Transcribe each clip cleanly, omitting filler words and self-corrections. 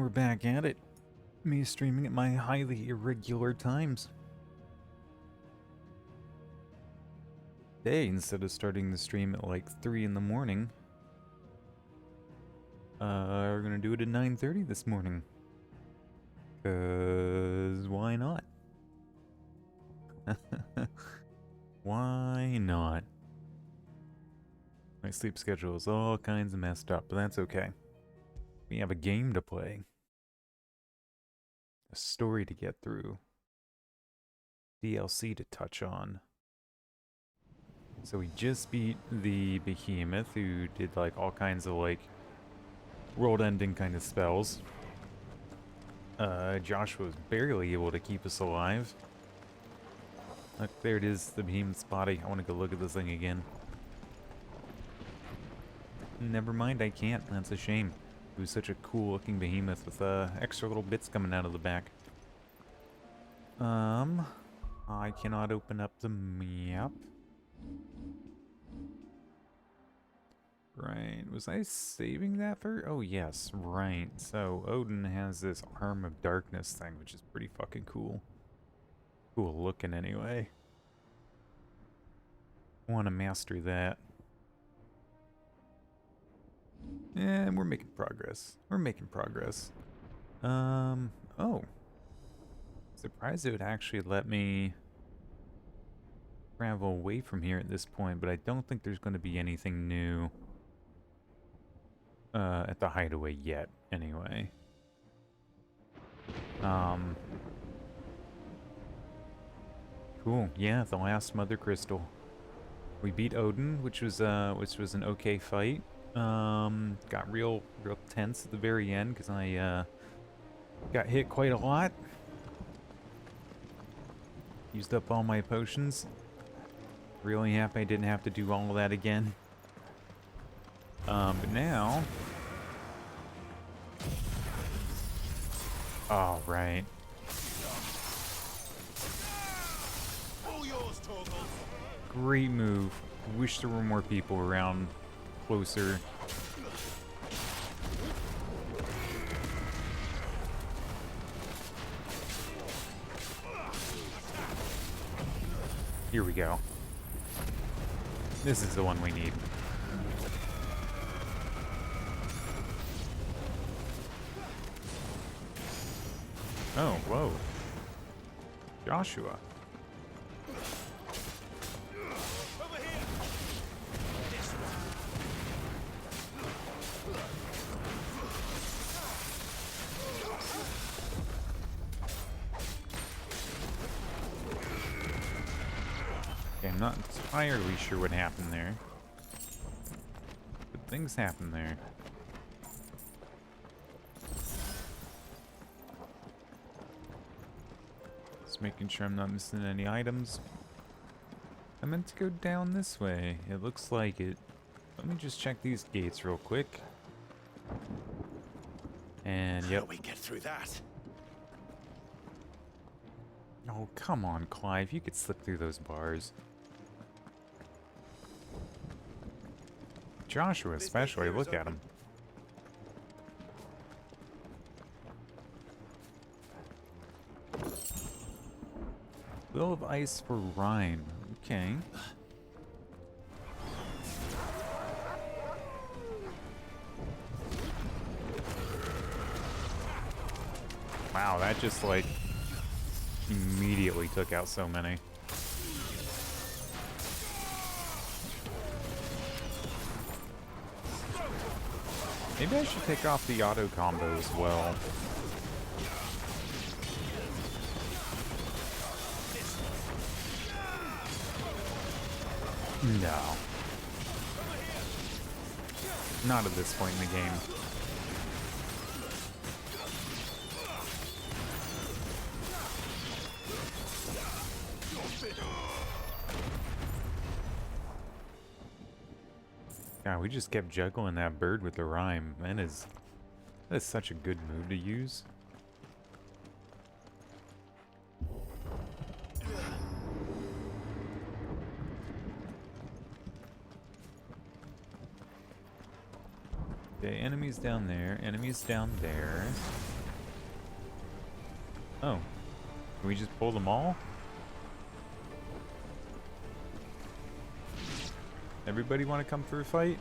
we're back at it. Me streaming at my highly irregular times. Today, instead of starting the stream at like 3 in the morning, we're gonna do it at 9:30 this morning. Cause why not? Why not? My sleep schedule is all kinds of messed up, but that's okay. We have a game to play. A story to get through. DLC to touch on. So we just beat the behemoth who did like all kinds of like world-ending kind of spells. Joshua was barely able to keep us alive. Look, there it is, the behemoth's body. I want to go look at this thing again. Never mind, I can't. That's a shame. It was such a cool-looking behemoth with extra little bits coming out of the back. I cannot open up the map. Right, was I saving that for? Oh yes, right. So Odin has this Arm of Darkness thing, which is pretty fucking cool. Cool looking anyway. I want to master that. And we're making progress. We're making progress. Oh. Surprised it would actually let me travel away from here at this point, but I don't think there's going to be anything new at the hideaway yet, anyway. Cool. Yeah, the last Mother Crystal. We beat Odin, which was an okay fight. Got real tense at the very end because I got hit quite a lot. Used up all my potions. Really happy I didn't have to do all of that again. But now... Oh, right. Great move. Wish there were more people around closer. Here we go. This is the one we need. Oh, whoa. Joshua. Okay, I'm not entirely sure what happened there. But things happen there. Just making sure I'm not missing any items. I meant to go down this way. It looks like it. Let me just check these gates real quick. And yep. How do we get through that? Oh, come on, Clive. You could slip through those bars. Joshua especially, look at him. Will of Ice for Rhyme. Okay. Wow, that just like immediately took out so many. Maybe I should take off the auto combo as well. No. Not at this point in the game. God, we just kept juggling that bird with the rhyme. That is such a good move to use. Okay, enemies down there, enemies down there. Oh. Can we just pull them all? Everybody want to come for a fight?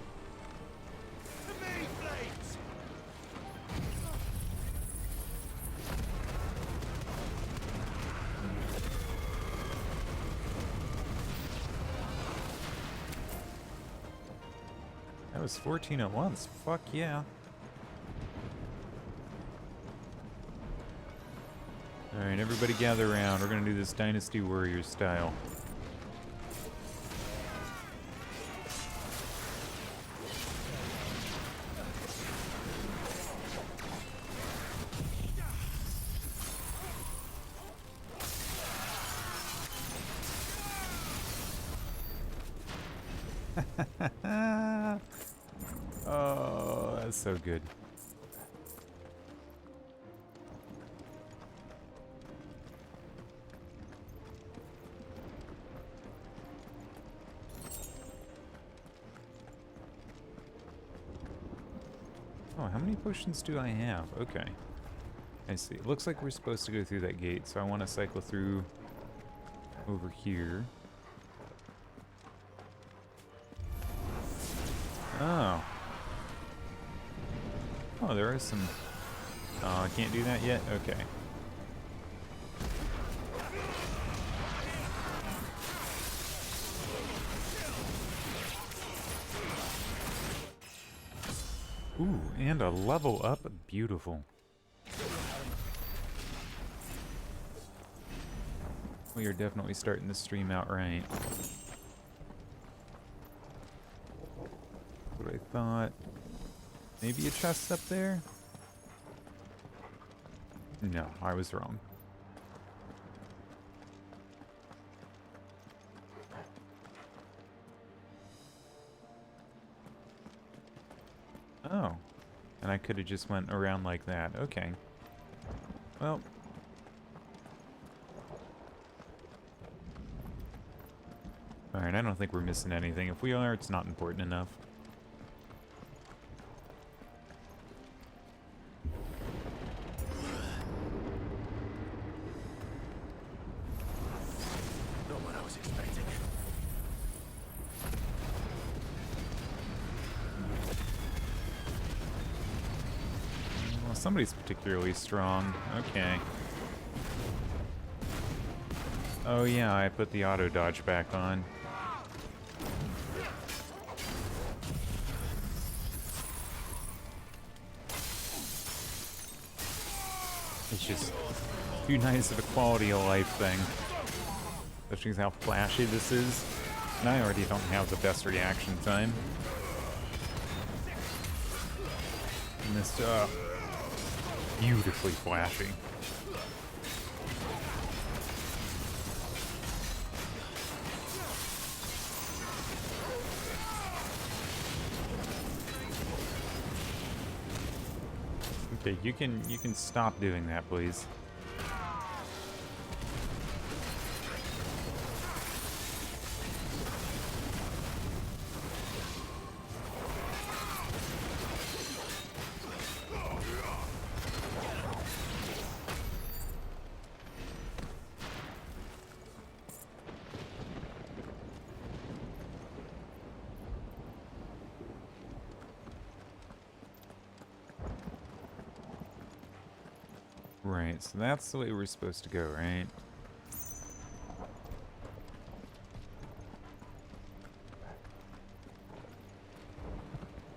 That was 14 at once. Fuck yeah. Alright, everybody gather around. We're gonna do this Dynasty Warriors style. Oh, that's so good. Oh, how many potions do I have? Okay. I see. It looks like we're supposed to go through that gate, so I want to cycle through over here. Oh. Oh, there is some... Oh, I can't do that yet? Okay. Ooh, and a level up. Beautiful. We are definitely starting the stream out right. What I thought. Maybe a chest up there? No, I was wrong. Oh. And I could have just went around like that. Okay. Well. Alright, I don't think we're missing anything. If we are, it's not important enough. Not what I was expecting. Well, somebody's particularly strong. Okay. Oh yeah, I put the auto dodge back on. It's just too nice of a quality of life thing. Especially with how flashy this is. And I already don't have the best reaction time. And this, beautifully flashy. Okay, you can stop doing that, please. Right, so that's the way we're supposed to go, right?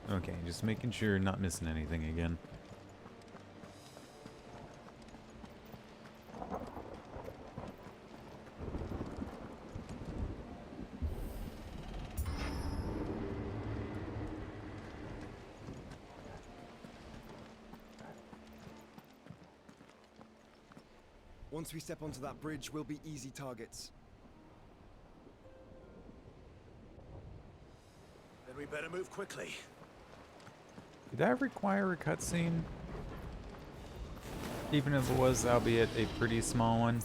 Okay, just making sure not missing anything again. Once we step onto that bridge, we'll be easy targets. Then we better move quickly. Did that require a cutscene? Even if it was, albeit a pretty small one.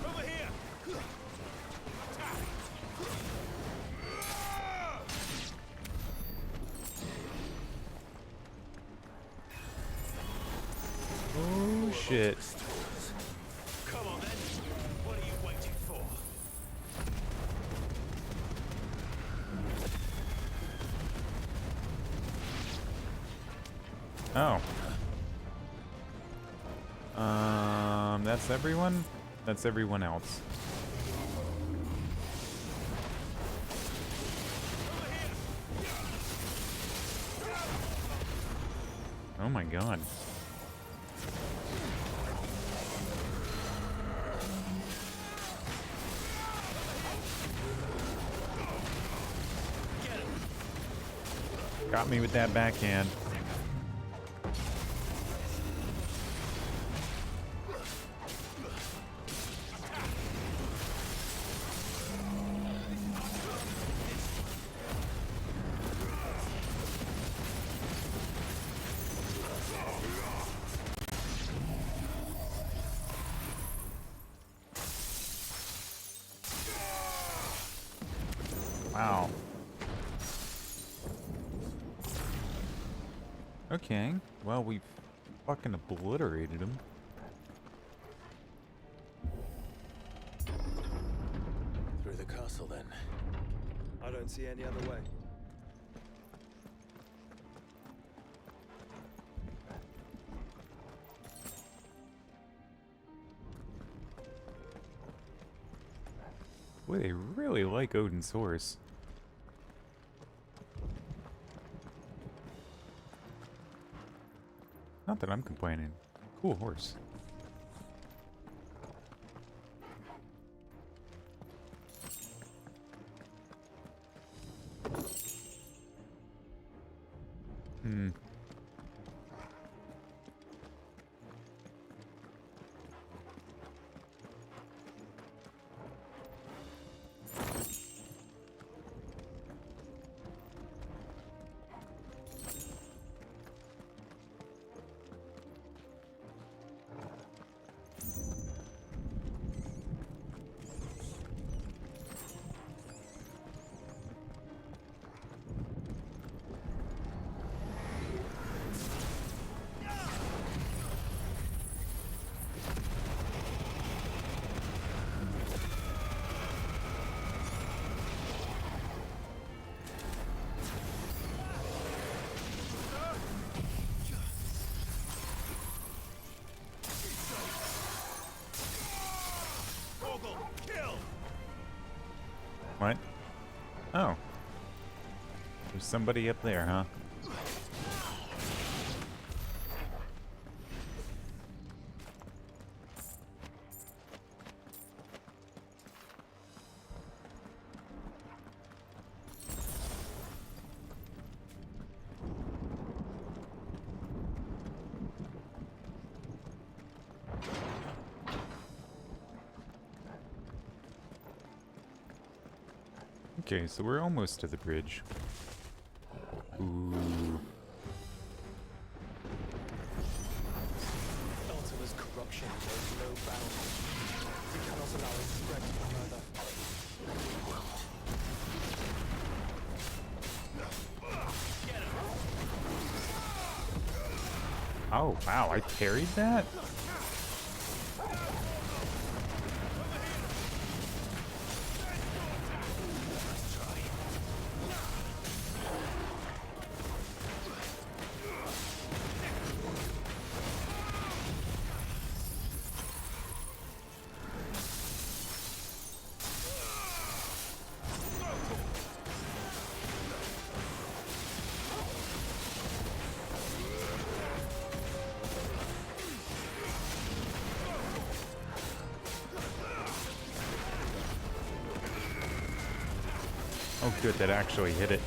Over here. shit. Come on then. What are you waiting for? Oh. That's everyone? That's everyone else. Oh my god. Got me with that backhand. Wow. Okay, well, we've fucking obliterated him. Through the castle then. I don't see any other way. Boy, they really like Odin's horse. Not that I'm complaining. Cool horse. Hmm. What? Oh. There's somebody up there, huh? Okay, so we're almost to the bridge. Ooh. Ultima's corruption knows no bounds. We cannot allow it to spread further. Oh, wow, I parried that? Oh, good, that actually hit it.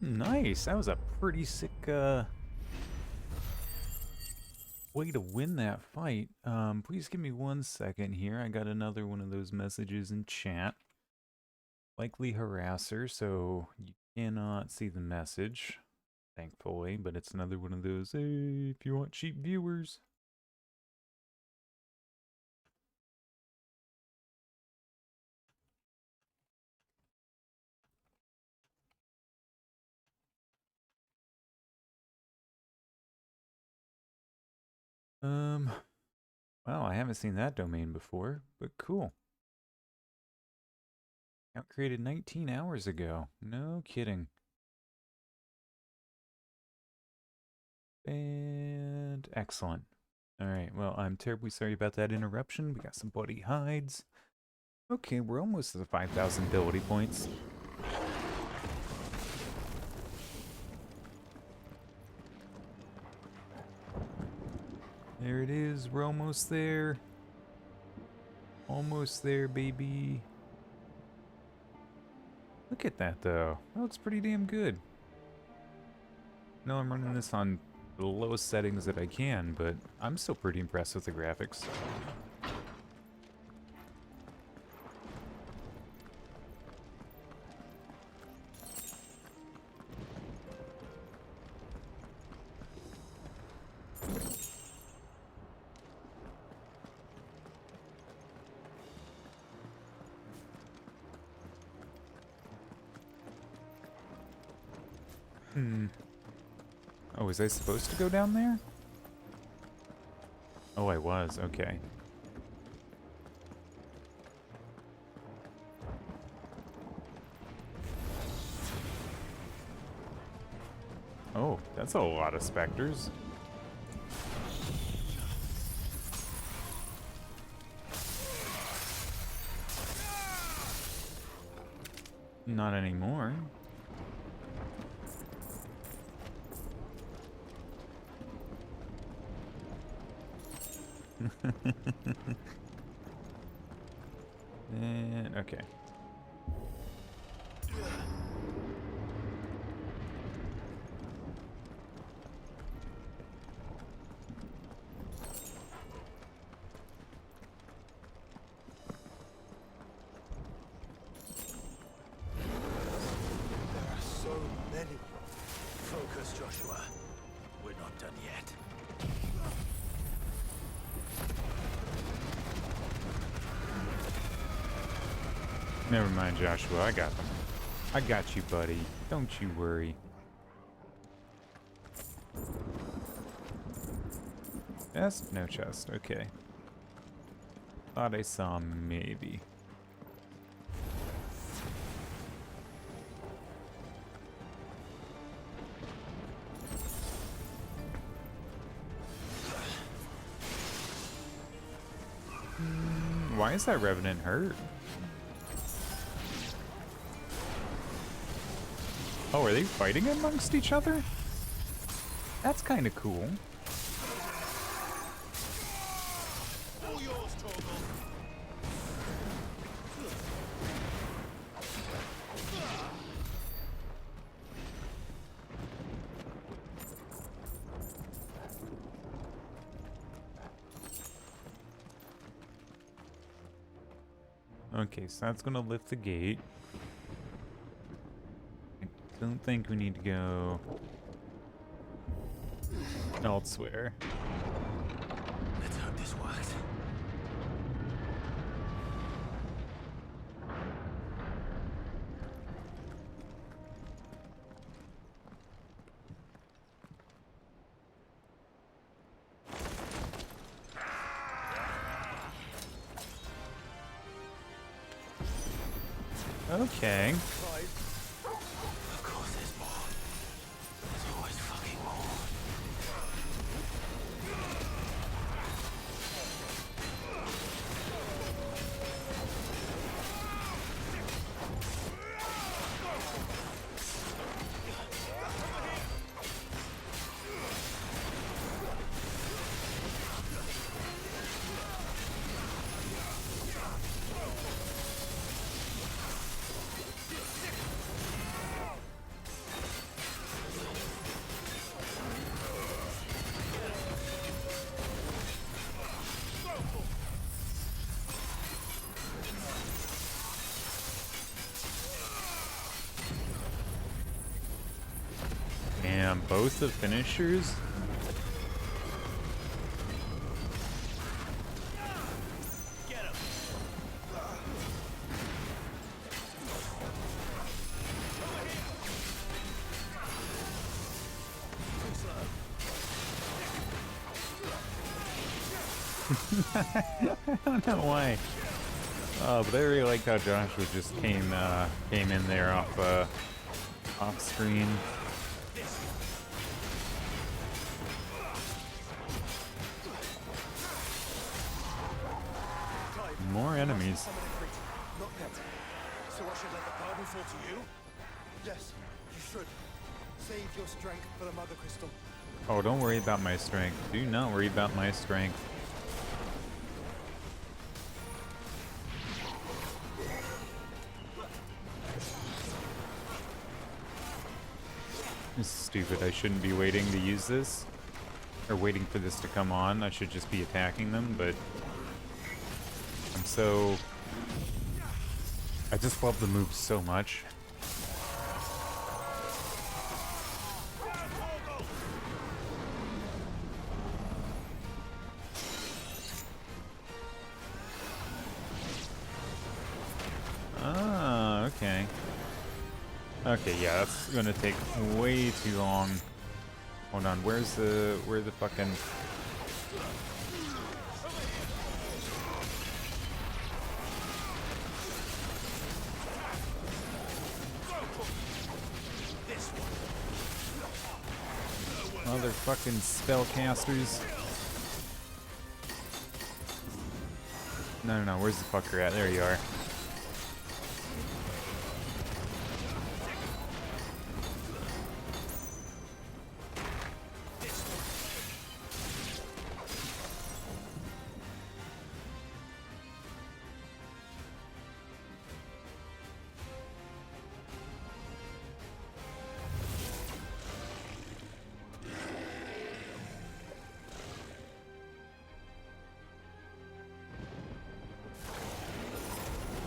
Nice, that was a pretty sick, way to win that fight. Please give me 1 second here. I got another one of those messages in chat. Likely harasser, so you Cannot see the message, thankfully, but it's another one of those, hey, if you want cheap viewers. Wow, I haven't seen that domain before, but cool. Account created 19 hours ago. No kidding. And excellent. Alright, well, I'm terribly sorry about that interruption. We got some bloody hides. Okay, we're almost to the 5,000 ability points. There it is. We're almost there. Almost there, baby. Look at that, though. That looks pretty damn good. No, I'm running this on the lowest settings that I can, but I'm still pretty impressed with the graphics. Oh, was I supposed to go down there? Oh, I was. Okay. Oh, that's a lot of specters. Not anymore. And okay. There are so many. Focus, Joshua. We're not done yet. Never mind, Joshua. I got them. I got you, buddy. Don't you worry. Chest? No chest. Okay. Thought I saw maybe. Why is that Revenant hurt? Oh, are they fighting amongst each other? That's kind of cool. All yours, Torgal. Okay, so that's gonna lift the gate. I don't think we need to go elsewhere. Let's hope this works. Okay. Of course there's more. There's always fucking more. Damn, both the finishers? I don't know why. But I really liked how Josh was just came in there off screen. More enemies. Not yet. So I should let the pardon fall to you? Yes, you should. Save your strength for the Mother Crystal. Oh, don't worry about my strength. Do not worry about my strength. This is stupid. I shouldn't be waiting to use this. Or waiting for this to come on. I should just be attacking them, but I'm so... I just love the move so much. Ah, okay. Okay, yeah, that's gonna take way too long. Hold on, where the fucking... Motherfucking spellcasters. No, where's the fucker at? There you are.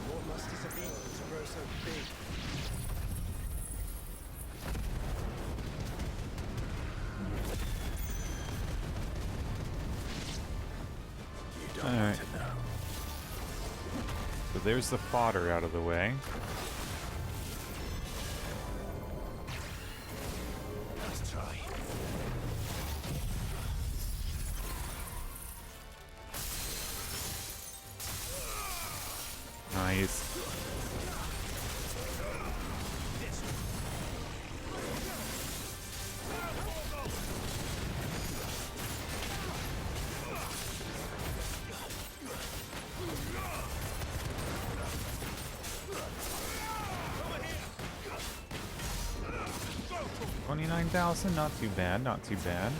What must this have been to grow so big? You don't Alright. want to know. So there's the fodder out of the way. Let's try. Nice. $29,000, not too bad, not too bad.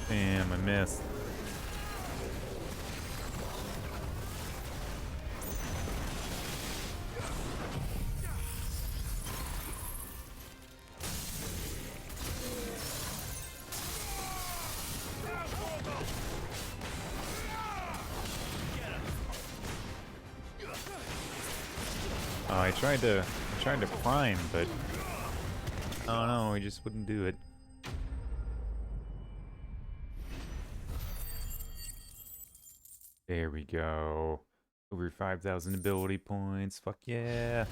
Damn, I missed. Oh, I tried to prime, but oh no, he just wouldn't do it. There we go. Over 5,000 ability points. Fuck yeah.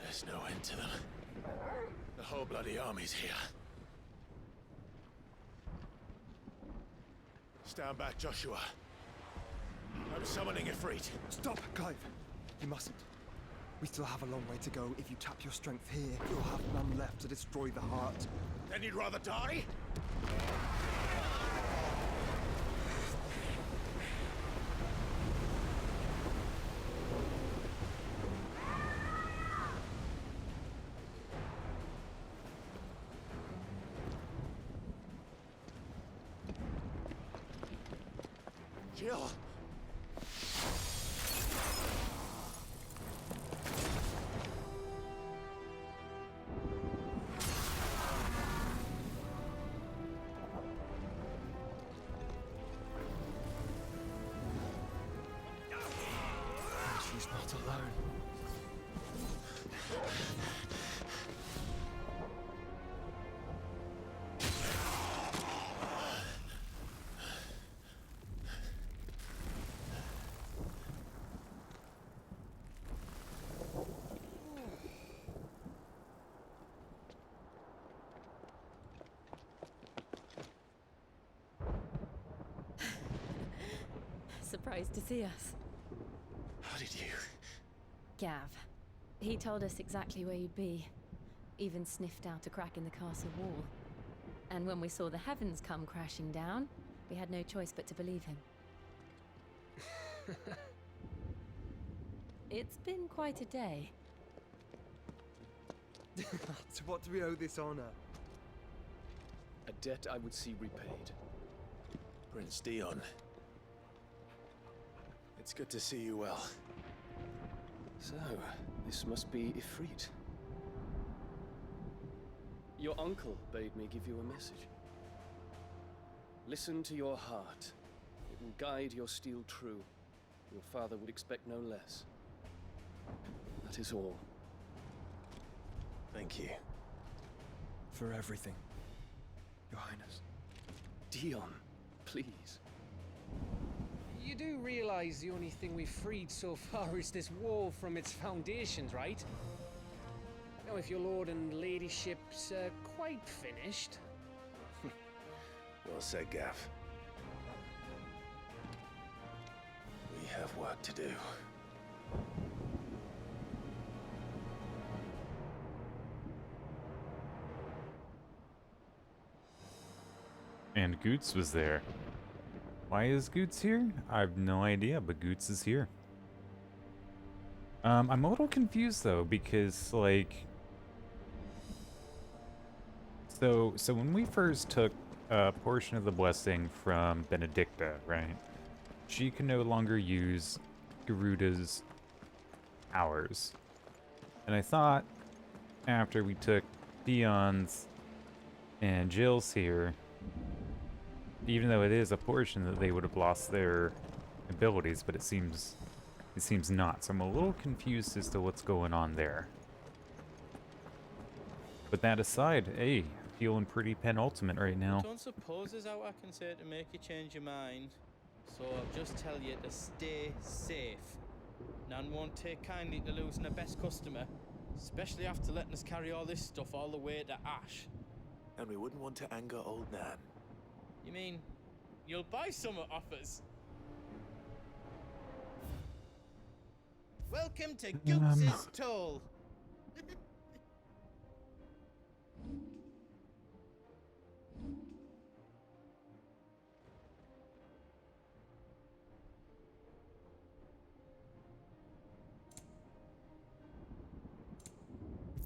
There's no end to them. The whole bloody army's here. Stand back, Joshua. I'm summoning Ifrit. Stop, Clive. You mustn't. We still have a long way to go. If you tap your strength here, you'll have none left to destroy the heart. Then you'd rather die? Jill! She's not alone. Surprised to see us. How did you? Gav. He told us exactly where you'd be. Even sniffed out a crack in the castle wall. And when we saw the heavens come crashing down, we had no choice but to believe him. It's been quite a day. To what do we owe this honor? A debt I would see repaid. Prince Dion. It's good to see you well. So, this must be Ifrit. Your uncle bade me give you a message. Listen to your heart. It will guide your steel true. Your father would expect no less. That is all. Thank you. For everything, Your Highness. Dion, please. You do realize the only thing we've freed so far is this wall from its foundations, right? Now, if your lord and ladyship's quite finished... Well said, Gav. We have work to do. And Goots was there. Why is Goots here? I have no idea, but Goots is here. I'm a little confused though, because like, so when we first took a portion of the blessing from Benedicta, right? She can no longer use Garuda's powers. And I thought after we took Dion's and Jill's here, even though it is a portion, that they would have lost their abilities, but it seems not. So I'm a little confused as to what's going on there. But that aside, hey, feeling pretty penultimate right now. Don't suppose there's out I can say to make you change your mind. So I'll just tell you to stay safe. Nan won't take kindly to losing her best customer, especially after letting us carry all this stuff all the way to Ash. And we wouldn't want to anger old Nan. You mean you'll buy some off us? Welcome to Goots' Toll.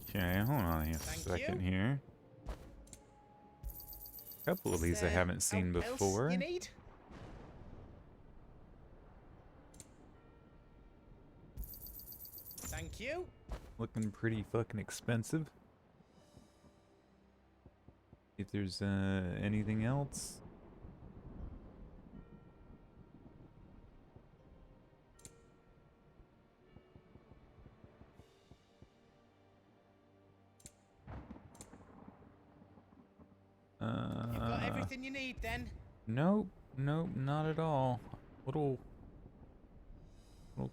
Okay, hold on a second here. A couple of these I haven't seen before. You need? Thank you. Looking pretty fucking expensive. If there's anything else. You've got everything you need then? Nope, not at all. Little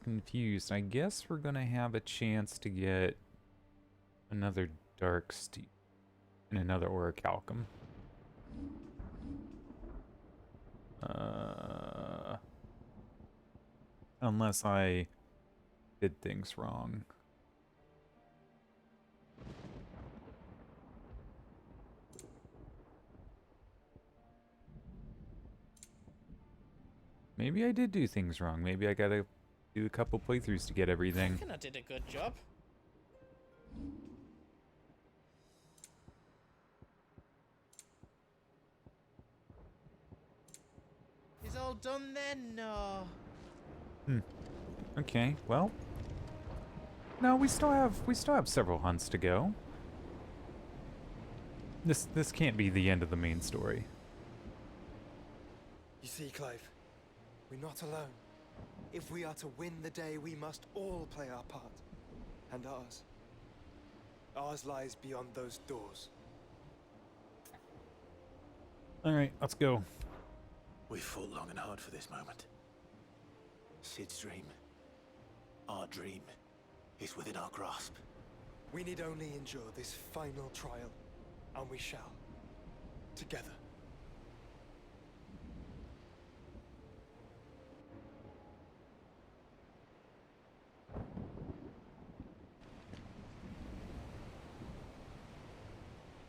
confused. I guess we're gonna have a chance to get another dark steel and another orichalcum. Unless I did things wrong. Maybe I did do things wrong. Maybe I gotta do a couple playthroughs to get I everything. reckon I did a good job. Is all done then? No. Okay, well. No, we still have several hunts to go. This can't be the end of the main story. You see, Clive, we're not alone. If we are to win the day, we must all play our part. And ours lies beyond those doors. Alright, let's go. We've fought long and hard for this moment. Sid's dream, our dream, is within our grasp. We need only endure this final trial, and we shall. Together.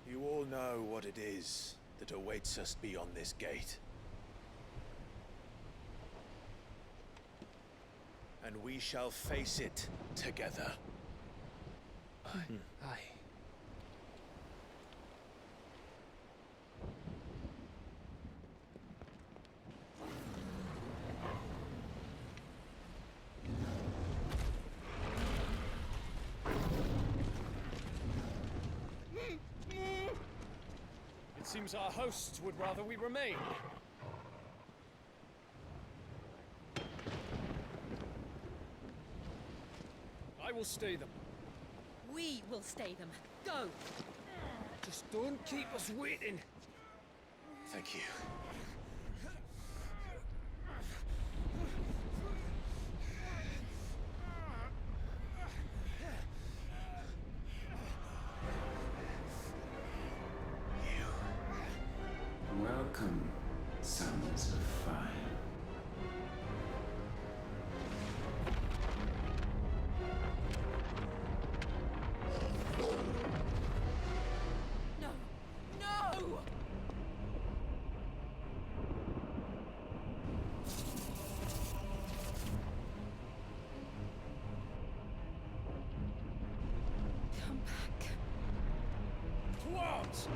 You all know what it is that awaits us beyond this gate. And we shall face it together. Aye. It seems our hosts would rather we remain. I will stay them. We will stay them. Go! Just don't keep us waiting. Thank you. Welcome, sons of fire. No! No! Come back. To arms!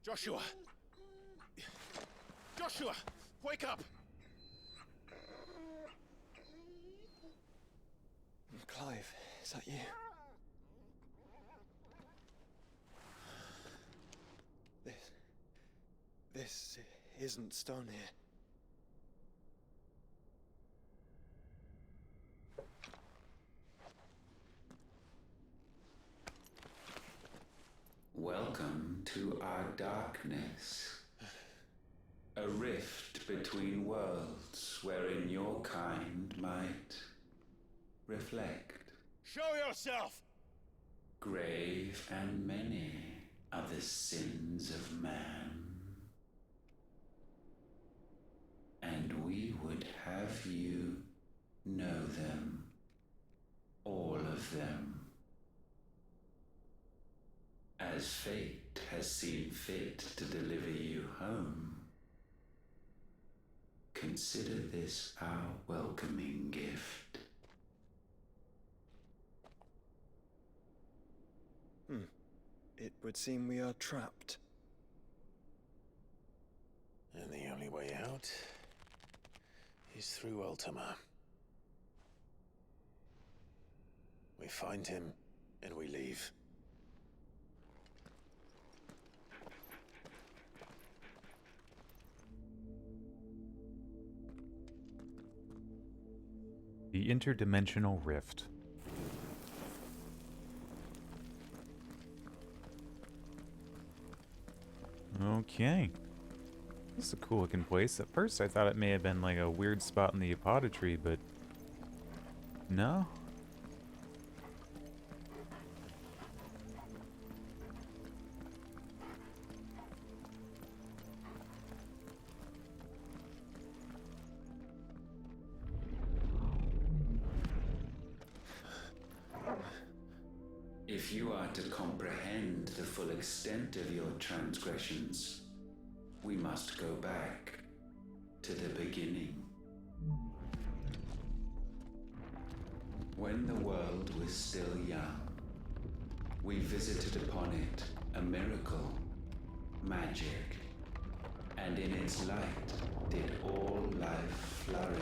Joshua! Joshua! Wake up! Clive, is that you? This isn't stone here. Welcome to our darkness. A rift between worlds wherein your kind might reflect. Show yourself! Grave and many are the sins of man. And we would have you know them. All of them. As fate has seen fit to deliver you home, consider this our welcoming gift. It would seem we are trapped. And the only way out is through Ultima. We find him, and we leave. The interdimensional rift. Okay. This is a cool looking place. At first I thought it may have been like a weird spot in the apothecary, but no. If you are to comprehend the full extent of your transgressions, we must go back to the beginning. When the world was still young, we visited upon it a miracle, magic, and in its light did all life flourish.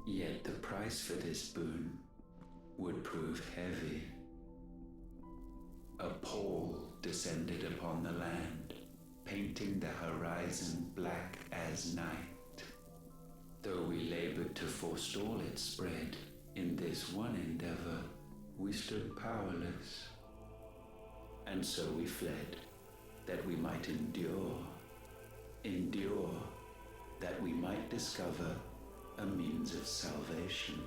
Yet the price for this boon would prove heavy. A pall descended upon the land, painting the horizon black as night. Though we labored to forestall its spread, in this one endeavor we stood powerless. And so we fled, that we might endure, that we might discover a means of salvation.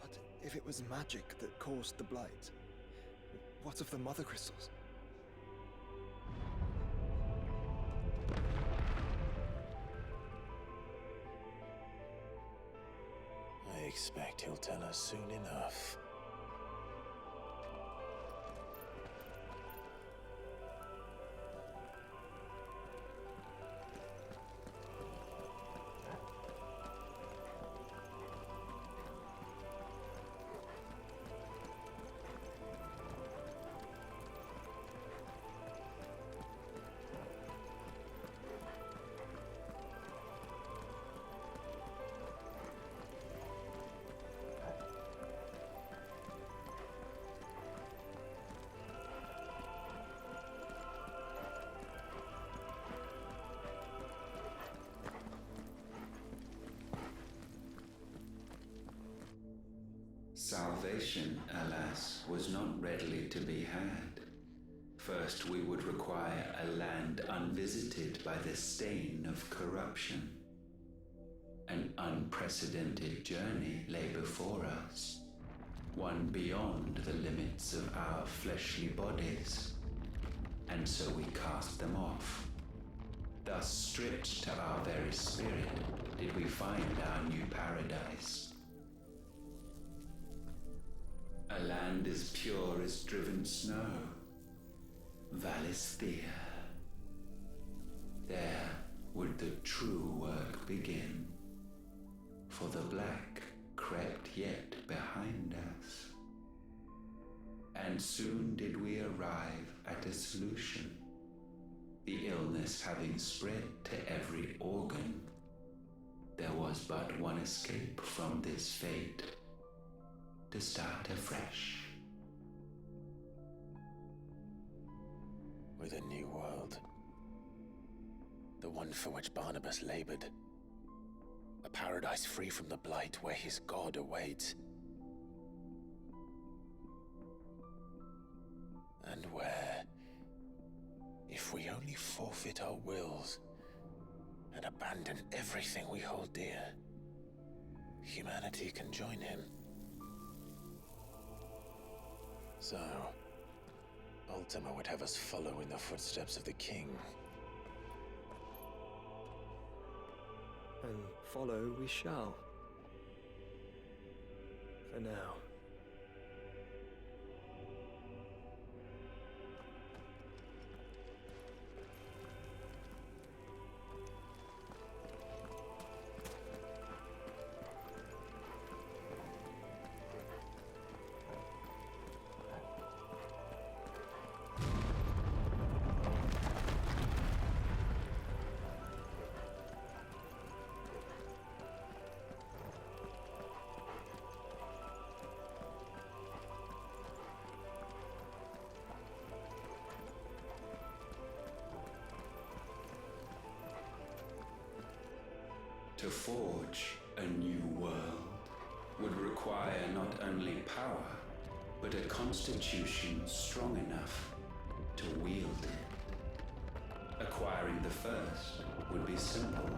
But if it was magic that caused the blight, what of the mother crystals? I expect he'll tell us soon enough. Salvation, alas, was not readily to be had. First, we would require a land unvisited by the stain of corruption. An unprecedented journey lay before us, one beyond the limits of our fleshly bodies. And so we cast them off. Thus, stripped to our very spirit, did we find our new paradise. A land as pure as driven snow, Valisthea. There would the true work begin, for the black crept yet behind us. And soon did we arrive at a solution, the illness having spread to every organ. There was but one escape from this fate, to start afresh. With a new world. The one for which Barnabas labored. A paradise free from the blight where his God awaits. And where, if we only forfeit our wills and abandon everything we hold dear, humanity can join him. So, Ultima would have us follow in the footsteps of the king. And follow we shall. For now. To forge a new world would require not only power, but a constitution strong enough to wield it. Acquiring the first would be simple.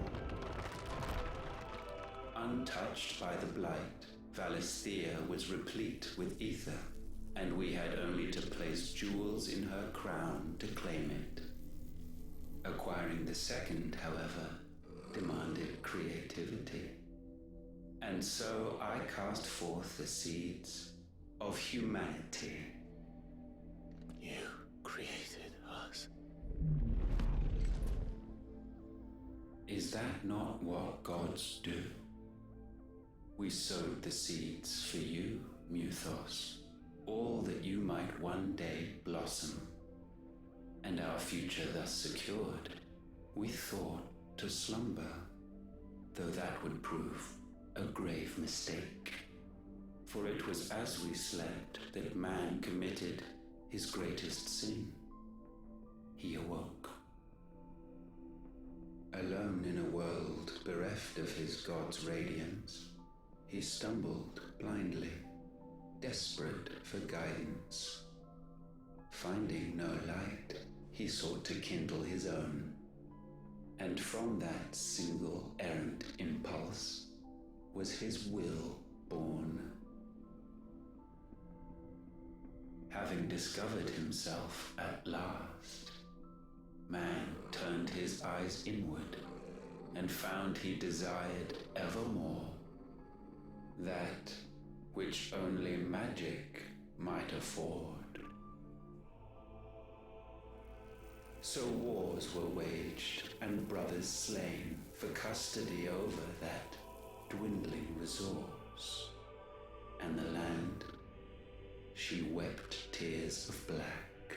Untouched by the Blight, Valisthea was replete with ether, and we had only to place jewels in her crown to claim it. Acquiring the second, however, demanded creativity. And so I cast forth the seeds of humanity. You created us. Is that not what gods do? We sowed the seeds for you, Muthos, all that you might one day blossom. And our future thus secured, we thought to slumber, though that would prove a grave mistake. For it was as we slept that man committed his greatest sin. He awoke. Alone in a world bereft of his god's radiance, he stumbled blindly, desperate for guidance. Finding no light, he sought to kindle his own. And from that single errant impulse was his will born. Having discovered himself at last, man turned his eyes inward and found he desired evermore that which only magic might afford. So wars were waged and brothers slain for custody over that dwindling resource, and the land, she wept tears of black.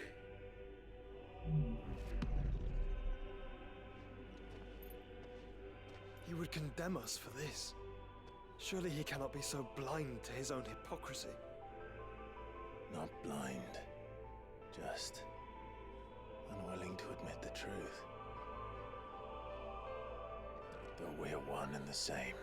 He would condemn us for this. Surely he cannot be so blind to his own hypocrisy. Not blind, just unwilling to admit the truth. Though we're one and the same.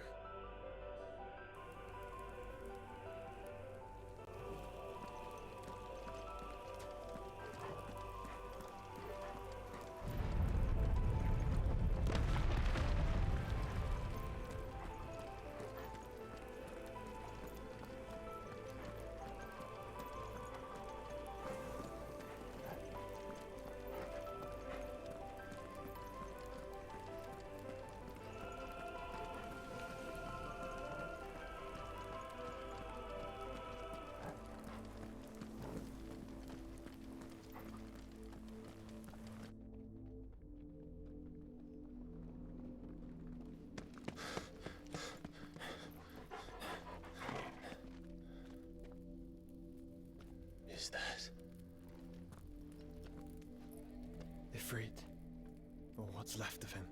Is that? Ifrit, or what's left of him.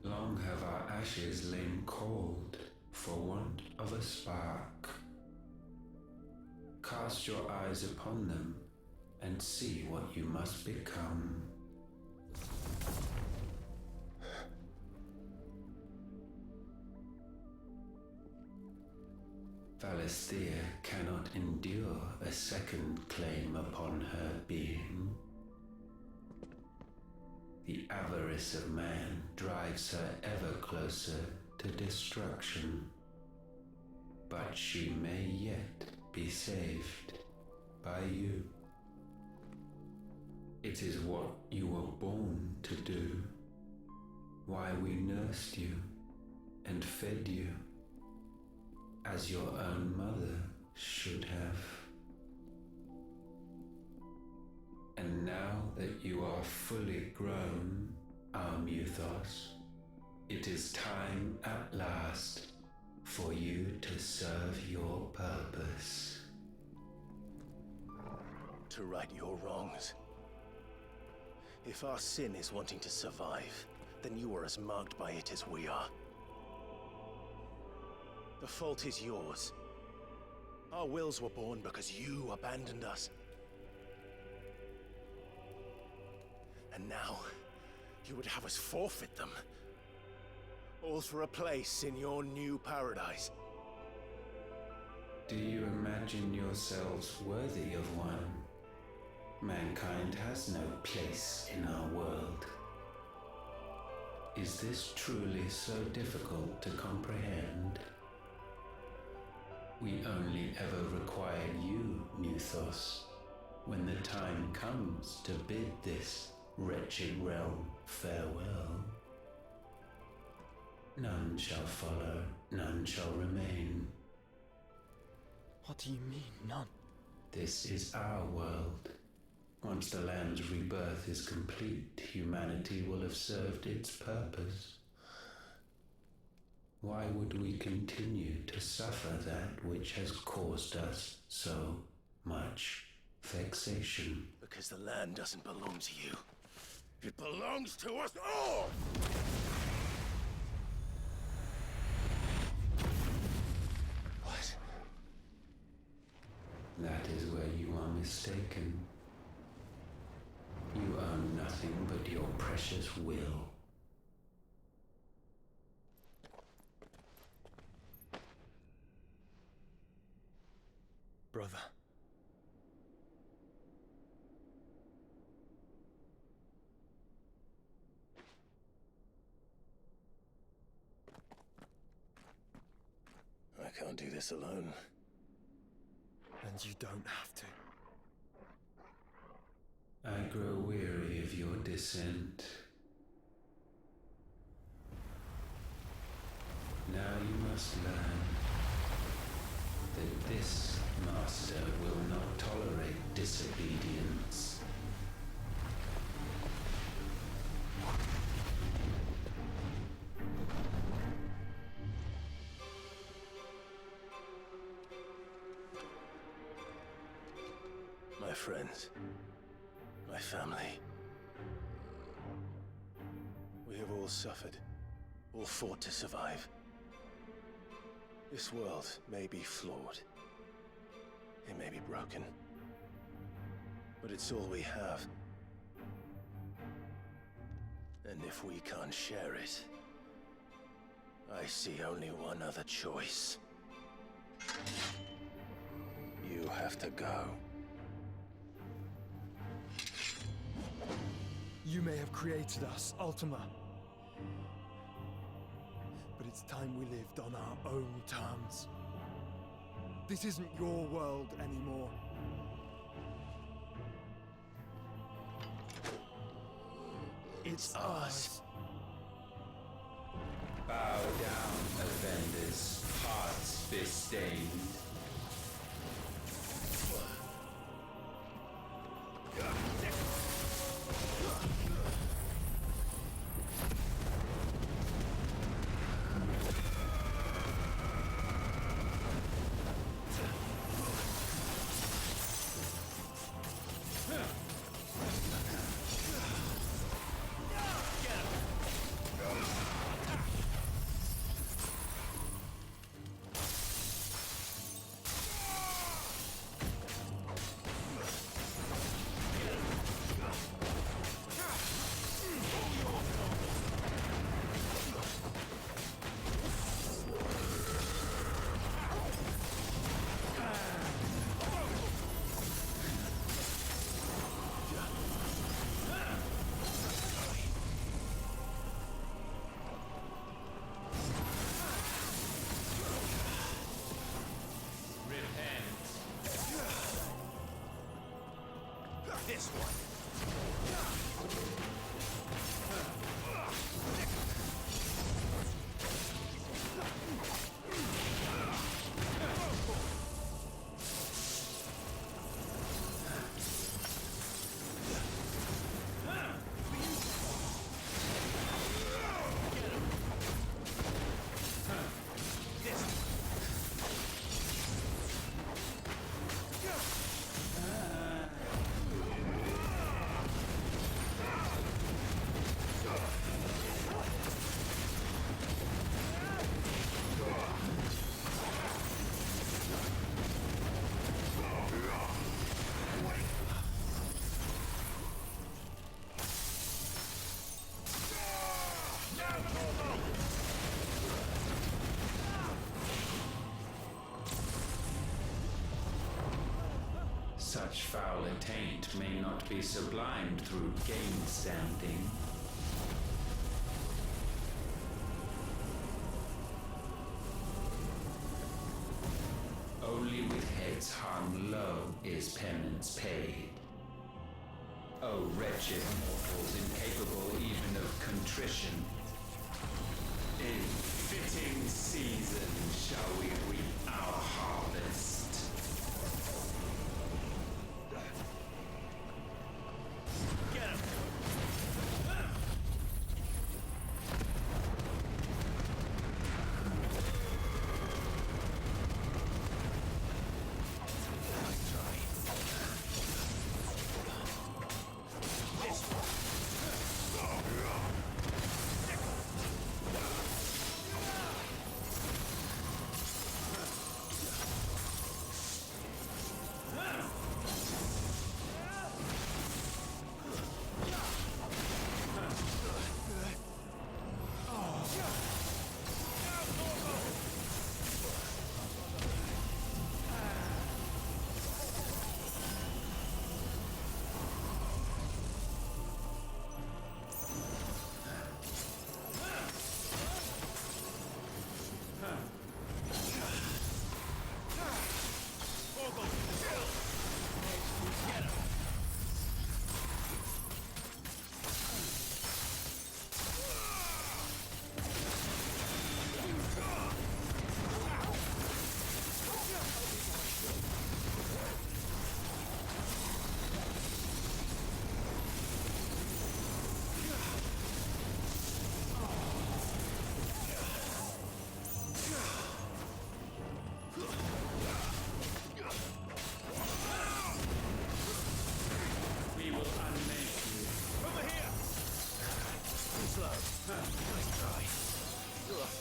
Long have our ashes lain cold for want of a spark. Cast your eyes upon them and see what you must become. Valisthea cannot endure a second claim upon her being. The avarice of man drives her ever closer to destruction. But she may yet be saved by you. It is what you were born to do, why we nursed you and fed you, as your own mother should have. And now that you are fully grown, our Muthos, it is time at last for you to serve your purpose. To right your wrongs. If our sin is wanting to survive, then you are as marked by it as we are. The fault is yours. Our wills were born because you abandoned us. And now, You would have us forfeit them. All for a place in your new paradise. Do you imagine yourselves worthy of one? Mankind has no place in our world. Is this truly so difficult to comprehend? We only ever require you, Nuthos, when the time comes to bid this wretched realm farewell. None shall follow, none shall remain. What do you mean, none? This is our world. Once the land's rebirth is complete, humanity will have served its purpose. Why would we continue to suffer that which has caused us so much vexation? Because the land doesn't belong to you. It belongs to us all! What? That is where you are mistaken. You own nothing but your precious will. Brother. I can't do this alone. And you don't have to. I grow weary of your dissent. Now you must learn that this master will not tolerate disobedience. My friends, my family. We have all suffered, all fought to survive. This world may be flawed. It may be broken. But it's all we have. And if we can't share it, I see only one other choice. You have to go. You may have created us, Ultima. But it's time we lived on our own terms. This isn't your world anymore. It's ours. Bow down, offenders, hearts fist-stained. This one. such foul a taint may not be sublimed through game-standing. Only with heads hung low is penance paid. O wretched mortals incapable even of contrition, in fitting season shall we reap our harvest.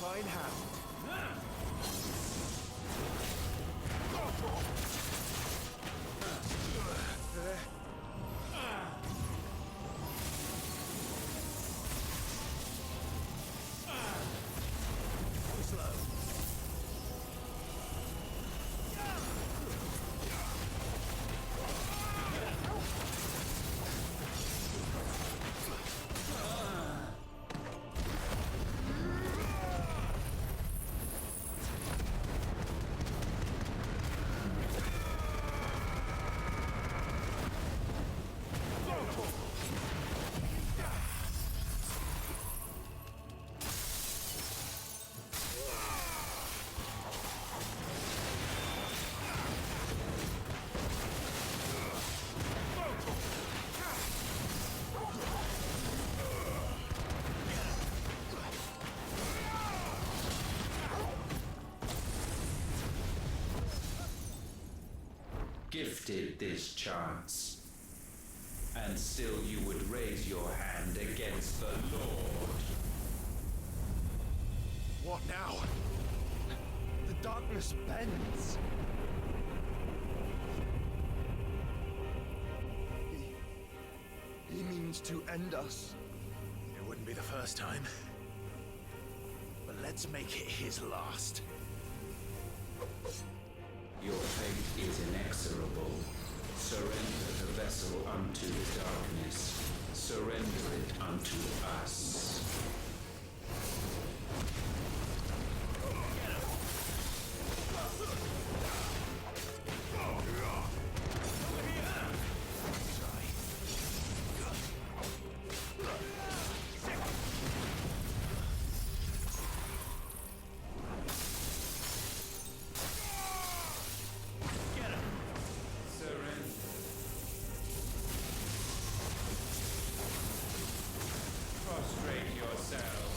Fine hand. Gifted this chance, and still you would raise your hand against the Lord. What now? The darkness bends. He means to end us. It wouldn't be the first time. But let's make it his last. Your fate is inexorable. Surrender the vessel unto the darkness. Surrender it unto us. Prostrate yourself.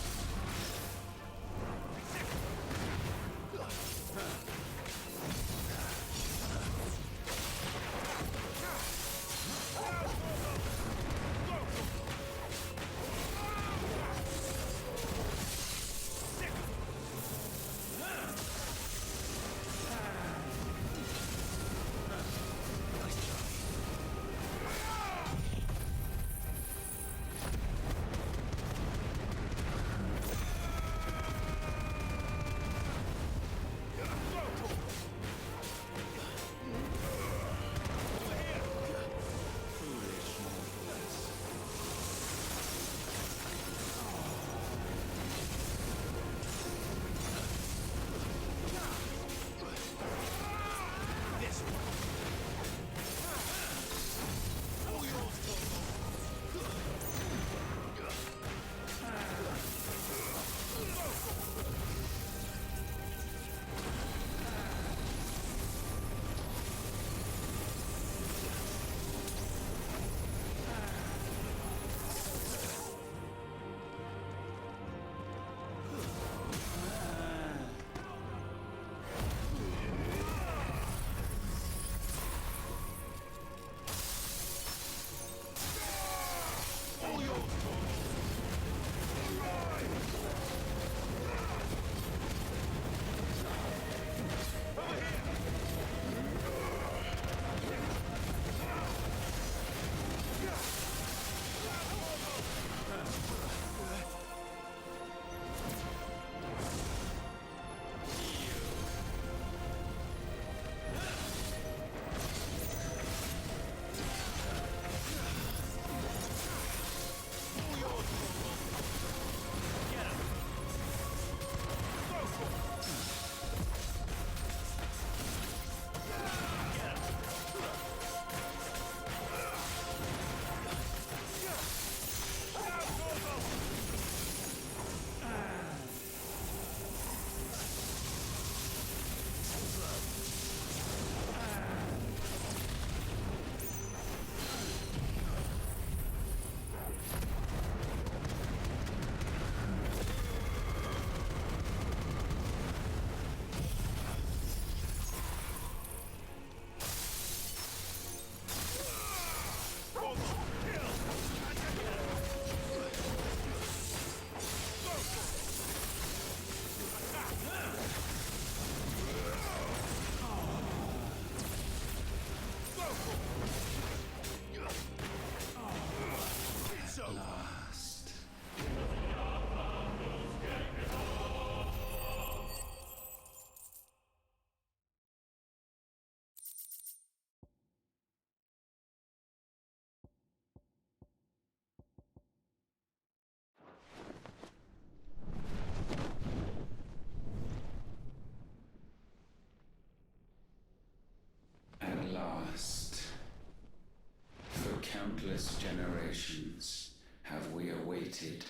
countless generations have we awaited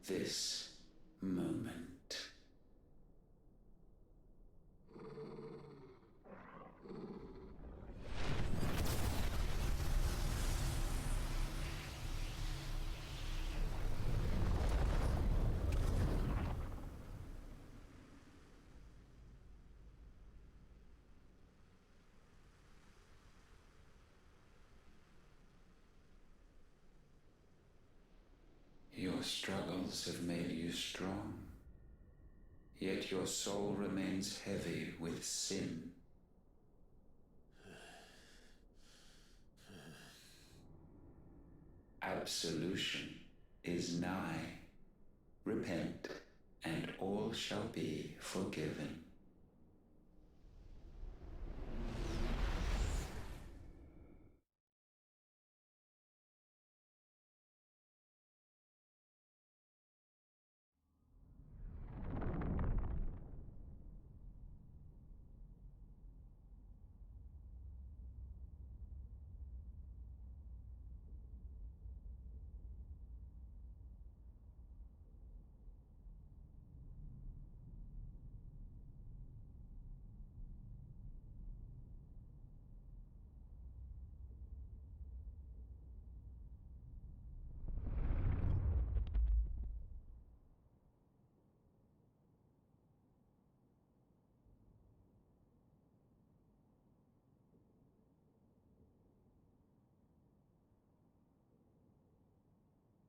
this moment. Your struggles have made you strong, yet your soul remains heavy with sin. Absolution is nigh. Repent, and all shall be forgiven.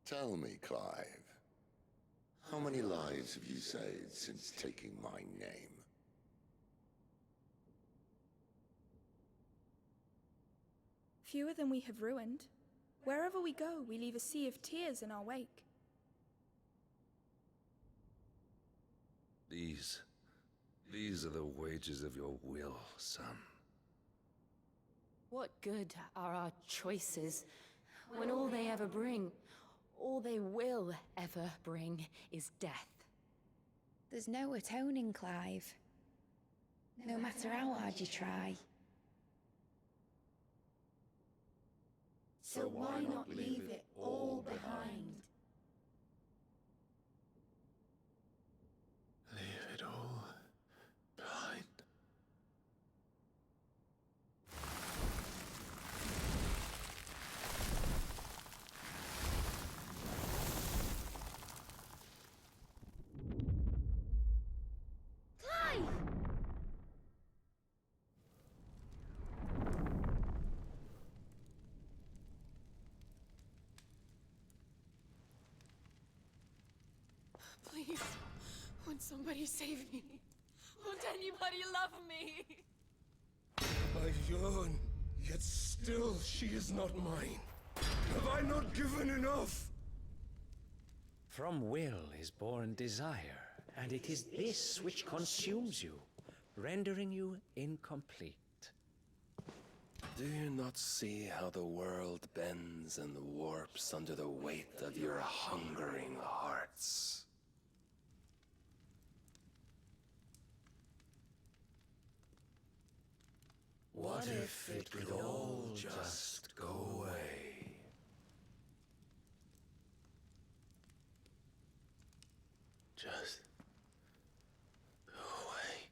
Tell me, Clive, how many lives have you saved since taking my name? Fewer than we have ruined. Wherever we go, we leave a sea of tears in our wake. These are the wages of your will, son. What good are our choices when all they ever bring, all they will ever bring, is death? There's no atoning, Clive. No matter how hard you try. So why not leave it all behind? Leave it all behind. Clive! Please, won't somebody save me? Won't anybody love me? I yearn, yet still she is not mine. Have I not given enough? From will is born desire, and it is this which consumes you, rendering you incomplete. Do you not see how the world bends and warps under the weight of your hungering hearts? What if it could all just go away? Just go away.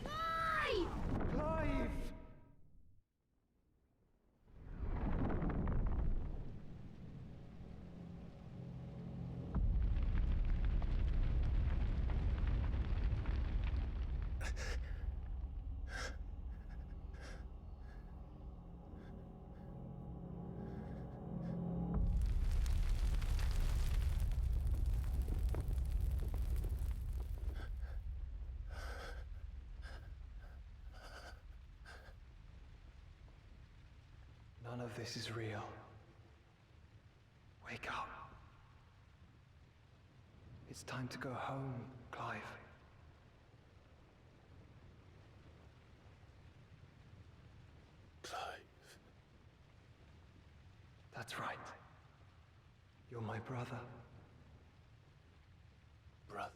Clive! None of this is real. Wake up. It's time to go home, Clive. Clive. That's right. You're brother. Brother.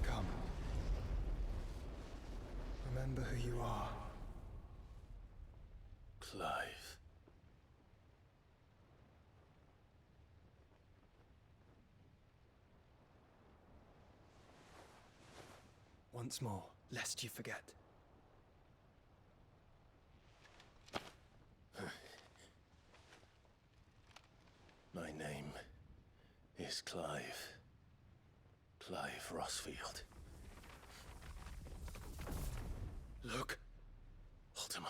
Come. Remember who you are. Clive. Once more, lest you forget. My name is Clive. Clive Rossfield. Look, Ultima.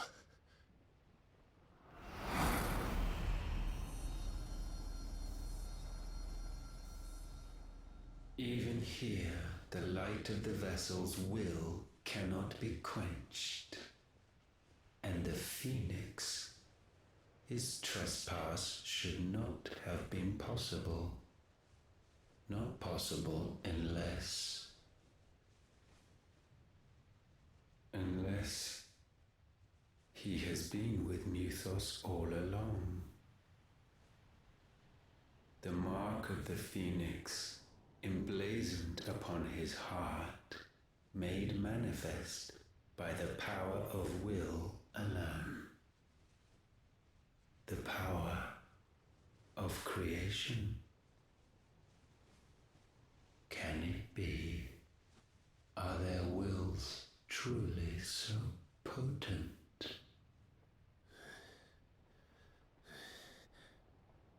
Even here, the light of the vessel's will cannot be quenched. And the Phoenix, his trespass should not have been possible. Not possible unless he has been with Muthos all along. The mark of the Phoenix, emblazoned upon his heart, made manifest by the power of will alone. The power of creation. Can it be? Are their wills truly so potent?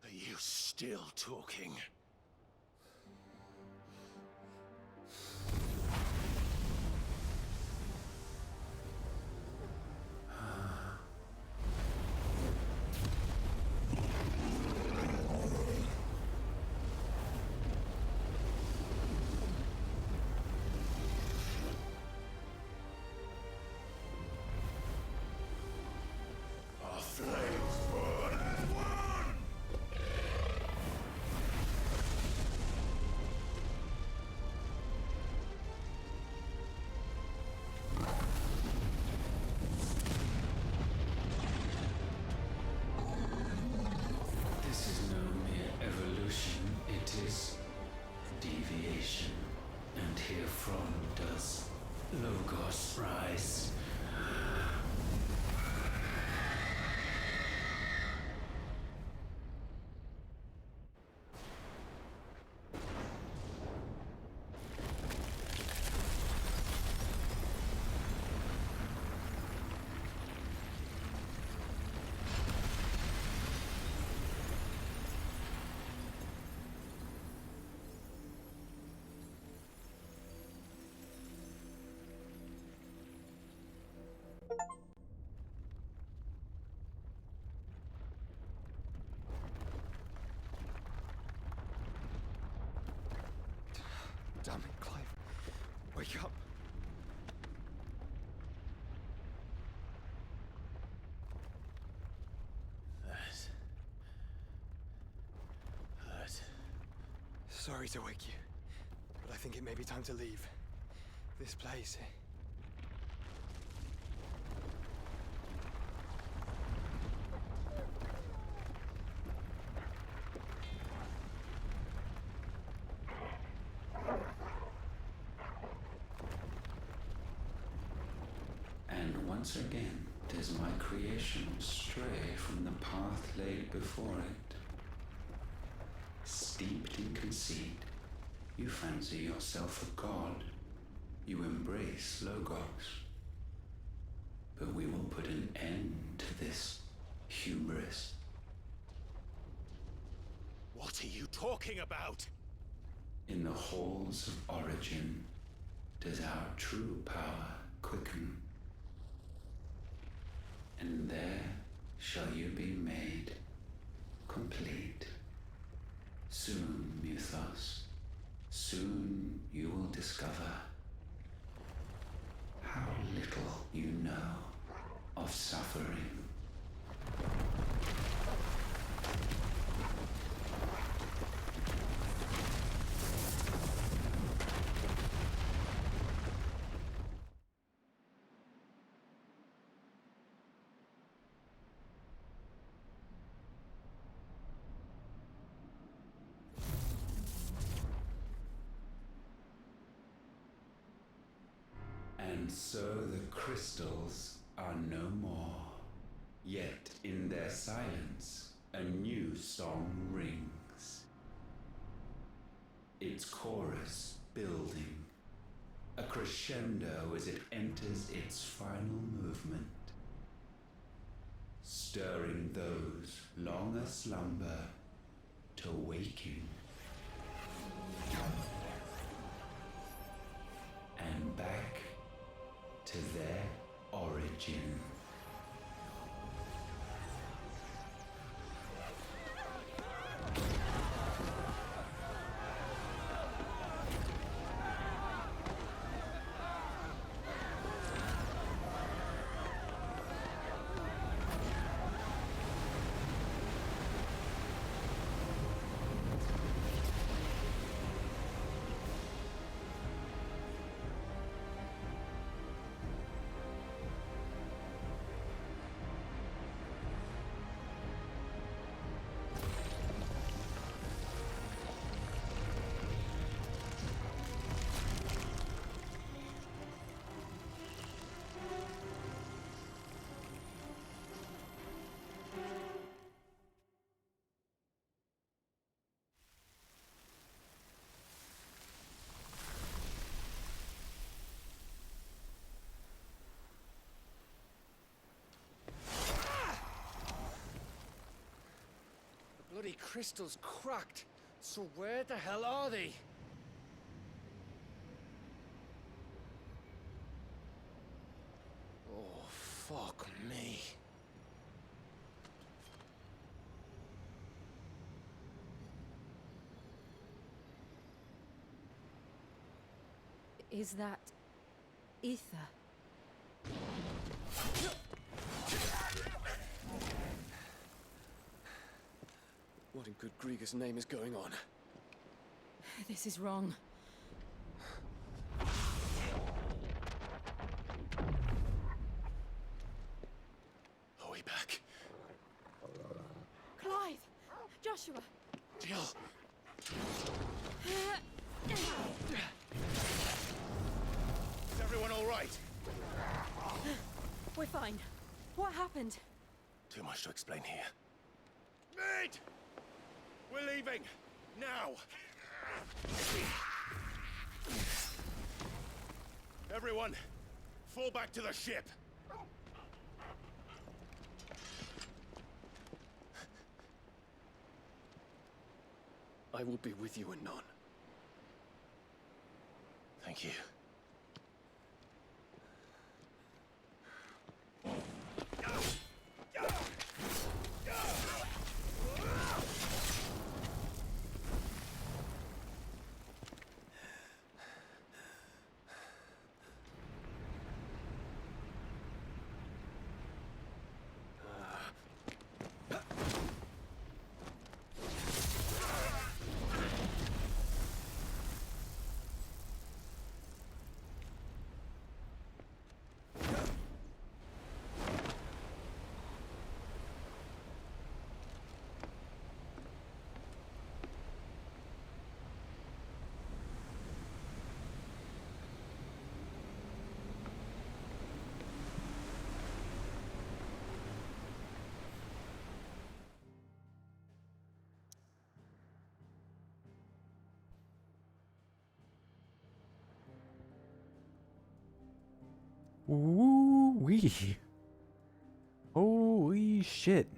Are you still talking? Our flames burn as one! This is no mere evolution, it is deviation. And herefrom does Logos rise. Damn it, Clive. Wake up. That. Sorry to wake you, but I think it may be time to leave. This place. And once again does my creation stray from the path laid before it. Steeped in conceit, you fancy yourself a god. You embrace Logos. But we will put an end to this hubris. What are you talking about? In the halls of origin does our true power quicken. And there shall you be made complete. Soon, Muthos, soon you will discover of suffering. And so the crystals are no more. Yet in their silence, a new song rings. Its chorus building, a crescendo as it enters its final movement, stirring those long aslumber to waking. And back to their origin. Bloody crystal's cracked. So where the hell are they? Oh, fuck me. Is that ether? What in good Grieger's name is going on? This is wrong. Are we back? Clive! Joshua! Jill! Is everyone all right? We're fine. What happened? Too much to explain here. Mate! We're leaving! Now! Everyone, fall back to the ship! I will be with you anon. Thank you. Woo-wee. Holy shit.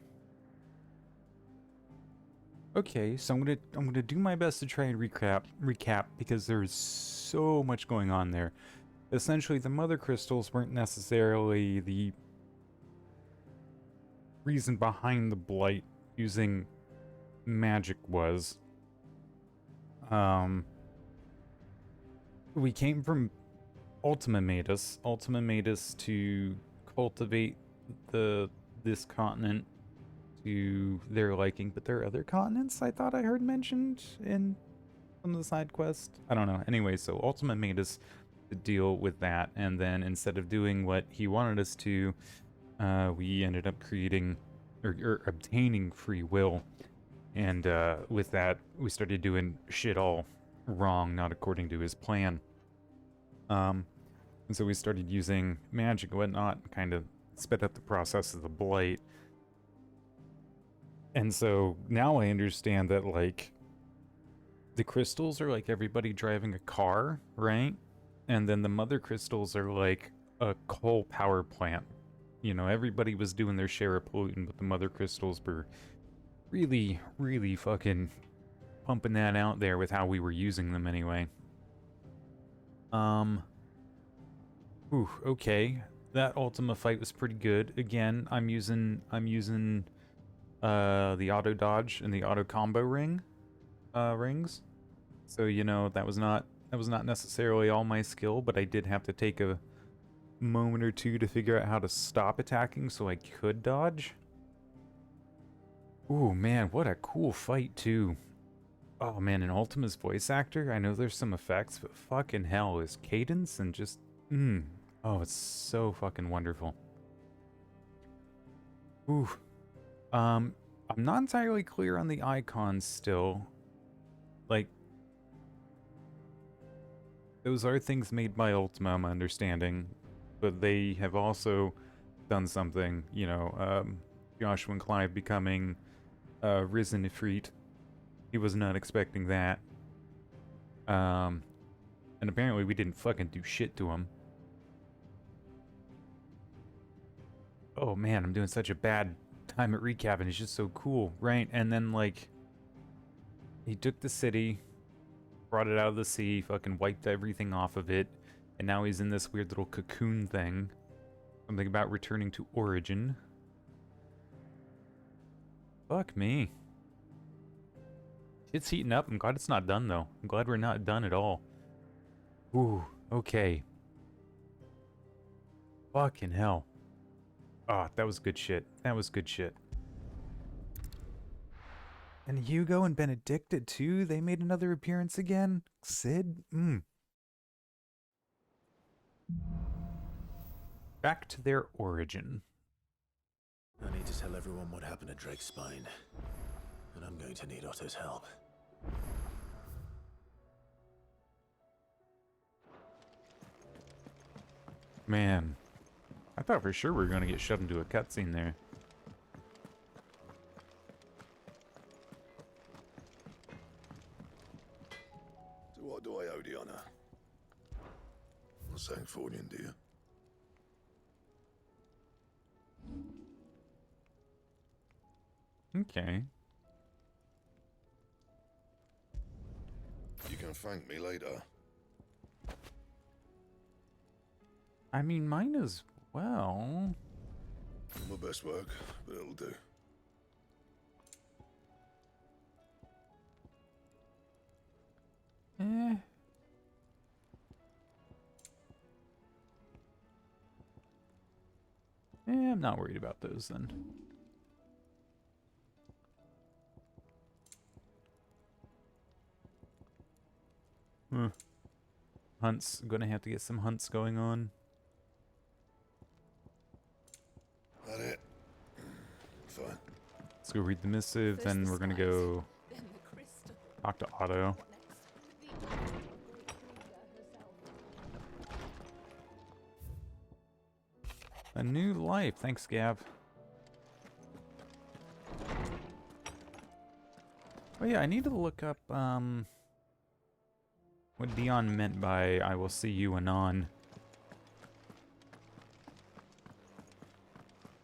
Okay, so I'm gonna do my best to try and recap because there's so much going on there. Essentially, the mother crystals weren't necessarily the reason behind the blight. Using magic was. We came from Ultima made us. Ultima made us to cultivate this continent to their liking, but there are other continents I thought I heard mentioned in some of the side quests. I don't know. Anyway, so Ultima made us to deal with that, and then instead of doing what he wanted us to, we ended up creating or obtaining free will, and with that we started doing shit all wrong, not according to his plan. And so we started using magic and whatnot, kind of sped up the process of the blight. And so now I understand that, like, the crystals are like everybody driving a car, right? And then the mother crystals are like a coal power plant. You know, everybody was doing their share of polluting, but the mother crystals were really, really fucking pumping that out there with how we were using them anyway. Ooh, okay. That Ultima fight was pretty good. Again, I'm using the auto dodge and the auto combo rings. So, you know, that was not necessarily all my skill, but I did have to take a moment or two to figure out how to stop attacking so I could dodge. Ooh, man, what a cool fight too. Oh man, and Ultima's voice actor, I know there's some effects, but fucking hell, his cadence and just oh, it's so fucking wonderful. Ooh. I'm not entirely clear on the icons still. Like, those are things made by Ultima, my understanding, but they have also done something, you know, Joshua and Clive becoming risen Ifrit. He was not expecting that. And apparently we didn't fucking do shit to him. Oh man, I'm doing such a bad time at recapping. It's just so cool, right? And then, like, he took the city, brought it out of the sea, fucking wiped everything off of it, and now he's in this weird little cocoon thing. Something about returning to origin. Fuck me. It's heating up. I'm glad it's not done, though. I'm glad we're not done at all. Ooh, okay. Fucking hell. Ah, that was good shit. That was good shit. And Hugo and Benedicta, too? They made another appearance again? Sid? Back to their origin. I need to tell everyone what happened at Drake's Spine. And I'm going to need Otto's help. Man. I thought for sure we were going to get shoved into a cutscene there. To what do I owe the honor? Not saying Fornian, do you? Okay. You can thank me later. I mean, mine as well. My best work, but it'll do. I'm not worried about those then. Hunts. Gonna have to get some hunts going on. That it? Fine. Let's go read the missive, then we're gonna go talk to Otto. A new life. Thanks, Gav. Oh yeah, I need to look up what Dion meant by "I will see you anon."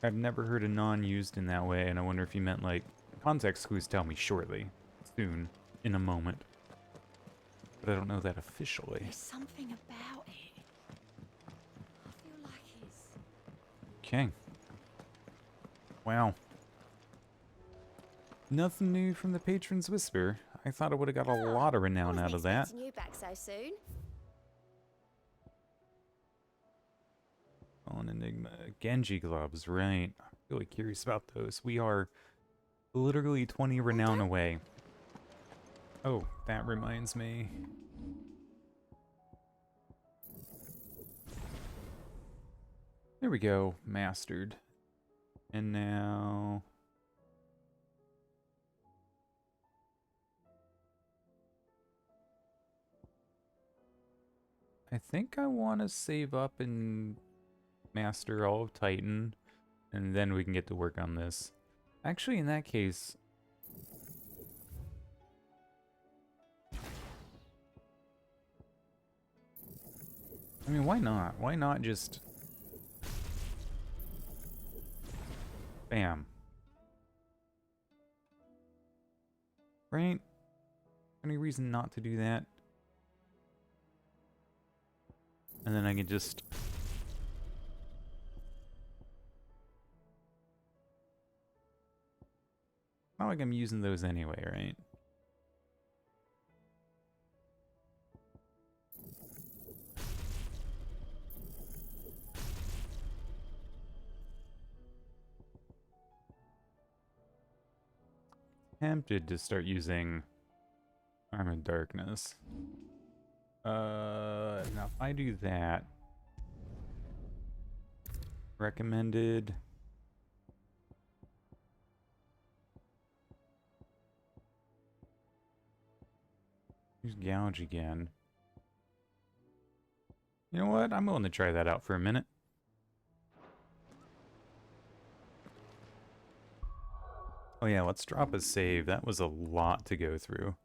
I've never heard anon used in that way, and I wonder if he meant, like, context clues tell me shortly, soon, in a moment. But I don't know that officially. There's something about it. I feel like it's... Okay. Wow. Nothing new from the Patron's Whisper. I thought I would have got a lot of renown out of that. You back so soon. On an Enigma. Genji gloves, right. I'm really curious about those. We are literally 20 renown away. Oh, that reminds me. There we go, mastered. And now... I think I want to save up and master all of Titan, and then we can get to work on this. Actually, in that case... I mean, why not? Why not just... Bam. Right? Any reason not to do that? And then I can just... Not like I'm using those anyway, right? Tempted to start using Armored Darkness. Now if I do that, recommended. Use Gouge again. You know what? I'm willing to try that out for a minute. Oh yeah, let's drop a save. That was a lot to go through.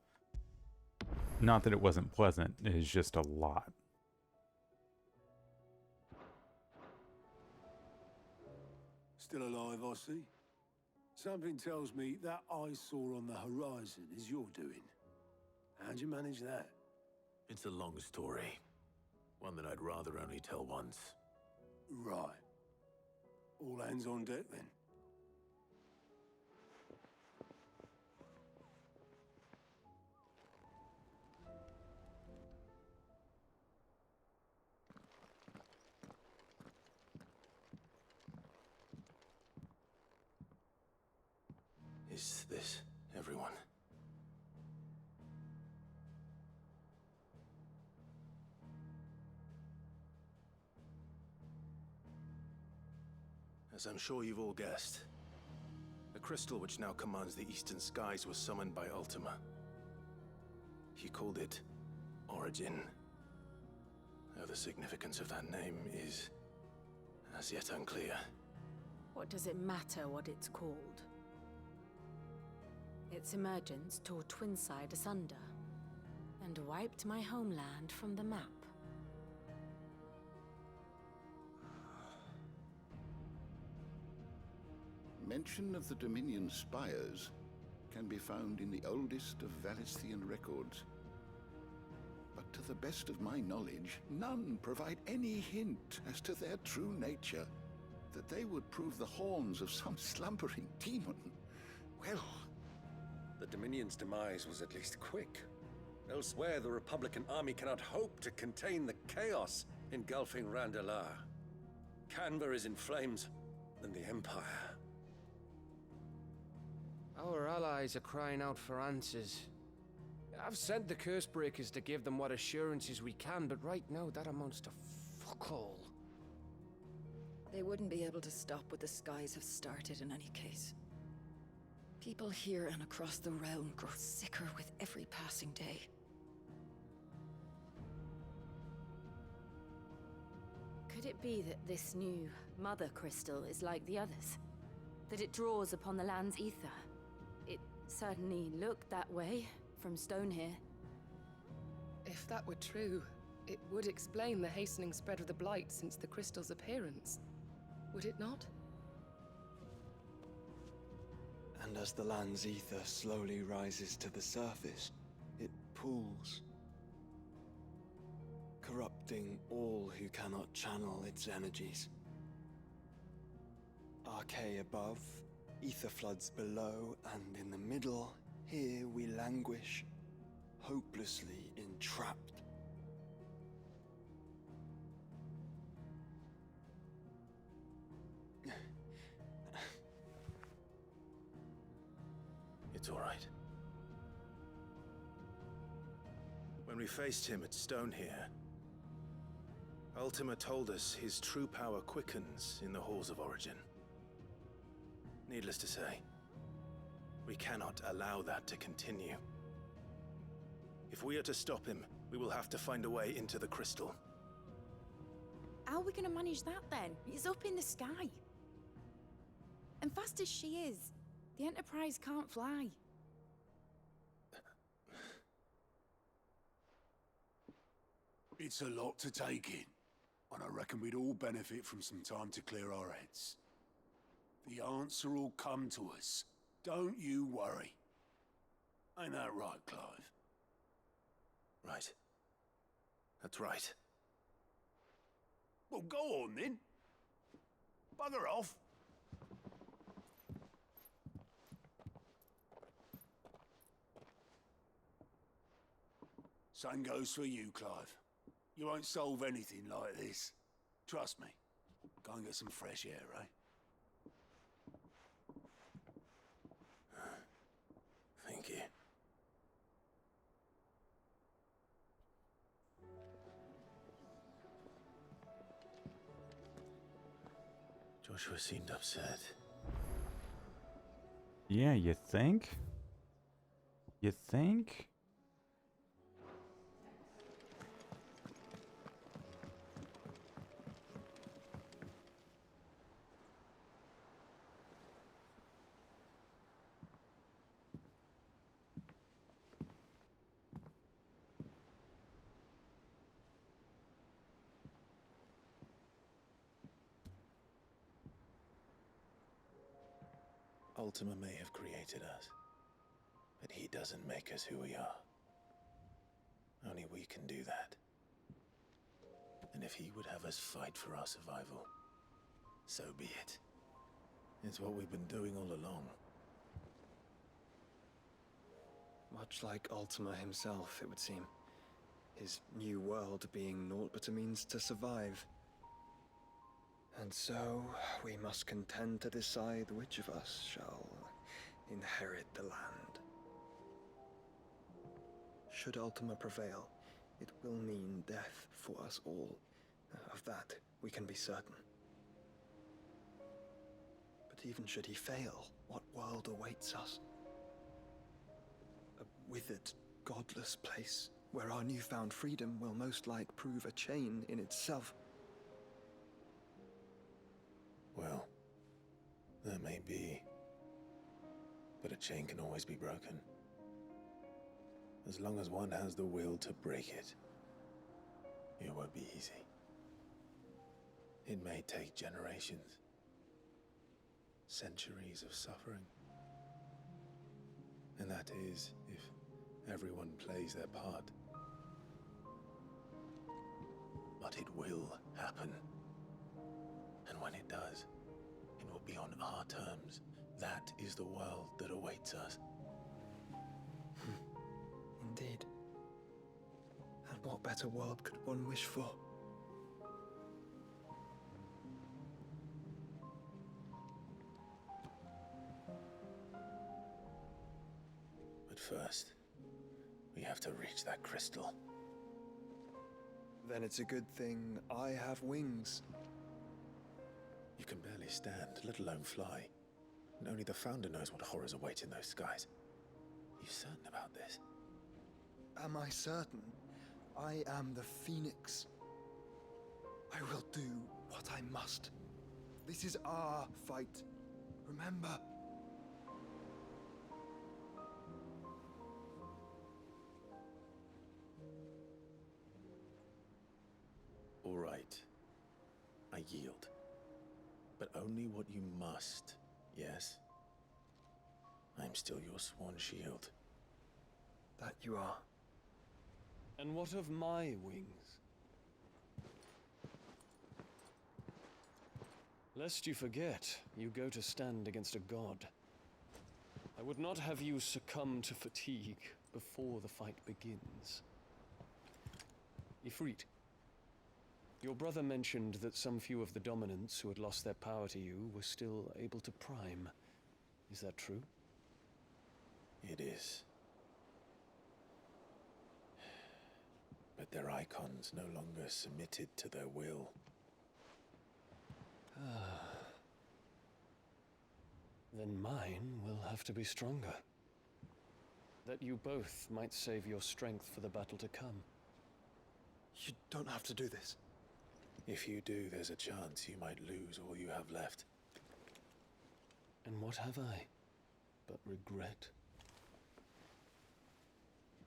Not that it wasn't pleasant, it is just a lot. Still alive, I see. Something tells me that eyesore on the horizon is your doing. How'd you manage that? It's a long story. One that I'd rather only tell once. Right. All hands on deck, then. Is this everyone? As I'm sure you've all guessed, the crystal which now commands the eastern skies was summoned by Ultima. He called it Origin. Though the significance of that name is as yet unclear. What does it matter what it's called? Its emergence tore Twinside asunder and wiped my homeland from the map. Mention of the Dominion spires can be found in the oldest of Valisthian records. But to the best of my knowledge, none provide any hint as to their true nature. That they would prove the horns of some slumbering demon. Well... The Dominion's demise was at least quick. Elsewhere, the Republican army cannot hope to contain the chaos engulfing Randalar. Canva is in flames, and the Empire. Our allies are crying out for answers. I've sent the curse breakers to give them what assurances we can, but right now that amounts to fuck all. They wouldn't be able to stop what the skies have started in any case. People here and across the realm grow sicker with every passing day. Could it be that this new mother crystal is like the others? That it draws upon the land's ether? It certainly looked that way from stone here. If that were true, it would explain the hastening spread of the Blight since the crystal's appearance. Would it not? And as the land's ether slowly rises to the surface, it pools, corrupting all who cannot channel its energies. Archay above, ether floods below, and in the middle, here we languish, hopelessly entrapped. It's all right. When we faced him at Stone here, Ultima told us his true power quickens in the Halls of Origin. Needless to say, we cannot allow that to continue. If we are to stop him, we will have to find a way into the crystal. How are we gonna manage that then? It's up in the sky. And fast as she is, the Enterprise can't fly. It's a lot to take in, and I reckon we'd all benefit from some time to clear our heads. The answer will come to us. Don't you worry. Ain't that right, Clive? Right. That's right. Well, go on then. Bugger off. Same goes for you, Clive. You won't solve anything like this. Trust me. Go and get some fresh air, eh? Thank you. Joshua seemed upset. Yeah, you think? You think? Ultima may have created us, but he doesn't make us who we are. Only we can do that. And if he would have us fight for our survival, so be it. It's what we've been doing all along. Much like Ultima himself, it would seem. His new world being naught but a means to survive. And so, we must contend to decide which of us shall inherit the land. Should Ultima prevail, it will mean death for us all. Of that, we can be certain. But even should he fail, what world awaits us? A withered, godless place, where our newfound freedom will most like prove a chain in itself. Well, that may be. But a chain can always be broken. As long as one has the will to break it. It won't be easy. It may take generations. Centuries of suffering. And that is, if everyone plays their part. But it will happen. And when it does, it will be on our terms. That is the world that awaits us. Indeed. And what better world could one wish for? But first, we have to reach that crystal. Then it's a good thing I have wings. You can barely stand, let alone fly. And only the Founder knows what horrors await in those skies. Are you certain about this? Am I certain? I am the Phoenix. I will do what I must. This is our fight. Remember? All right. I yield. But only what you must, yes? I'm still your sworn shield. That you are. And what of my wings? Lest you forget, you go to stand against a god. I would not have you succumb to fatigue before the fight begins. Ifrit, your brother mentioned that some few of the dominants who had lost their power to you were still able to prime. Is that true? It is. But their icons no longer submitted to their will. Then mine will have to be stronger. That you both might save your strength for the battle to come. You don't have to do this. If you do, there's a chance you might lose all you have left. And what have I but regret?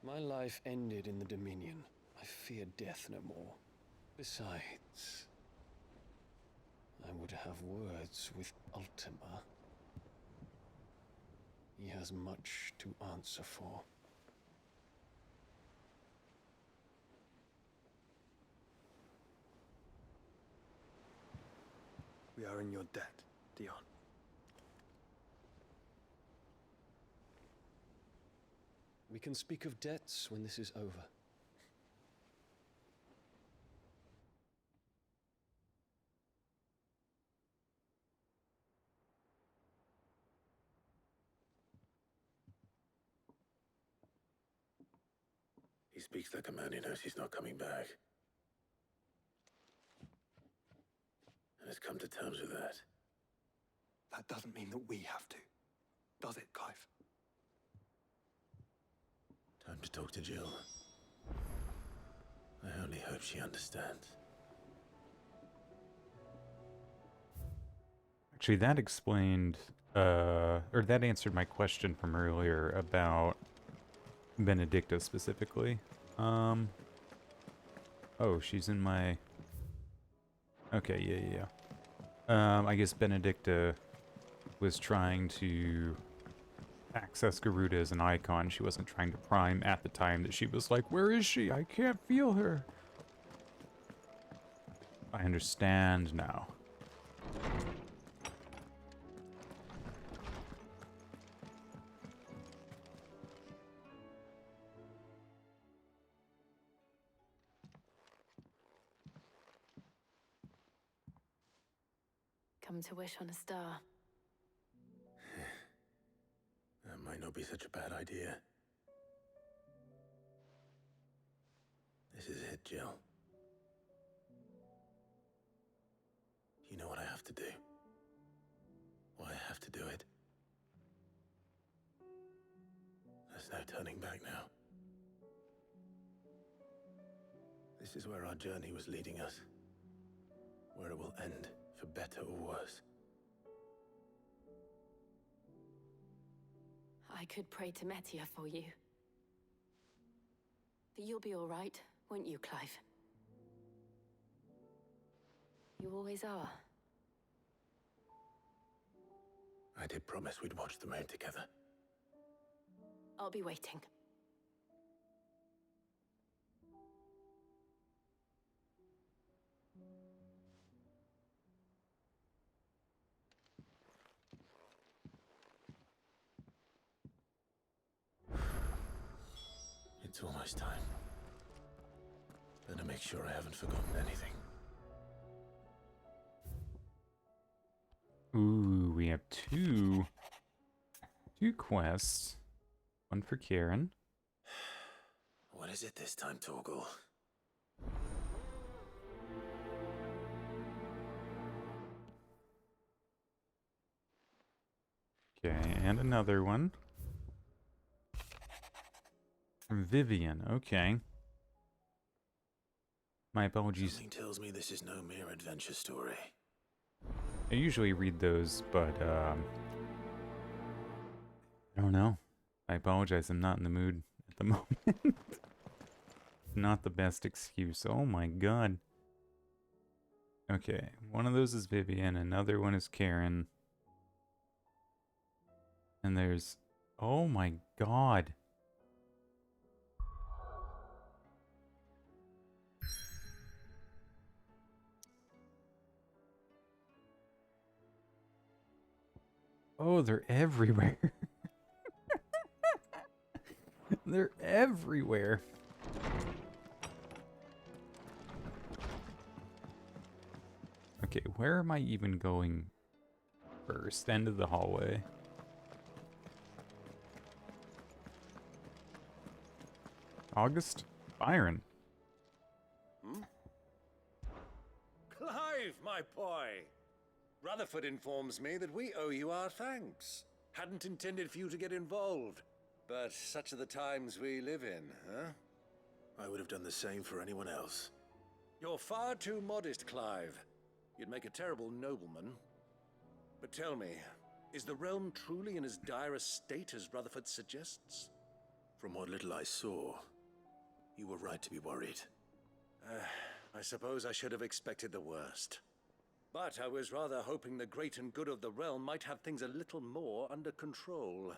My life ended in the Dominion. I fear death no more. Besides, I would have words with Ultima. He has much to answer for. We are in your debt, Dion. We can speak of debts when this is over. He speaks like a man who knows he's not coming back. And has come to terms with that. That doesn't mean that we have to, does it, Clive? Time to talk to Jill. I only hope she understands. Actually, that explained, or that answered my question from earlier about Benedicta specifically. Oh, she's in my... Okay, yeah. I guess Benedicta was trying to access Garuda as an icon. She wasn't trying to prime at the time that she was like, where is she? I can't feel her. I understand now. Come to wish on a star. That might not be such a bad idea. This is it, Jill. You know what I have to do. Why I have to do it. There's no turning back now. This is where our journey was leading us. Where it will end, for better or worse. I could pray to Metia for you. But you'll be all right, won't you, Clive? You always are. I did promise we'd watch the moon together. I'll be waiting. It's almost time. Better make sure I haven't forgotten anything. Ooh, we have two quests. One for Karen. What is it this time, Torgal? Okay, and another one. From Vivian, okay. My apologies. Something tells me this is no mere adventure story. I usually read those, but, I don't know. I apologize, I'm not in the mood at the moment. Not the best excuse. Oh my god. Okay, one of those is Vivian, another one is Karen. And there's... Oh my god. Oh, they're everywhere. They're everywhere. Okay, where am I even going first? End of the hallway. August Byron. Hmm? Clive, my boy! Rutherford informs me that we owe you our thanks. Hadn't intended for you to get involved, but such are the times we live in, huh? I would have done the same for anyone else. You're far too modest, Clive. You'd make a terrible nobleman. But tell me, is the realm truly in as dire a state as Rutherford suggests? From what little I saw, you were right to be worried. I suppose I should have expected the worst. But I was rather hoping the great and good of the realm might have things a little more under control.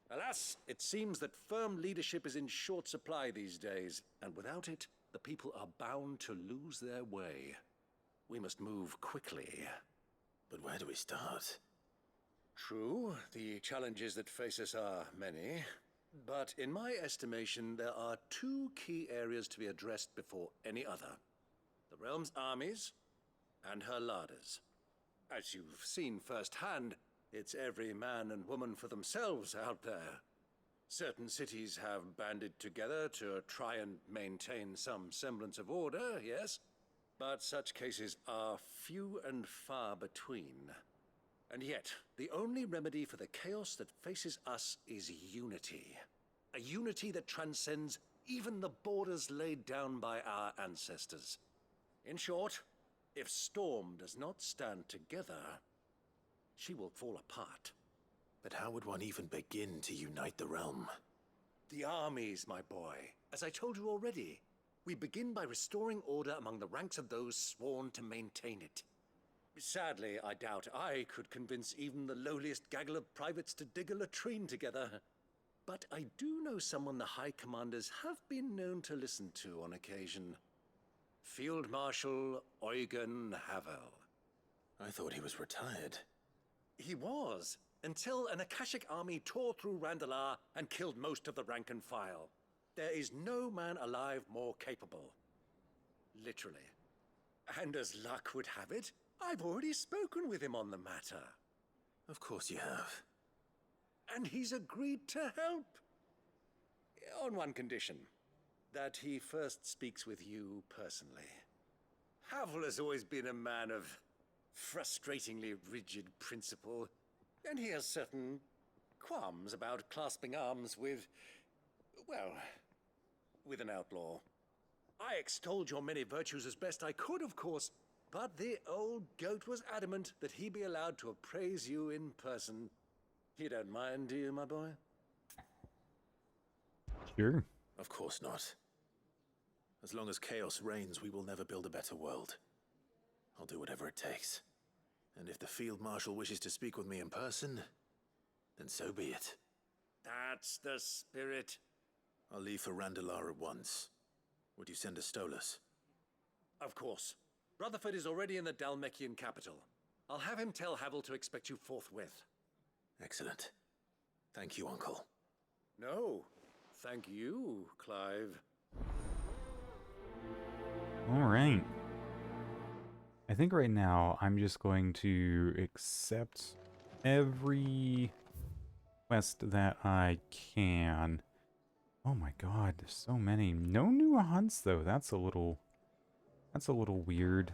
Alas, it seems that firm leadership is in short supply these days, and without it, the people are bound to lose their way. We must move quickly. But where do we start? True, the challenges that face us are many, but in my estimation, there are two key areas to be addressed before any other. The realm's armies and her larders. As you've seen firsthand, it's every man and woman for themselves out there. Certain cities have banded together to try and maintain some semblance of order, yes, but such cases are few and far between. And yet, the only remedy for the chaos that faces us is unity. A unity that transcends even the borders laid down by our ancestors. In short, if Storm does not stand together, she will fall apart. But how would one even begin to unite the realm? The armies, my boy. As I told you already, we begin by restoring order among the ranks of those sworn to maintain it. Sadly, I doubt I could convince even the lowliest gaggle of privates to dig a latrine together. But I do know someone the High Commanders have been known to listen to on occasion. Field Marshal Eugen Havel. I thought he was retired. He was, until an Akashic army tore through Randalar and killed most of the rank and file. There is no man alive more capable. Literally. And as luck would have it, I've already spoken with him on the matter. Of course you have. And he's agreed to help. On one condition. That he first speaks with you personally. Havel has always been a man of frustratingly rigid principle, and he has certain qualms about clasping arms with, well, with an outlaw. I extolled your many virtues as best I could, of course, but the old goat was adamant that he be allowed to appraise you in person. You don't mind, do you, my boy? Sure. Of course not. As long as chaos reigns, we will never build a better world. I'll do whatever it takes. And if the Field Marshal wishes to speak with me in person, then so be it. That's the spirit. I'll leave for Randalar at once. Would you send a Stolas? Of course. Rutherford is already in the Dalmekian capital. I'll have him tell Havel to expect you forthwith. Excellent. Thank you, Uncle. No, thank you, Clive. All right. I think right now I'm just going to accept every quest that I can. Oh my god, there's so many. No new hunts though. That's a little weird.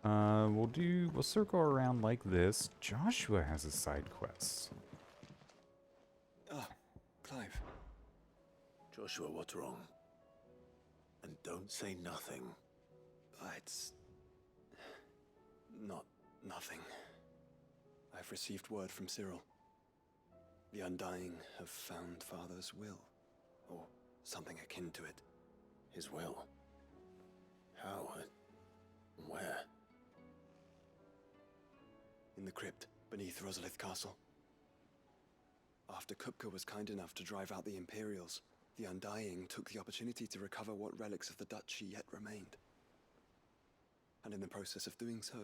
We'll circle around like this. Joshua has a side quest. Ah, Clive. Joshua, what's wrong? And don't say nothing. It's not nothing. I've received word from Cyril. The Undying have found Father's will, or something akin to it. His will? How? Where? In the crypt beneath Rosalith Castle. After Kupka was kind enough to drive out the Imperials, the Undying took the opportunity to recover what relics of the Duchy yet remained. And in the process of doing so,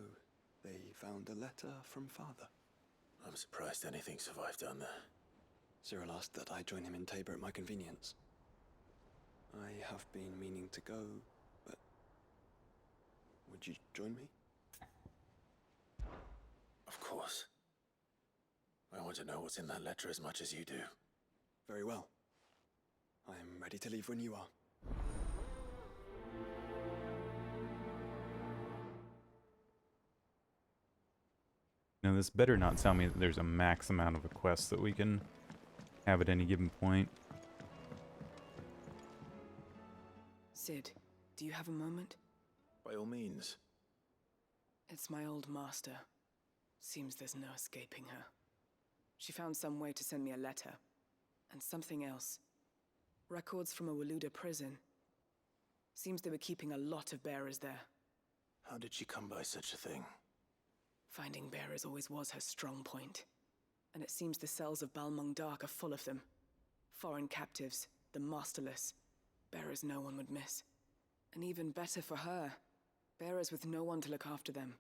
they found a letter from Father. I'm surprised anything survived down there. Cyril asked that I join him in Tabor at my convenience. I have been meaning to go, but would you join me? Of course. I want to know what's in that letter as much as you do. Very well. I'm ready to leave when you are. Now this better not tell me that there's a max amount of a quest that we can have at any given point. Sid, do you have a moment? By all means. It's my old master. Seems there's no escaping her. She found some way to send me a letter. And something else. Records from a Waluda prison. Seems they were keeping a lot of bearers there. How did she come by such a thing? Finding bearers always was her strong point. And it seems the cells of Balmung Dark are full of them. Foreign captives, the masterless. Bearers no one would miss. And even better for her, bearers with no one to look after them.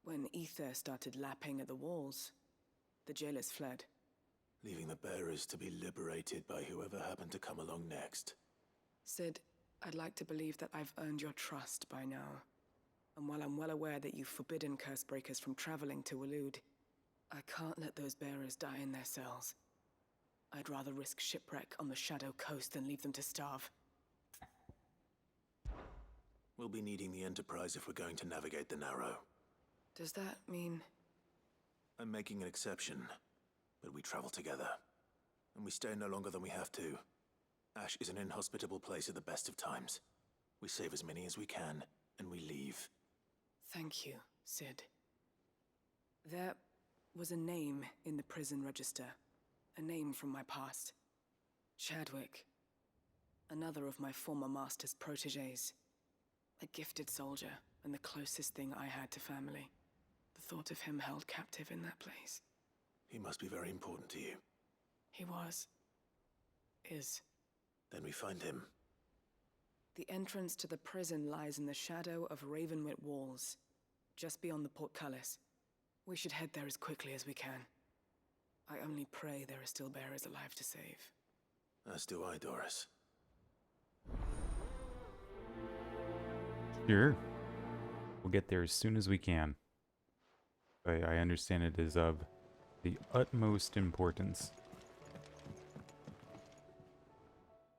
When ether started lapping at the walls, the jailers fled. Leaving the bearers to be liberated by whoever happened to come along next. Sid, I'd like to believe that I've earned your trust by now. And while I'm well aware that you've forbidden Cursebreakers from traveling to Waloed, I can't let those bearers die in their cells. I'd rather risk shipwreck on the Shadow Coast than leave them to starve. We'll be needing the Enterprise if we're going to navigate the Narrow. Does that mean... I'm making an exception, but we travel together. And we stay no longer than we have to. Ash is an inhospitable place at the best of times. We save as many as we can, and we leave. Thank you, Sid. There was a name in the prison register. A name from my past. Chadwick. Another of my former master's protégés. A gifted soldier, and the closest thing I had to family. The thought of him held captive in that place. He must be very important to you. He was. Is. Then we find him. The entrance to the prison lies in the shadow of Ravenwit Walls, just beyond the portcullis. We should head there as quickly as we can. I only pray there are still bearers alive to save. As do I, Doris. Sure. We'll get there as soon as we can. I understand it is of the utmost importance.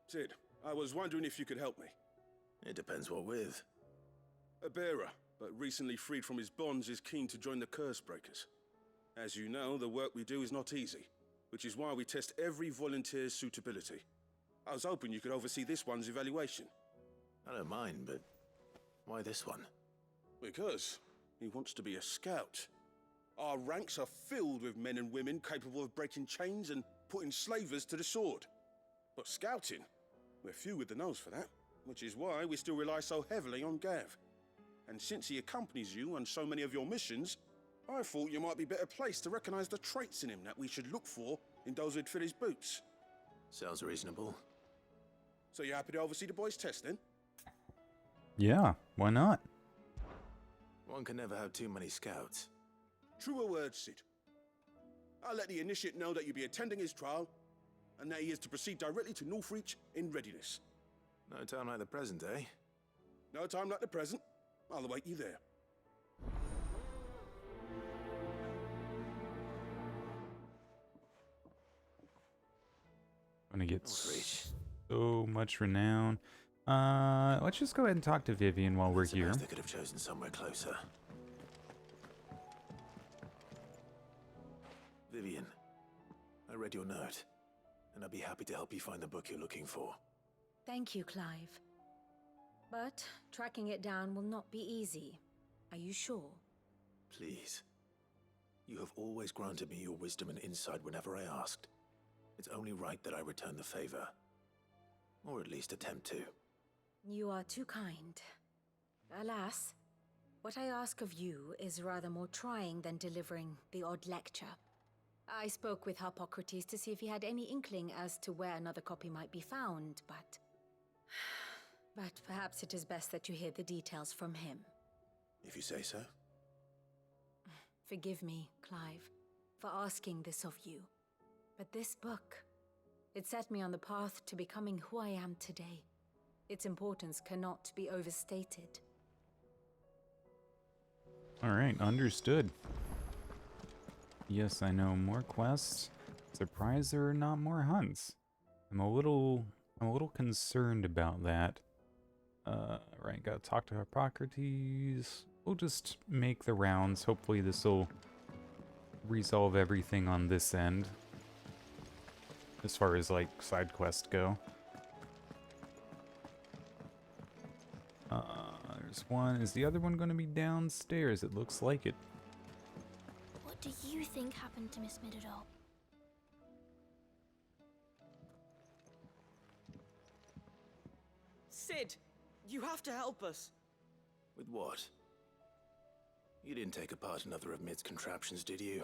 Sid, I was wondering if you could help me. It depends what with. A bearer, but recently freed from his bonds, is keen to join the Cursebreakers. As you know, the work we do is not easy, which is why we test every volunteer's suitability. I was hoping you could oversee this one's evaluation. I don't mind, but why this one? Because he wants to be a scout. Our ranks are filled with men and women capable of breaking chains and putting slavers to the sword. But scouting, we're few with the nose for that, which is why we still rely so heavily on Gav. And since he accompanies you on so many of your missions, I thought you might be better placed to recognize the traits in him that we should look for in those who'd fill his boots. Sounds reasonable. So you happy to oversee the boys' test, then? Yeah, why not? One can never have too many scouts. Truer words, Sid. I'll let the initiate know that you'll be attending his trial, and that he is to proceed directly to Northreach in readiness. No time like the present, eh? No time like the present. I'll await you there. Gonna get so much renown. Let's just go ahead and talk to Vivian while we're here. They could have chosen somewhere closer. Vivian, I read your note, and I'd be happy to help you find the book you're looking for. Thank you, Clive. But tracking it down will not be easy. Are you sure? Please. You have always granted me your wisdom and insight whenever I asked. It's only right that I return the favor. Or at least attempt to. You are too kind. Alas, what I ask of you is rather more trying than delivering the odd lecture. I spoke with Harpocrates to see if he had any inkling as to where another copy might be found, but... But perhaps it is best that you hear the details from him. If you say so. Forgive me, Clive, for asking this of you. But this book, it set me on the path to becoming who I am today. Its importance cannot be overstated. Alright, understood. Yes, I know more quests. Surprised there are not more hunts. I'm a little concerned about that. Right, gotta talk to Hippocrates. We'll just make the rounds. Hopefully this'll resolve everything on this end. As far as, like, side quests go. There's one. Is the other one gonna be downstairs? It looks like it. What do you think happened to Miss Midadol? Sid, you have to help us. With what? You didn't take apart another of Mid's contraptions, did you?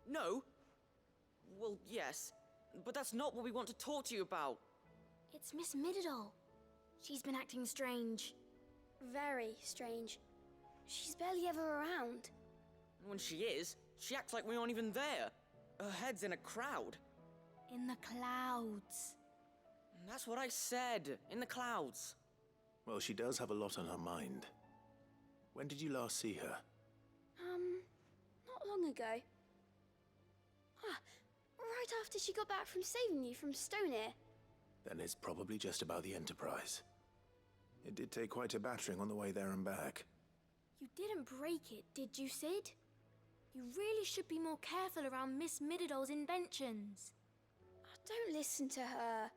No. Well, yes. But that's not what we want to talk to you about. It's Miss Midadol. She's been acting strange. Very strange. She's barely ever around. And when she is, she acts like we aren't even there. Her head's in a crowd. In the clouds. That's what I said. In the clouds. Well, she does have a lot on her mind. When did you last see her? Not long ago. Right after she got back from saving you from Stonear. Then it's probably just about the Enterprise. It did take quite a battering on the way there and back. You didn't break it, did you, Sid? You really should be more careful around Miss Midadol's inventions. Don't listen to her.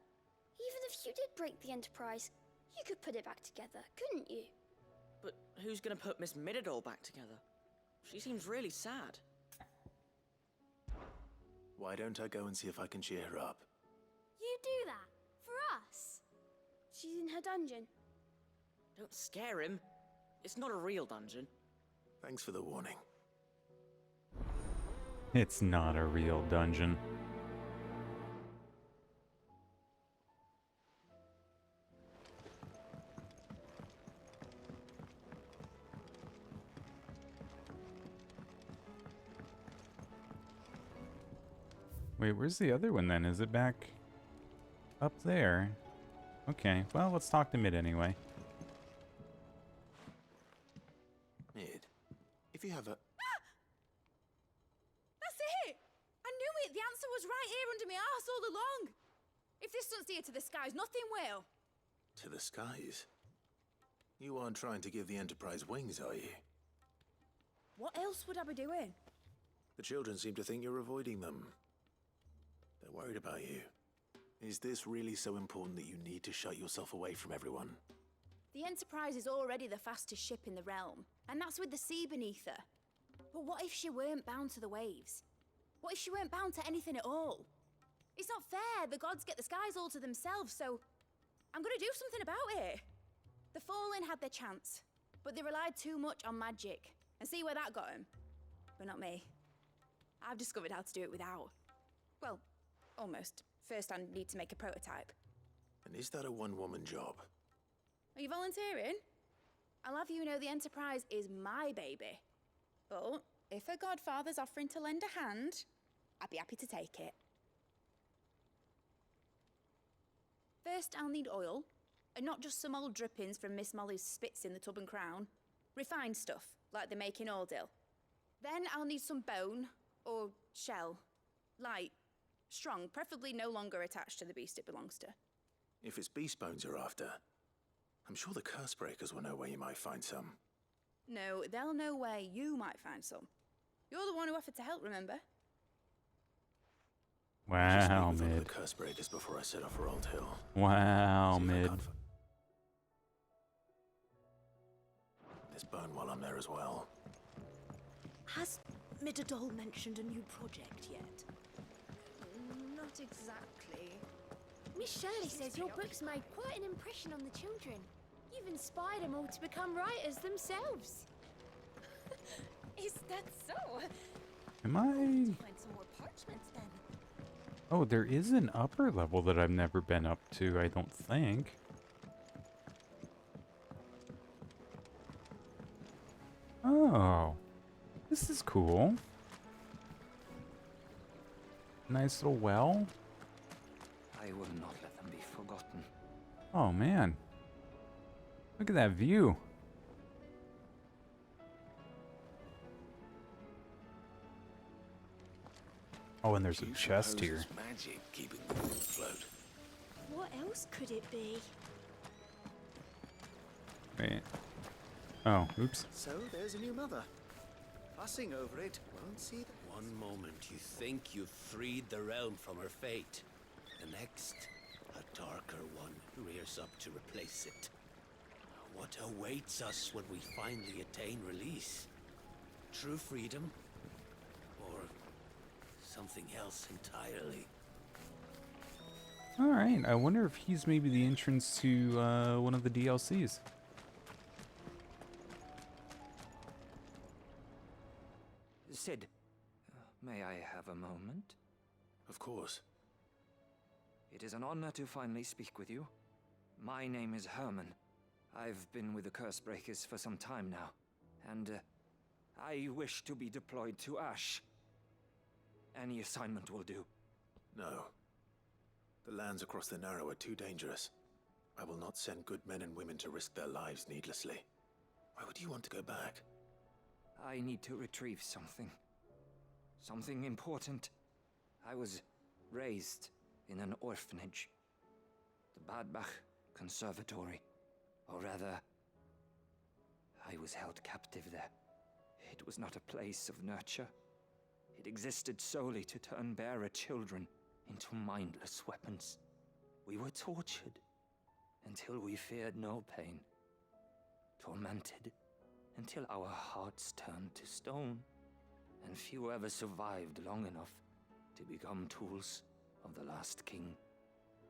Even if you did break the Enterprise, you could put it back together, couldn't you? But who's gonna put Miss Midadol back together? She seems really sad. Why don't I go and see if I can cheer her up? You do that? For us? She's in her dungeon. Don't scare him. It's not a real dungeon. Thanks for the warning. It's not a real dungeon. Wait, where's the other one then? Is it back up there? Okay, well, let's talk to Mid anyway. Mid, if you have a... That's it! I knew it! The answer was right here under my arse all along! If this doesn't steer to the skies, nothing will! To the skies? You aren't trying to give the Enterprise wings, are you? What else would I be doing? The children seem to think you're avoiding them. They're worried about you. Is this really so important that you need to shut yourself away from everyone? The Enterprise is already the fastest ship in the realm, and that's with the sea beneath her. But what if she weren't bound to the waves? What if she weren't bound to anything at all? It's not fair. The gods get the skies all to themselves, so I'm gonna do something about it. The Fallen had their chance, but they relied too much on magic. And see where that got them? But not me. I've discovered how to do it without. Well, almost. First, I need to make a prototype. And is that a one-woman job? Are you volunteering? I'll have you know the Enterprise is my baby. But if a godfather's offering to lend a hand, I'd be happy to take it. First, I'll need oil, and not just some old drippings from Miss Molly's spits in the Tub and Crown. Refined stuff, like they make in Ordil. Then I'll need some bone, or shell. Light, strong, preferably no longer attached to the beast it belongs to. If it's beast bones you're after, I'm sure the curse breakers will know where you might find some. No, they'll know where you might find some. You're the one who offered to help, remember? Wow, Just Mid. the curse breakers before I set off for Old Hill. Wow, See if I Mid. can't this bone while I'm there as well. Has Midadol mentioned a new project yet? Not exactly. Miss Shirley says your books made quite an impression on the children. You've inspired them all to become writers themselves. Is that so? Am I... Find some more parchments then. Oh, there is an upper level that I've never been up to, I don't think. Oh. This is cool. Nice little well. I will not let them be forgotten. Oh, man. Look at that view. Oh, and there's a chest here. Magic keeping the world afloat. What else could it be? Wait. Oh, oops. So there's a new mother. Passing over it won't see the... One moment you think you've freed the realm from her fate. The next, a darker one rears up to replace it. What awaits us when we finally attain release? True freedom? Or something else entirely? Alright, I wonder if he's maybe the entrance to one of the DLCs. Sid, may I have a moment? Of course. It is an honor to finally speak with you. My name is Herman. I've been with the Cursebreakers for some time now, and I wish to be deployed to Ash. Any assignment will do. No. The lands across the Narrow are too dangerous. I will not send good men and women to risk their lives needlessly. Why would you want to go back? I need to retrieve something. Something important. I was raised in an orphanage. The Badbach Conservatory. Or rather, I was held captive there. It was not a place of nurture. It existed solely to turn bearer children into mindless weapons. We were tortured until we feared no pain. Tormented until our hearts turned to stone. And few ever survived long enough to become tools of the last king.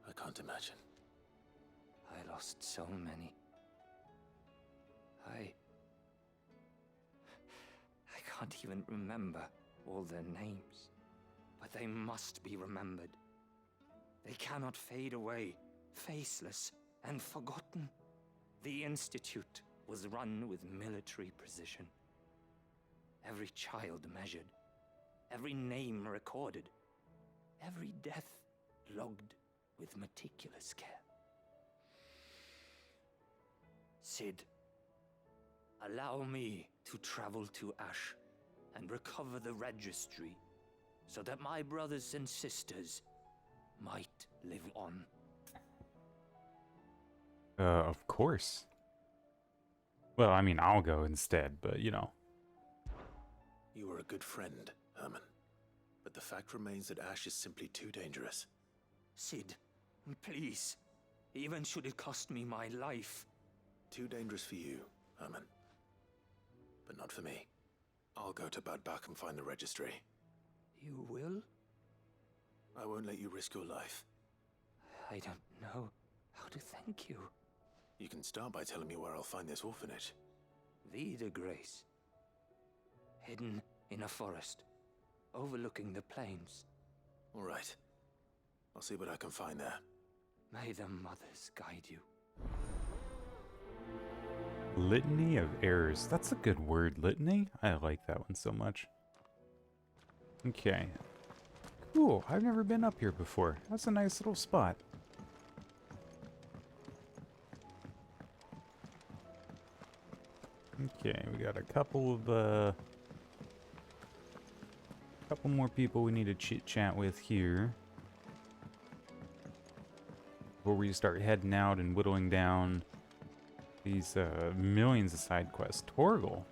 I can't imagine. I lost so many. I can't even remember all their names. But they must be remembered. They cannot fade away, faceless and forgotten. The Institute was run with military precision. Every child measured, every name recorded, every death logged with meticulous care. Sid, allow me to travel to Ash and recover the registry so that my brothers and sisters might live on. Of course. Well, I mean, I'll go instead, but you know. You were a good friend, Herman. But the fact remains that Ash is simply too dangerous. Sid, please. Even should it cost me my life. Too dangerous for you, Herman. But not for me. I'll go to Badbach and find the registry. You will? I won't let you risk your life. I don't know how to thank you. You can start by telling me where I'll find this orphanage. Vida Grace. Hidden in a forest, overlooking the plains. All right. I'll see what I can find there. May the mothers guide you. Litany of Errors. That's a good word, litany. I like that one so much. Okay. Cool. I've never been up here before. That's a nice little spot. Okay, we got a couple more people we need to chit-chat with here before we start heading out and whittling down these millions of side quests. Torgal.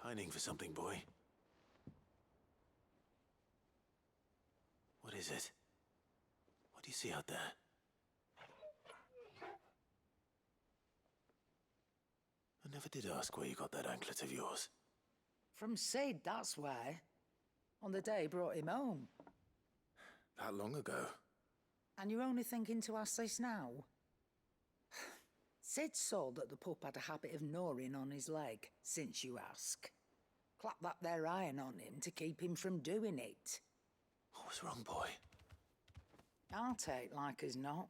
Pining for something, boy. What is it? What do you see out there? I never did ask where you got that anklet of yours. From Sid, that's why. On the day he brought him home. That long ago? And you're only thinking to ask this now? Sid saw that the pup had a habit of gnawing on his leg, since you ask. Clap that there iron on him to keep him from doing it. What was wrong, boy? I'll take like as not.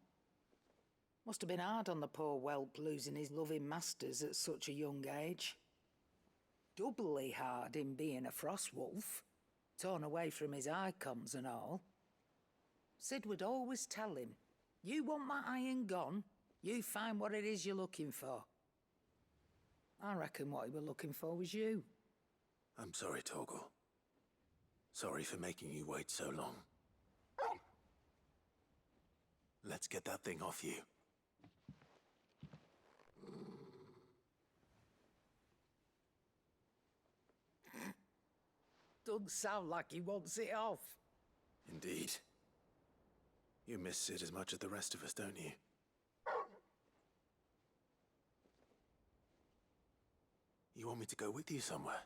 Must have been hard on the poor whelp losing his loving masters at such a young age. Doubly hard in being a frost wolf, torn away from his icons and all. Sid would always tell him, you want my iron gone, you find what it is you're looking for. I reckon what he was looking for was you. I'm sorry, Torgal. Sorry for making you wait so long. Let's get that thing off you. Doesn't sound like he wants it off. Indeed. You miss Sid as much as the rest of us, don't you? You want me to go with you somewhere?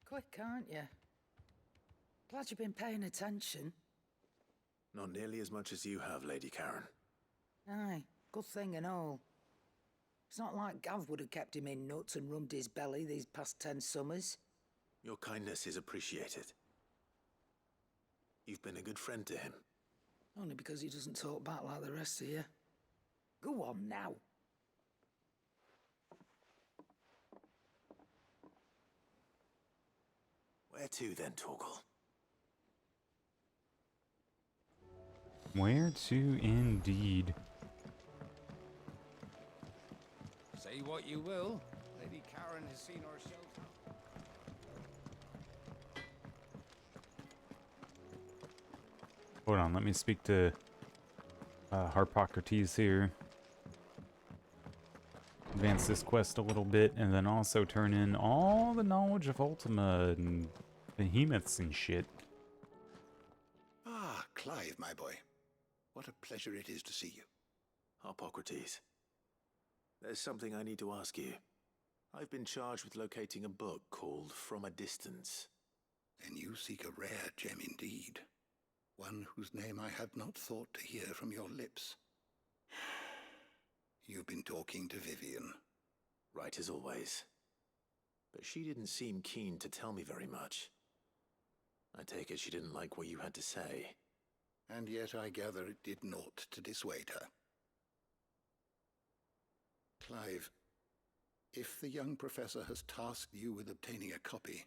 Quick, aren't you? Glad you've been paying attention. Not nearly as much as you have, Lady Karen. Aye, good thing and all. It's not like Gav would have kept him in nuts and rubbed his belly these past 10 summers. Your kindness is appreciated. You've been a good friend to him. Only because he doesn't talk back like the rest of you. Go on now. Where to then, Torgal? Where to indeed. Say what you will, Lady Karen has seen herself. Hold on, let me speak to Harpocrates here. Advance this quest a little bit, and then also turn in all the knowledge of Ultima and behemoths and shit. Ah, Clive, my boy. What a pleasure it is to see you. Harpocrates. There's something I need to ask you. I've been charged with locating a book called From a Distance. Then you seek a rare gem indeed. One whose name I had not thought to hear from your lips. You've been talking to Vivian. Right as always. But she didn't seem keen to tell me very much. I take it she didn't like what you had to say. And yet I gather it did naught to dissuade her. Clive, if the young professor has tasked you with obtaining a copy,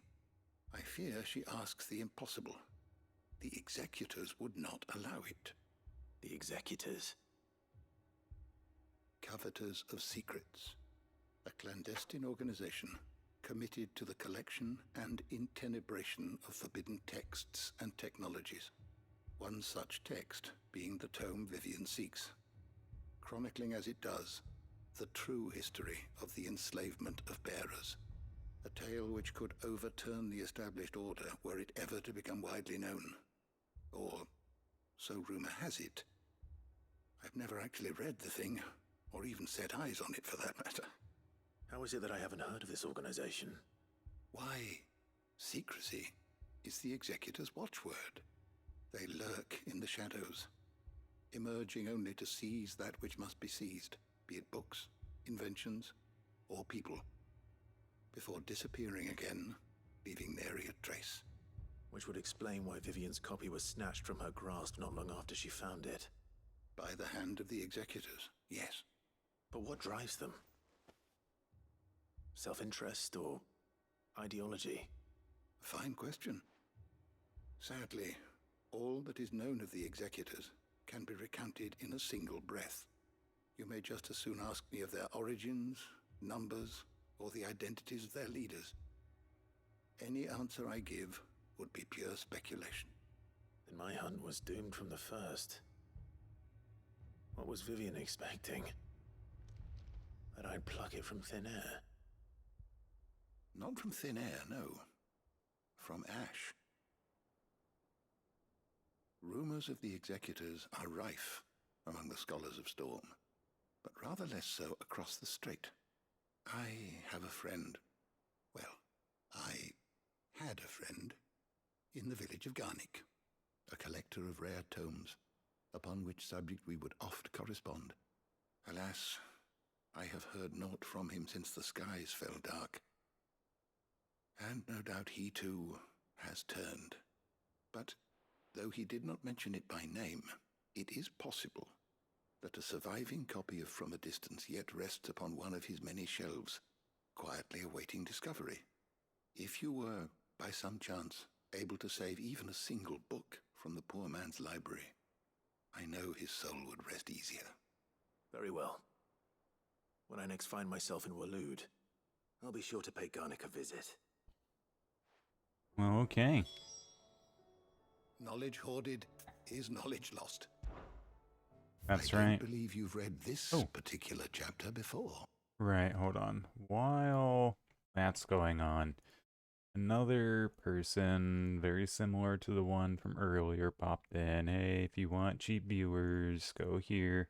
I fear she asks the impossible. The executors would not allow it. The executors? Coveters of Secrets. A clandestine organization committed to the collection and intenebration of forbidden texts and technologies. One such text being the tome Vivian seeks, chronicling as it does the true history of the enslavement of bearers. A tale which could overturn the established order were it ever to become widely known. Or, so rumor has it. I've never actually read the thing, or even set eyes on it for that matter. How is it that I haven't heard of this organization? Why, secrecy is the Executor's watchword. They lurk in the shadows, emerging only to seize that which must be seized, be it books, inventions, or people, before disappearing again, leaving nary a trace. Which would explain why Vivian's copy was snatched from her grasp not long after she found it. By the hand of the Executors, yes. But what drives them? Self-interest or ideology? A fine question. Sadly, all that is known of the Executors can be recounted in a single breath. You may just as soon ask me of their origins, numbers, or the identities of their leaders. Any answer I give would be pure speculation. Then my hunt was doomed from the first. What was Vivian expecting? That I'd pluck it from thin air? Not from thin air, no. From ash. Rumors of the Executors are rife among the scholars of Storm, but rather less so across the strait. I have a friend. Well, I had a friend in the village of Garnick, a collector of rare tomes, upon which subject we would oft correspond. Alas, I have heard naught from him since the skies fell dark. And no doubt he too has turned. But though he did not mention it by name, it is possible that a surviving copy of From a Distance yet rests upon one of his many shelves, quietly awaiting discovery. If you were, by some chance, able to save even a single book from the poor man's library, I know his soul would rest easier. Very well. When I next find myself in Waloed, I'll be sure to pay Garnick a visit. Well, okay. Knowledge hoarded is knowledge lost. That's I right. don't believe you've read this particular chapter before. Right, hold on. While that's going on, another person very similar to the one from earlier popped in. Hey, if you want cheap viewers, go here.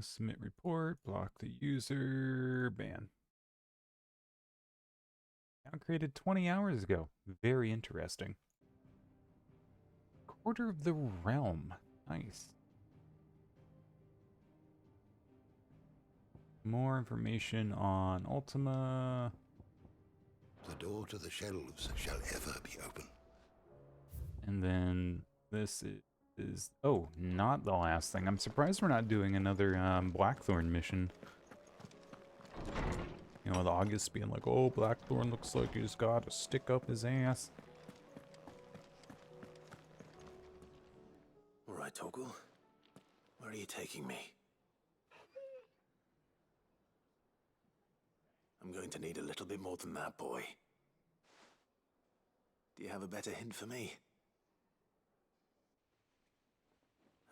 Submit report, block the user, ban. Now created 20 hours ago. Very interesting. Quarter of the Realm. Nice. More information on Ultima. The door to the shelves shall ever be open. And then this is oh, not the last thing. I'm surprised we're not doing another Blackthorn mission. You know, with August being like, oh, Blackthorn looks like he's got a stick up his ass. All right, Torgal. Where are you taking me? I'm going to need a little bit more than that, boy. Do you have a better hint for me?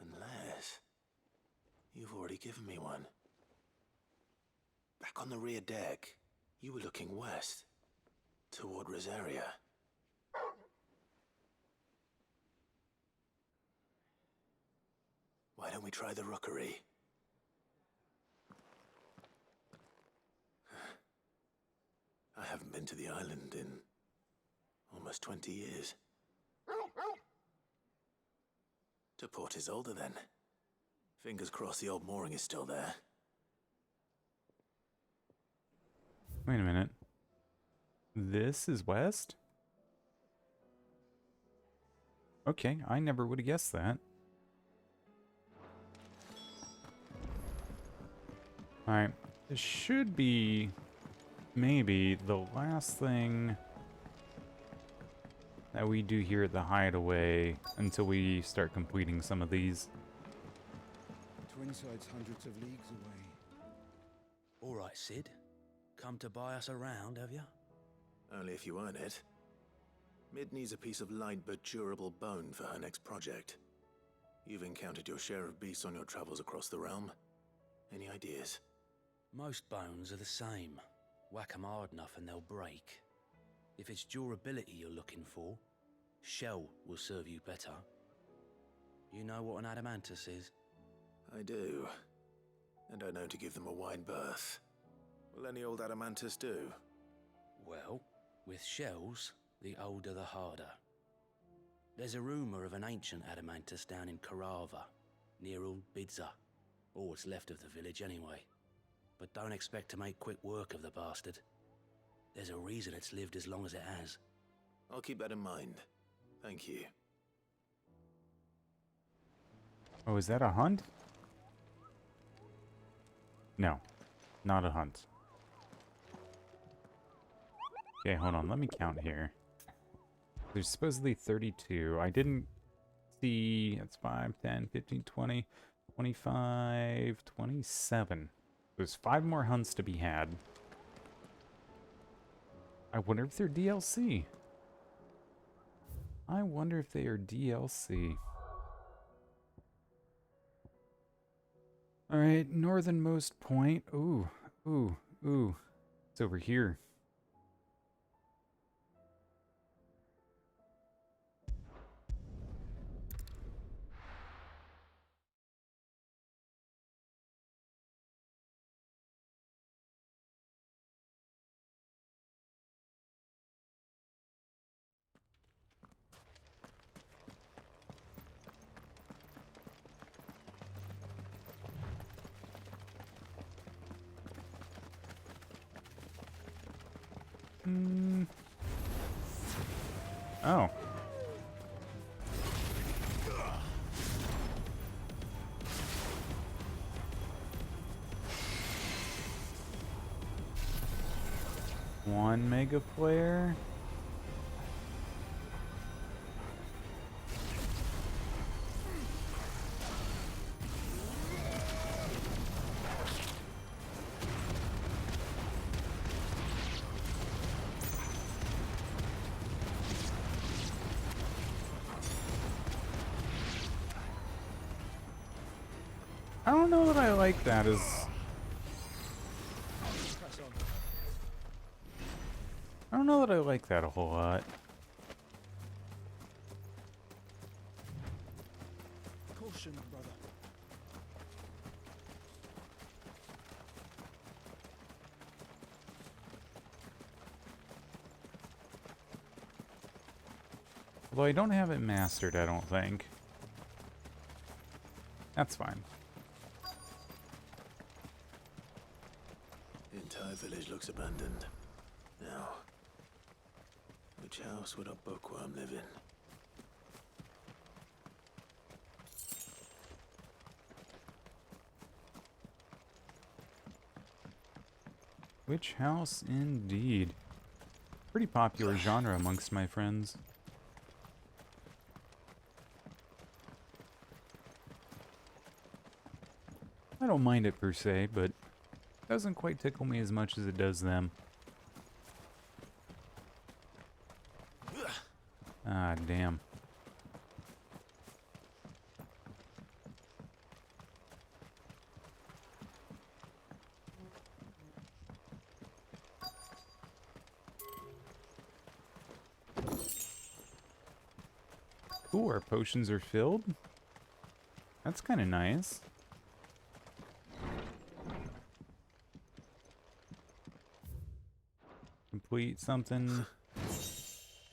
Unless you've already given me one. Back on the rear deck, you were looking west, toward Rosaria. Why don't we try the rookery? I haven't been to the island in almost 20 years. To Port Isolde, then. Fingers crossed the old mooring is still there. Wait a minute. This is west? Okay, I never would have guessed that. Alright, this should be maybe the last thing that we do here at the hideaway until we start completing some of these. Twinside's hundreds of leagues away. All right, Sid. Come to buy us around, have you? Only if you earn it. Mid needs a piece of light but durable bone for her next project. You've encountered your share of beasts on your travels across the realm. Any ideas? Most bones are the same. Whack 'em hard enough and they'll break. If it's durability you're looking for, shell will serve you better. You know what an adamantus is? I do. And I know to give them a wide berth. Will any old adamantus do? Well, with shells, the older the harder. There's a rumour of an ancient adamantus down in Carava, near Old Bidza. Or what's left of the village anyway. But don't expect to make quick work of the bastard. There's a reason it's lived as long as it has. I'll keep that in mind. Thank you. Oh, is that a hunt? No, not a hunt. Okay, hold on. Let me count here. There's supposedly 32. I didn't see... That's 5, 10, 15, 20, 25, 27. There's 5 more hunts to be had. I wonder if they're DLC. I wonder if they are DLC. Alright, northernmost point. Ooh, ooh, ooh. It's over here. Oh. one mega player. I don't know that I like that as... I don't know that I like that a whole lot. Caution, brother. Although I don't have it mastered, I don't think. That's fine. The entire village looks abandoned. Now, which house would a bookworm live in? Which house, indeed. Pretty popular genre amongst my friends. I don't mind it per se, but it doesn't quite tickle me as much as it does them. Ah, damn. Cool, our potions are filled. That's kind of nice. Complete something.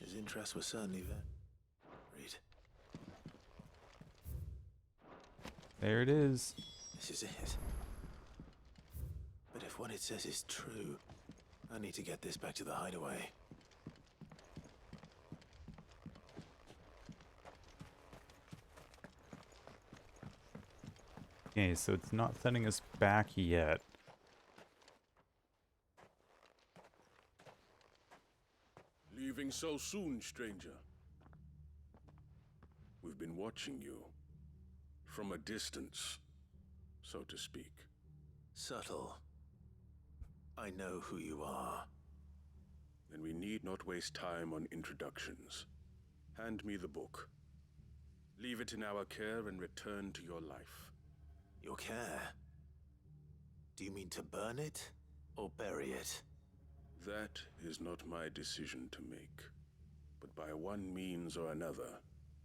His interests were certainly there. Read. There it is. This is it. But if what it says is true, I need to get this back to the hideaway. Okay, so it's not sending us back yet. Leaving so soon, stranger? We've been watching you. From a distance, so to speak. Subtle. I know who you are. Then we need not waste time on introductions. Hand me the book. Leave it in our care and return to your life. Your care? Do you mean to burn it, or bury it? That is not my decision to make. But by one means or another,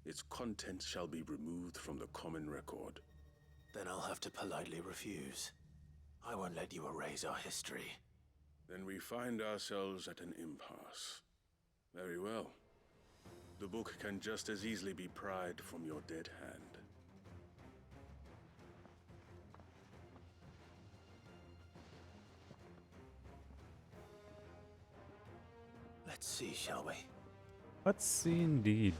its contents shall be removed from the common record. Then I'll have to politely refuse. I won't let you erase our history. Then we find ourselves at an impasse. Very well. The book can just as easily be pried from your dead hand. Let's see, shall we? Let's see indeed.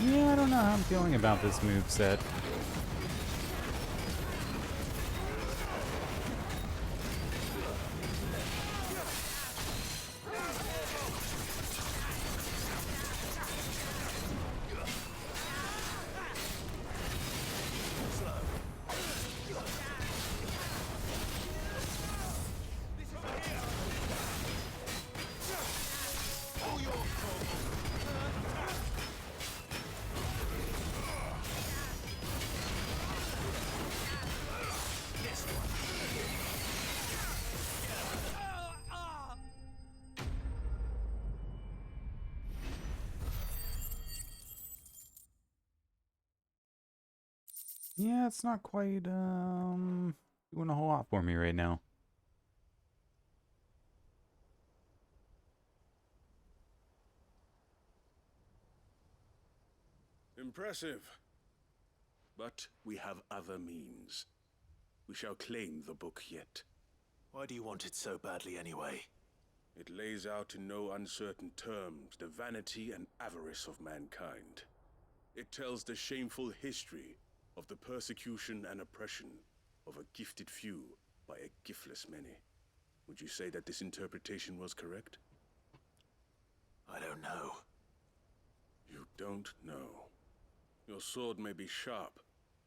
Yeah, I don't know how I'm feeling about this moveset. Yeah, it's not quite, doing a whole lot for me right now. Impressive. But we have other means. We shall claim the book yet. Why do you want it so badly anyway? It lays out in no uncertain terms the vanity and avarice of mankind. It tells the shameful history of the persecution and oppression of a gifted few by a giftless many. Would you say that this interpretation was correct? I don't know. You don't know. Your sword may be sharp,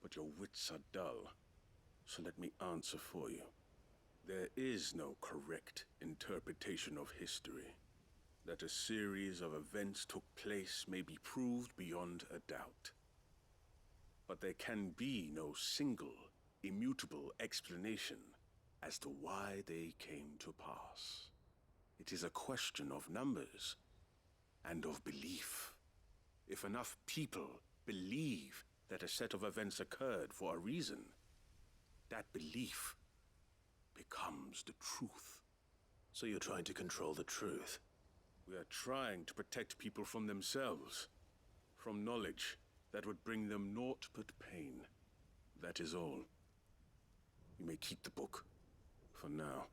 but your wits are dull. So let me answer for you. There is no correct interpretation of history. That a series of events took place may be proved beyond a doubt. But there can be no single, immutable explanation as to why they came to pass. It is a question of numbers and of belief. If enough people believe that a set of events occurred for a reason, that belief becomes the truth. So you're trying to control the truth? We are trying to protect people from themselves, from knowledge that would bring them naught but pain. That is all. You may keep the book, for now.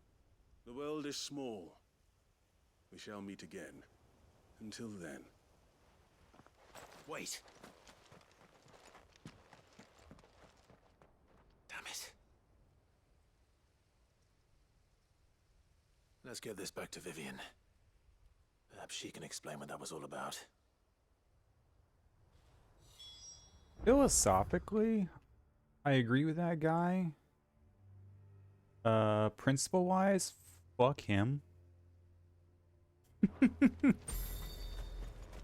The world is small. We shall meet again. Until then. Wait! Damn it. Let's get this back to Vivian. Perhaps she can explain what that was all about. Philosophically, I agree with that guy. Principle-wise, fuck him.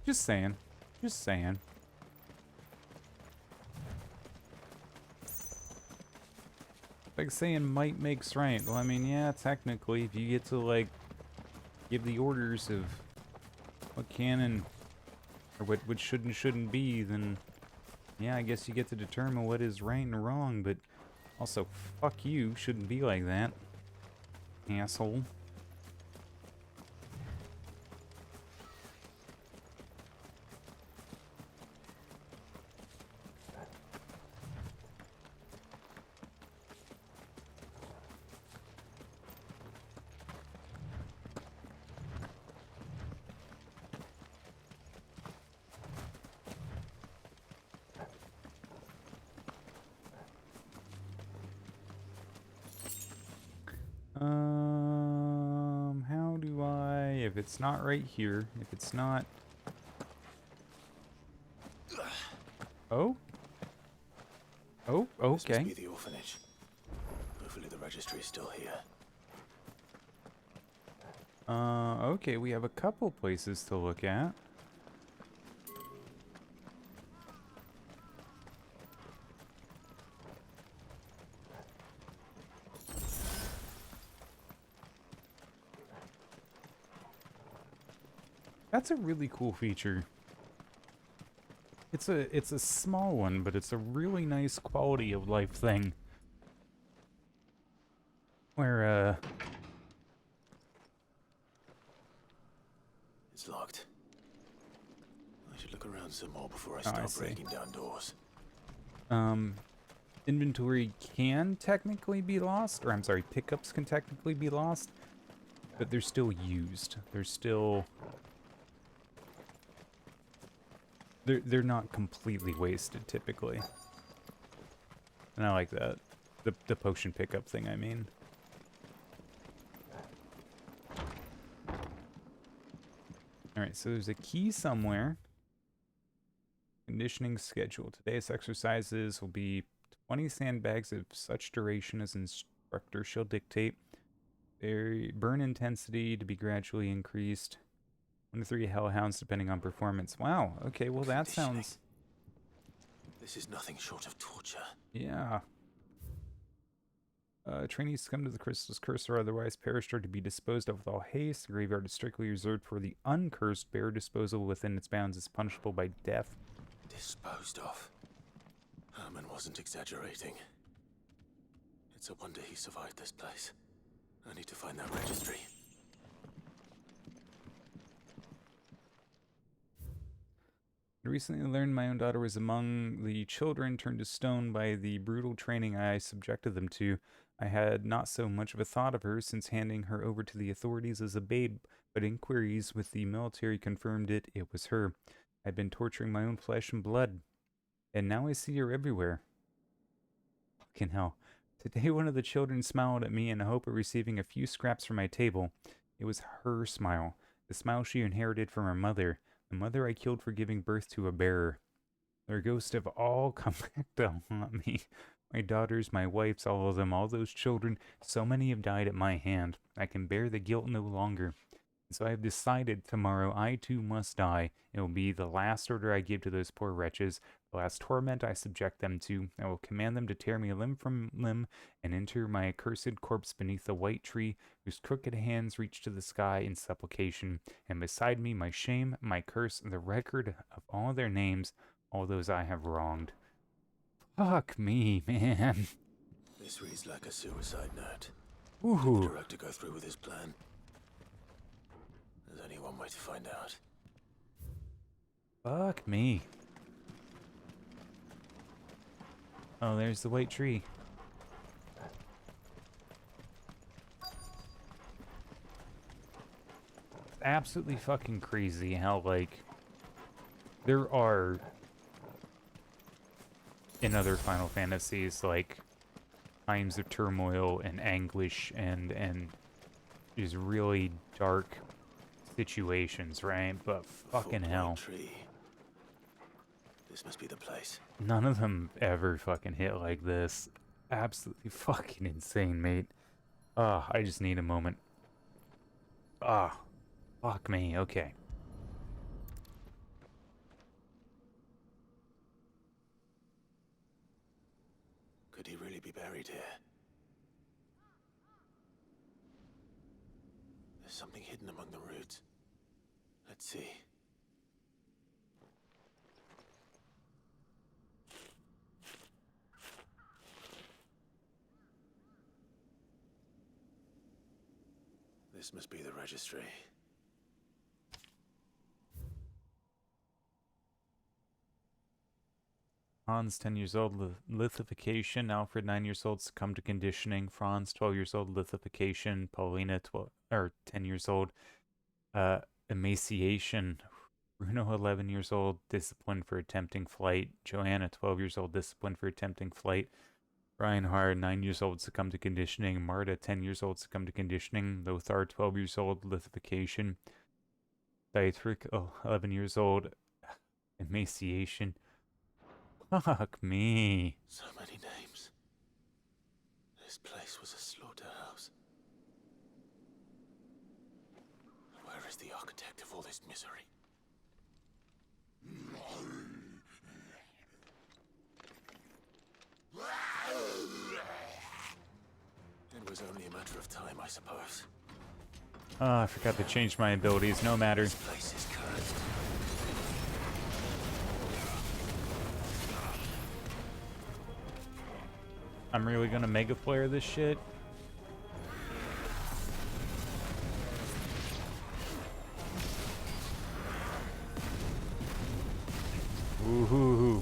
Just saying. Just saying. Like saying might makes right. Well, I mean, yeah, technically, if you get to, like, give the orders of what can and or what should and shouldn't be, then yeah, I guess you get to determine what is right and wrong, but also, fuck you, shouldn't be like that. Asshole. How do I, if it's not right here, if it's not... Oh? Oh, okay. This must be the orphanage. Hopefully the registry is still here. Okay, we have a couple places to look at. That's a really cool feature. It's a small one, but it's a really nice quality of life thing. Where It's locked. I should look around some more before I start breaking down doors. Inventory can technically be lost, or I'm sorry, pickups can technically be lost, but they're still used. They're still... They're not completely wasted, typically. And I like that. The potion pickup thing, I mean. Alright, so there's a key somewhere. Conditioning schedule. Today's exercises will be 20 sandbags of such duration as instructor shall dictate. Burn intensity to be gradually increased. 1 to 3 hellhounds depending on performance. Wow, okay, well that sounds... This is nothing short of torture. Yeah. Trainees come to the crystal's curse or otherwise perished or to be disposed of with all haste. The graveyard is strictly reserved for the uncursed bear. Disposal within its bounds is punishable by death. Disposed of? Herman wasn't exaggerating. It's a wonder he survived this place. I need to find that registry. I recently learned my own daughter was among the children turned to stone by the brutal training I subjected them to. I had not so much of a thought of her since handing her over to the authorities as a babe, but inquiries with the military confirmed it was her. I'd been torturing my own flesh and blood, and now I see her everywhere. Fucking hell. Today one of the children smiled at me in the hope of receiving a few scraps from my table. It was her smile, the smile she inherited from her mother, the mother I killed for giving birth to a bearer. Their ghosts have all come back to haunt me. My daughters, my wives, all of them, all those children, so many have died at my hand. I can bear the guilt no longer. So I have decided tomorrow I too must die. It will be the last order I give to those poor wretches, the last torment I subject them to. I will command them to tear me limb from limb and inter my accursed corpse beneath the white tree whose crooked hands reach to the sky in supplication, and beside me my shame, my curse, the record of all their names, all those I have wronged. Fuck me, man. This reads like a suicide note. Ooh. Did the director go through with his plan? There's only one way to find out. Fuck me. Oh, there's the white tree. Absolutely fucking crazy how, like, there are in other Final Fantasies, like, times of turmoil and anguish and just really dark situations, right? But fucking hell. Tree. This must be the place. None of them ever fucking hit like this. Absolutely fucking insane, mate. I just need a moment. Fuck me, okay. Could he really be buried here? There's something hidden among the roots. Let's see. This must be the registry. Hans, 10 years old, lithification. Alfred, 9 years old, succumbed to conditioning. Franz, 12 years old, lithification. Paulina, 10 years old, emaciation. Bruno, 11 years old, disciplined for attempting flight. Joanna, 12 years old, disciplined for attempting flight. Reinhard, 9 years old, succumbed to conditioning. Marta, 10 years old, succumbed to conditioning. Lothar, 12 years old, lithification. Dietrich, 11 years old, emaciation. Fuck me. So many names. This place was a slaughterhouse. Where is the architect of all this misery? It was only a matter of time, I suppose. I forgot to change my abilities. No matter. This place is cursed. I'm really gonna mega flare this shit. Woohoo.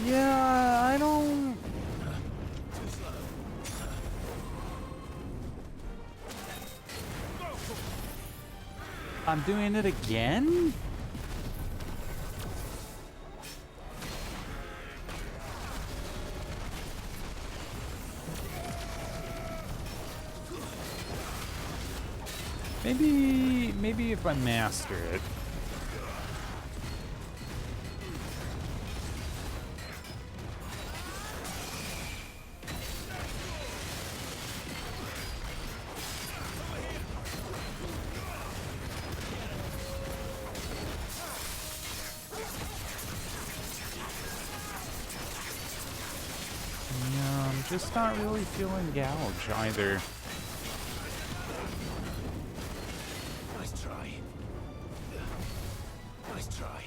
Yeah, I don't... I'm doing it again? Maybe if I master it. just not really feeling gouge either. Nice try. Nice try.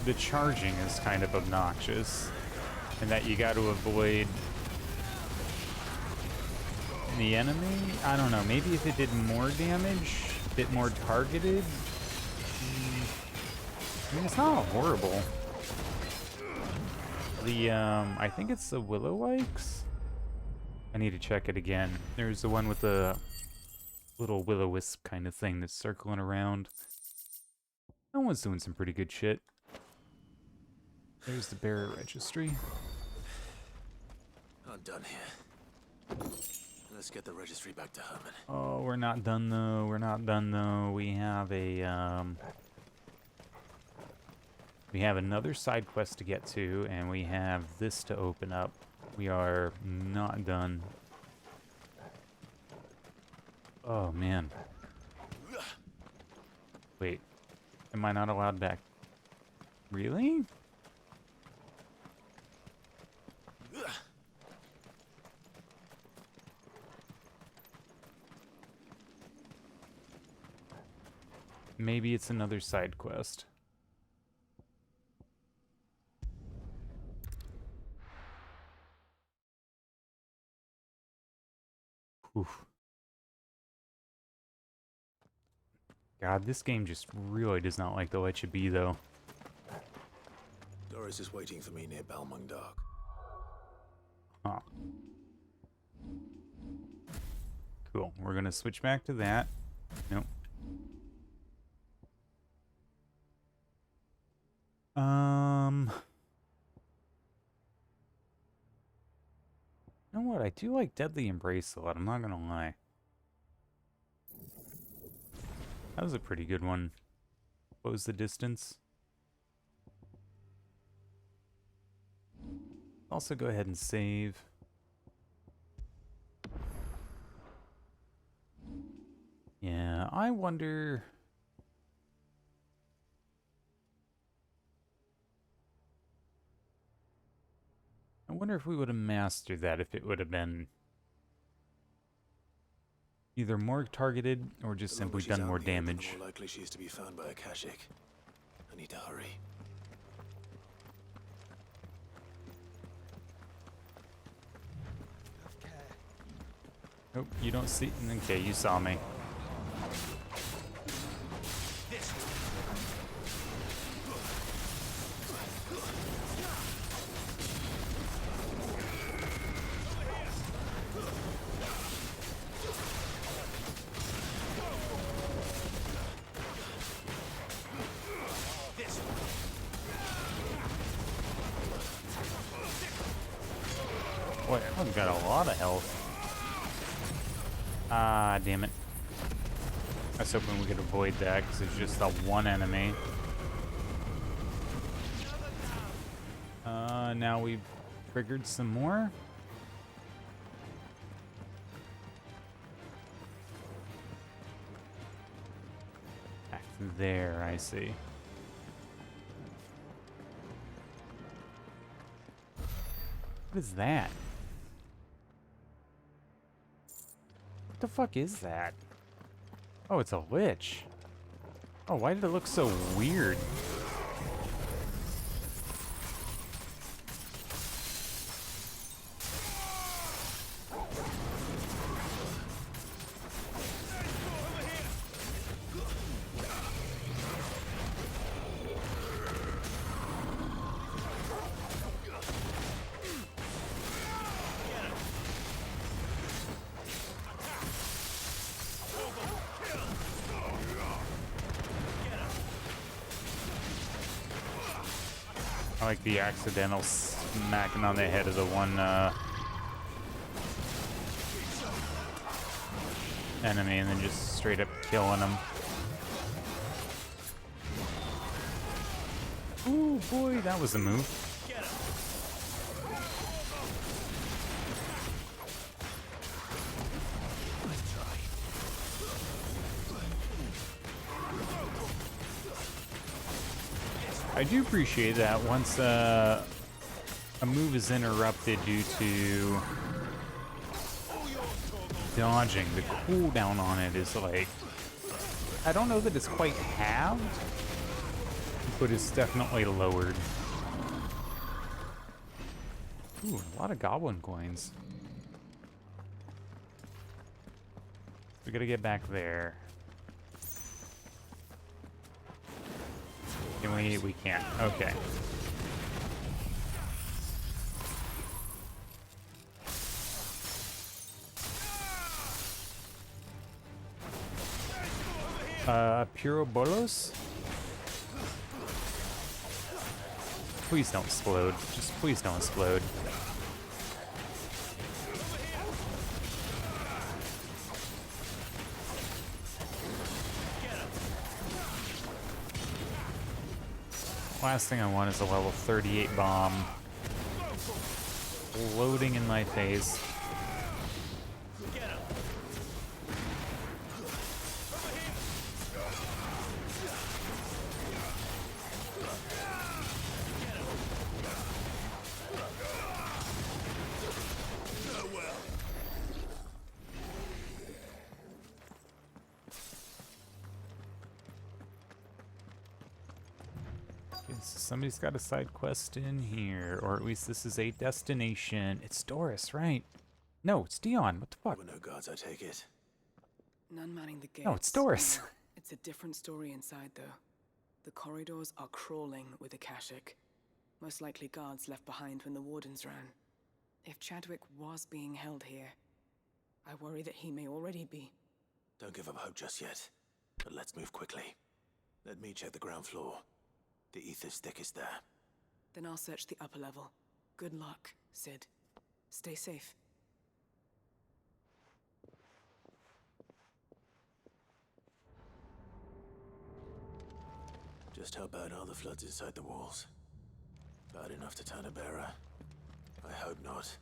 The charging is kind of obnoxious, and that you got to avoid the enemy. I don't know, maybe if it did more damage, a bit more targeted. I mean, it's not horrible. The I think it's the Willow-Wikes. I need to check it again. There's the one with the little will-o-wisp kind of thing that's circling around. That one's doing some pretty good shit. There's the bearer registry. I'm done here. Let's get the registry back to Herman. Oh, we're not done though. We're not done though. We have a we have another side quest to get to, and we have this to open up. We are not done. Oh man. Wait. Am I not allowed back? Really? Maybe it's another side quest. Oof. God, this game just really does not like to let you be, though. Doris is waiting for me near Balmung Dark. Huh. Cool. We're gonna switch back to that. Nope. You know what? I do like Deadly Embrace a lot, I'm not gonna lie. That was a pretty good one. What was the distance? Also go ahead and save. Yeah, I wonder... I wonder if we would have mastered that, if it would have been either more targeted or just simply done more damage. The more likely she is to be found by a Kashik. I need to hurry. Nope, you don't see... Okay, you saw me. Boy, that one's got a lot of health. Ah, damn it. I was hoping we could avoid that because it's just the one enemy. Now we've triggered some more. Back there, I see. What is that? What the fuck is that? Oh, it's a lich. Oh, why did it look so weird? I like the accidental smacking on the head of the one enemy and then just straight up killing him. Ooh, boy, that was a move. I do appreciate that once a move is interrupted due to dodging, the cooldown on it is like, I don't know that it's quite halved, but it's definitely lowered. Ooh, a lot of goblin coins. We gotta get back there. Can we? We can't. Okay. Purobolos? Please don't explode. Just please don't explode. Last thing I want is a level 38 bomb loading in my face. Somebody's got a side quest in here, or at least this is a destination. It's Doris, right? No, it's Dion. What the fuck? There were no guards, I take it. None manning the gates. No, it's Doris. It's a different story inside, though. The corridors are crawling with Akashic. Most likely guards left behind when the wardens ran. If Chadwick was being held here, I worry that he may already be. Don't give up hope just yet, but let's move quickly. Let me check the ground floor. The ether's thickest there. Then I'll search the upper level. Good luck, Sid. Stay safe. Just how bad are the floods inside the walls? Bad enough to turn a bearer? I hope not.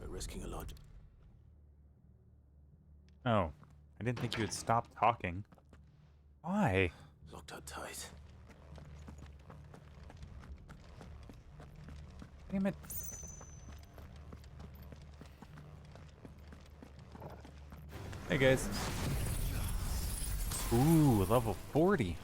We're risking a lot. Oh, I didn't think you had stopped talking. Why? Locked up tight. Damn it. Hey guys. Ooh, level 40.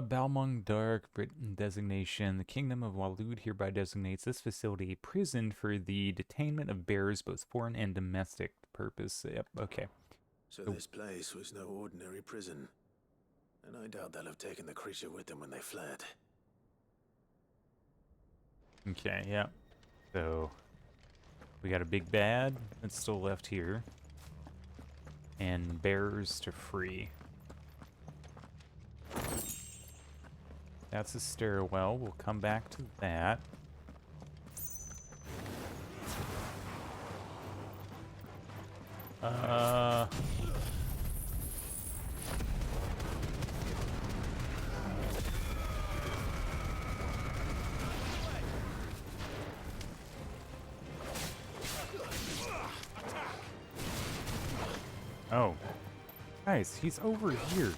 Balmung Dark, Britain designation. The Kingdom of Waloed hereby designates this facility a prison for the detainment of bearers, both foreign and domestic purpose. Yep, okay. So this place was no ordinary prison. And I doubt they'll have taken the creature with them when they fled. Okay, yeah. So, we got a big bad that's still left here. And bearers to free. That's a stairwell. We'll come back to that. Oh. Guys, he's over here.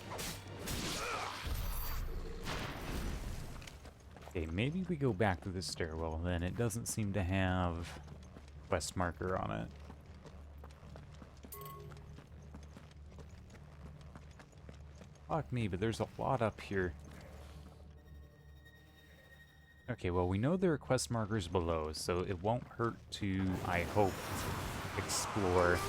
Okay, maybe we go back to the stairwell then. It doesn't seem to have quest marker on it. Fuck me, but there's a lot up here. Okay, well, we know there are quest markers below, so it won't hurt to, I hope, explore.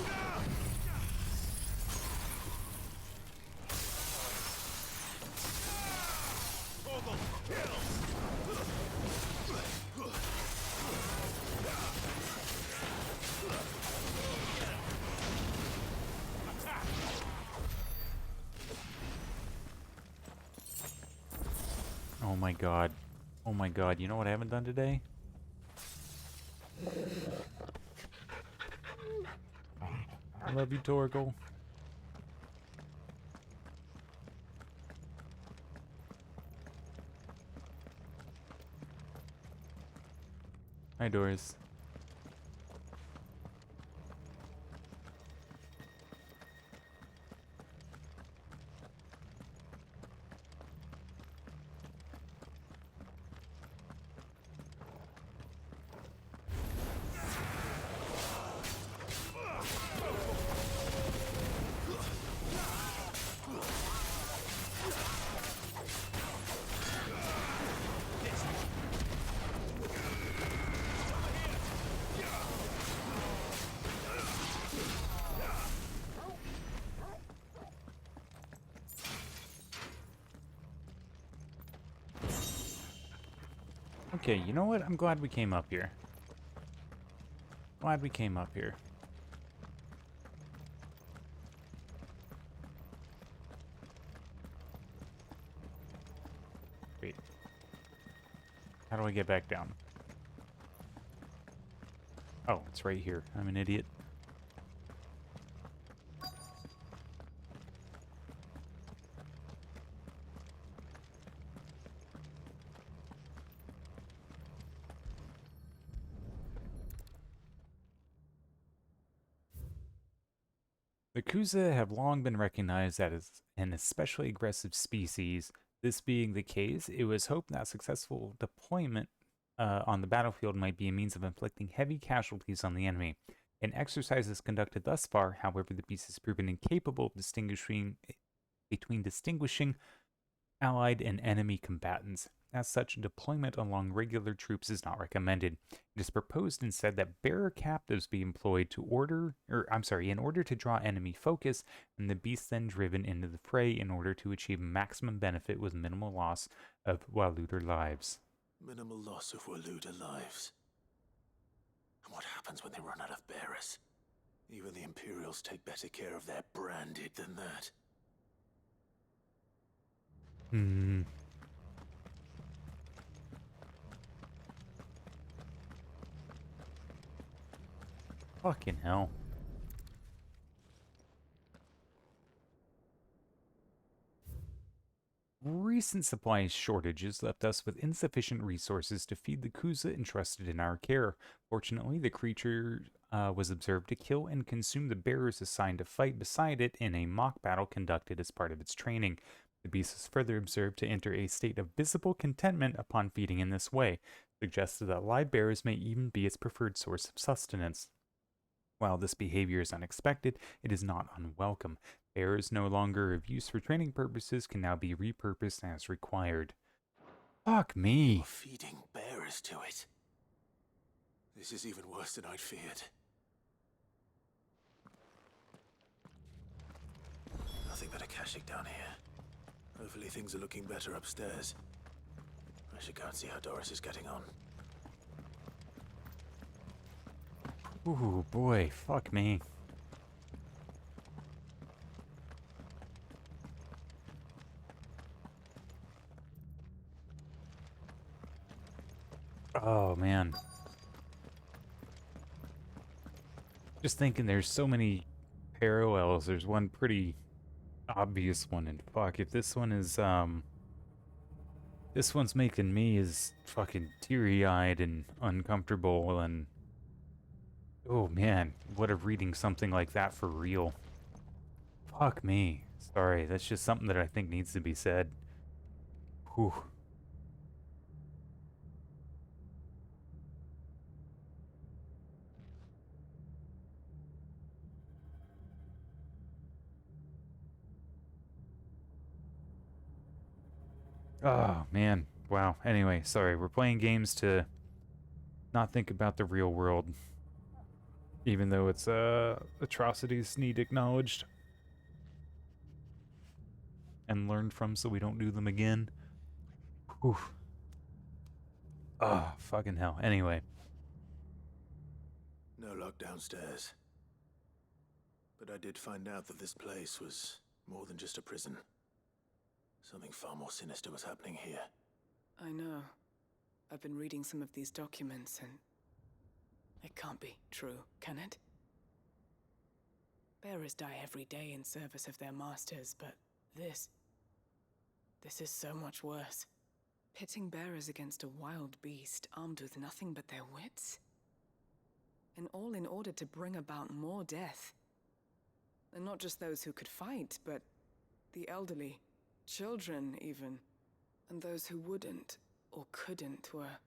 Oh my god. Oh my god, you know what I haven't done today? I love you, Torgal. Hi, Doris. Okay, you know what? I'm glad we came up here. Glad we came up here. Wait. How do I get back down? Oh, it's right here. I'm an idiot. The Kuza have long been recognized as an especially aggressive species. This being the case, it was hoped that successful deployment on the battlefield might be a means of inflicting heavy casualties on the enemy. In exercises conducted thus far, however, the beast has proven incapable of distinguishing allied and enemy combatants. As such, deployment along regular troops is not recommended. It is proposed instead that bearer captives be employed in order to draw enemy focus, and the beast then driven into the fray in order to achieve maximum benefit with minimal loss of Waluder lives. Minimal loss of Waluder lives. And what happens when they run out of bearers? Even the Imperials take better care of their branded than that. Hmm. Fucking hell. Recent supply shortages left us with insufficient resources to feed the Kuza entrusted in our care. Fortunately, the creature was observed to kill and consume the bearers assigned to fight beside it in a mock battle conducted as part of its training. The beast was further observed to enter a state of visible contentment upon feeding in this way, suggested that live bearers may even be its preferred source of sustenance. While this behavior is unexpected, it is not unwelcome. Bearers no longer of use for training purposes can now be repurposed as required. Fuck me. You're feeding bearers to it. This is even worse than I'd feared. Nothing but a Kashyyyk down here. Hopefully things are looking better upstairs. I should go and see how Doris is getting on. Ooh, boy, fuck me. Oh, man. Just thinking there's so many parallels. There's one pretty obvious one, and fuck, if this one is, this one's making me as fucking teary-eyed and uncomfortable, and oh man, what if reading something like that for real? Fuck me. Sorry, that's just something that I think needs to be said. Whew. Oh, man. Wow. Anyway, sorry. We're playing games to not think about the real world. Even though it's, atrocities need acknowledged. And learned from so we don't do them again. Whew. Oh, fucking hell. Anyway. No luck downstairs. But I did find out that this place was more than just a prison. Something far more sinister was happening here. I know. I've been reading some of these documents, and it can't be true, can it? Bearers die every day in service of their masters, but this is so much worse. Pitting bearers against a wild beast armed with nothing but their wits? And all in order to bring about more death. And not just those who could fight, but the elderly, children even, and those who wouldn't or couldn't were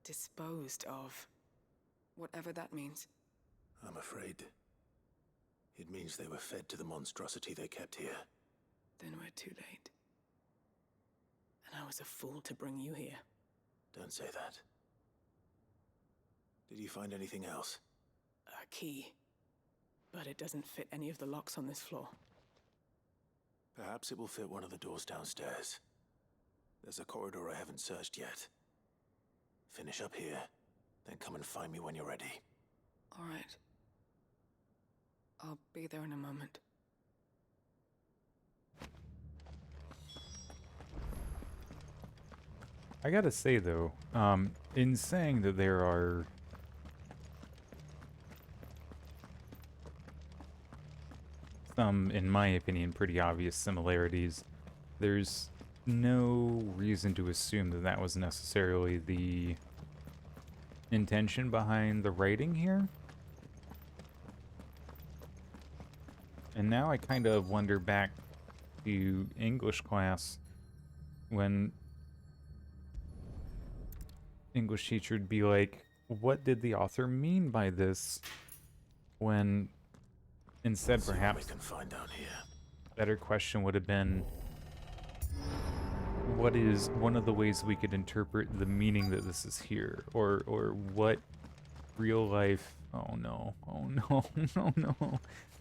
disposed of. Whatever that means. I'm afraid it means they were fed to the monstrosity they kept here. Then we're too late. And I was a fool to bring you here. Don't say that. Did you find anything else? A key. But it doesn't fit any of the locks on this floor. Perhaps it will fit one of the doors downstairs. There's a corridor I haven't searched yet. Finish up here, then come and find me when you're ready. All right. I'll be there in a moment. I gotta say though, in saying that there are some, in my opinion, pretty obvious similarities, there's no reason to assume that that was necessarily the intention behind the writing here. And now I kind of wonder back to English class when English teacher would be like, what did the author mean by this? When instead perhaps we can find down here. Better question would have been, what is one of the ways we could interpret the meaning that this is here? Or what real life, oh no, oh no,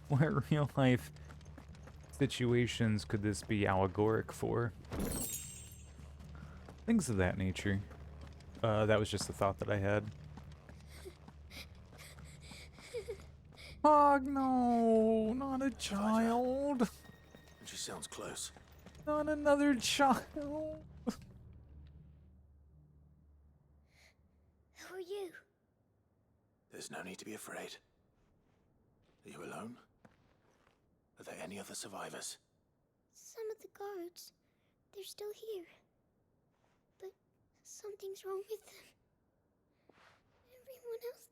what real life situations could this be allegoric for? Things of that nature. That was just a thought that I had. Oh no, not a child. She sounds close. Not another child. Who are you? There's no need to be afraid. Are you alone? Are there any other survivors? Some of the guards. They're still here. But something's wrong with them. Everyone else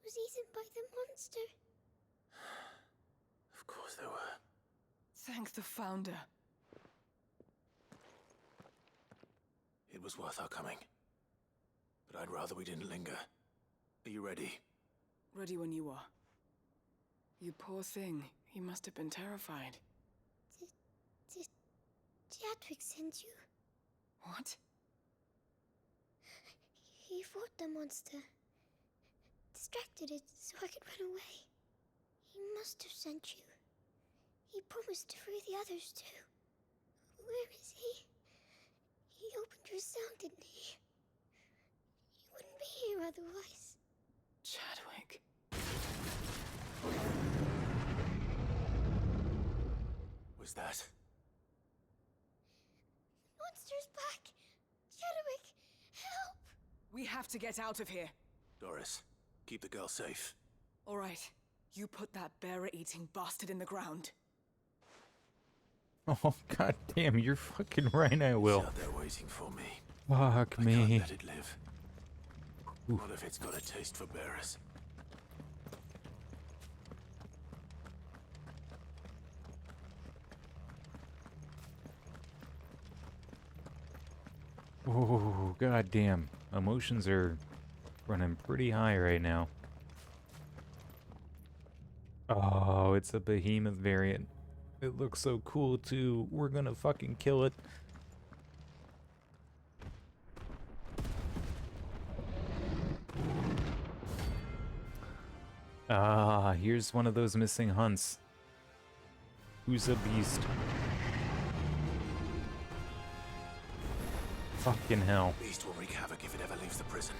was eaten by the monster. Of course there were. Thank the Founder. It was worth our coming. But I'd rather we didn't linger. Are you ready? Ready when you are. You poor thing. He must have been terrified. Did Chadwick send you? What? He fought the monster. Distracted it so I could run away. He must have sent you. He promised to free the others too. Where is he? He opened your cell, didn't he? He wouldn't be here otherwise. Chadwick. Was that? Monster's back! Chadwick, help! We have to get out of here. Doris, keep the girl safe. All right. You put that bearer-eating bastard in the ground. Oh god damn, you're fucking right, I will. It's out there waiting for me. Fuck me. I can't let it live. What if it's got a taste for bearers? Oh, god damn. Emotions are running pretty high right now. Oh, it's a behemoth variant. It looks so cool too. We're gonna fucking kill it. Ah, here's one of those missing hunts. Who's a beast? Fucking hell. Beast will wreak havoc if it ever leaves the prison.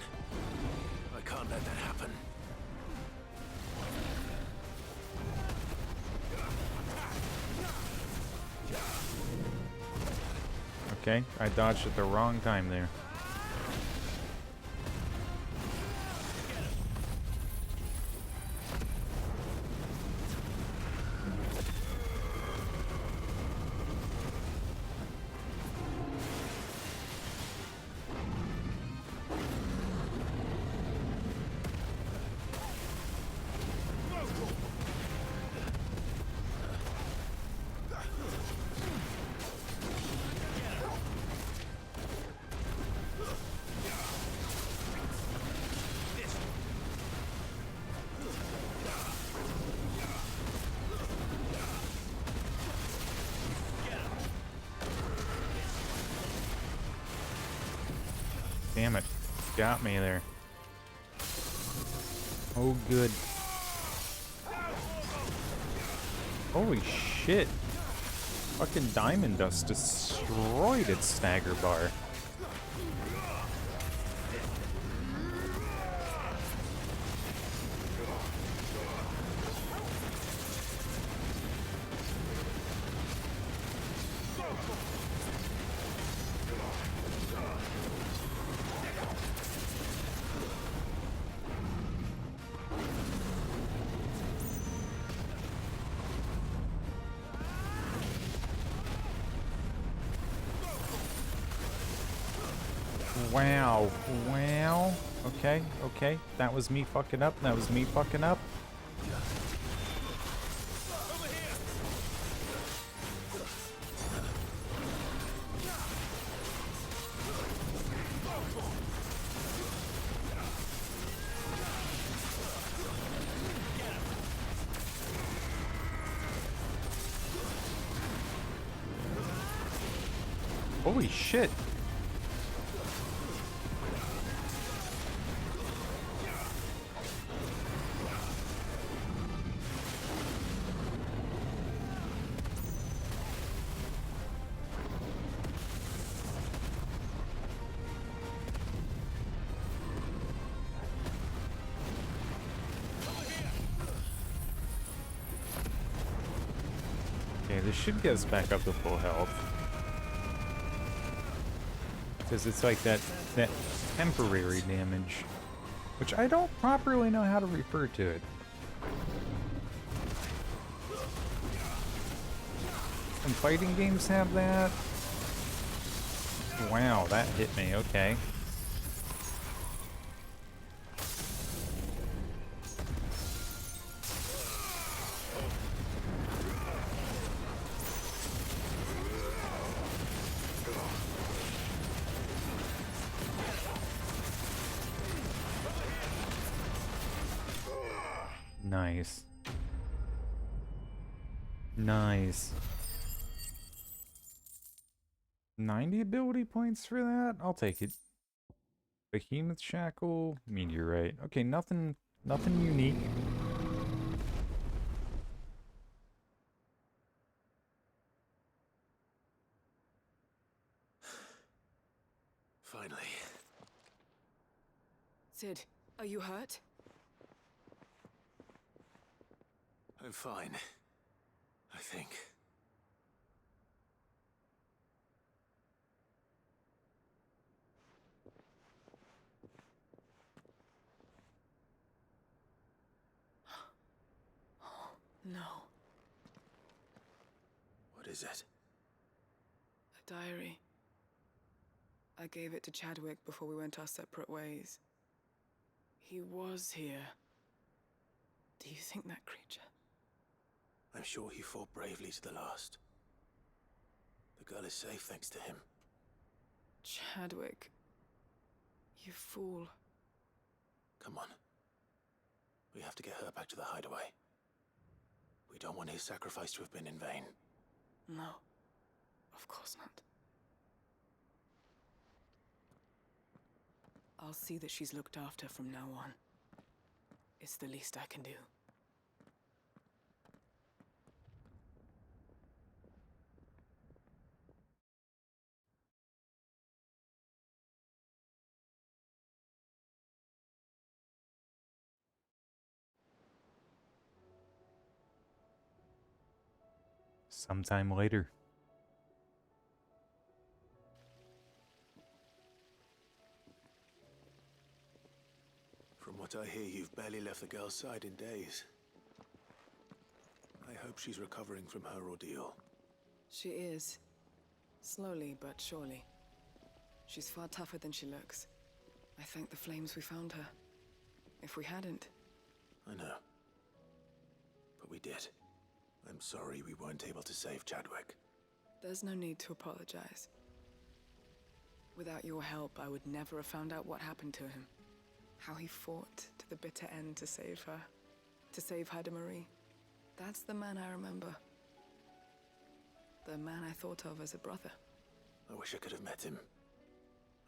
I can't let that happen. Okay, I dodged at the wrong time there. Damn it. Got me there. Oh, good. Holy shit. Fucking Diamond Dust destroyed its stagger bar. Wow. Wow. Okay, okay. That was me fucking up. That was me fucking up. Holy shit. Okay, this should get us back up to full health. Because it's like that temporary damage, which I don't properly know how to refer to it. Some fighting games have that. Wow, that hit me, okay. Nice. Nice. 90 ability points for that? I'll take it. Behemoth Shackle, Meteorite. Okay, nothing unique. Finally. Sid, are you hurt? I'm fine. I think. No. What is it? A diary. I gave it to Chadwick before we went our separate ways. He was here. Do you think that creature? I'm sure he fought bravely to the last. The girl is safe thanks to him. Chadwick. You fool. Come on. We have to get her back to the hideaway. We don't want his sacrifice to have been in vain. No. Of course not. I'll see that she's looked after from now on. It's the least I can do. Sometime later. From what I hear, you've barely left the girl's side in days. I hope she's recovering from her ordeal. She is. Slowly but surely. She's far tougher than she looks. I thank the flames we found her. If we hadn't... I know. But we did. I'm sorry we weren't able to save Chadwick. There's no need to apologize. Without your help, I would never have found out what happened to him. How he fought to the bitter end to save her. To save Haida Marie. That's the man I remember. The man I thought of as a brother. I wish I could have met him.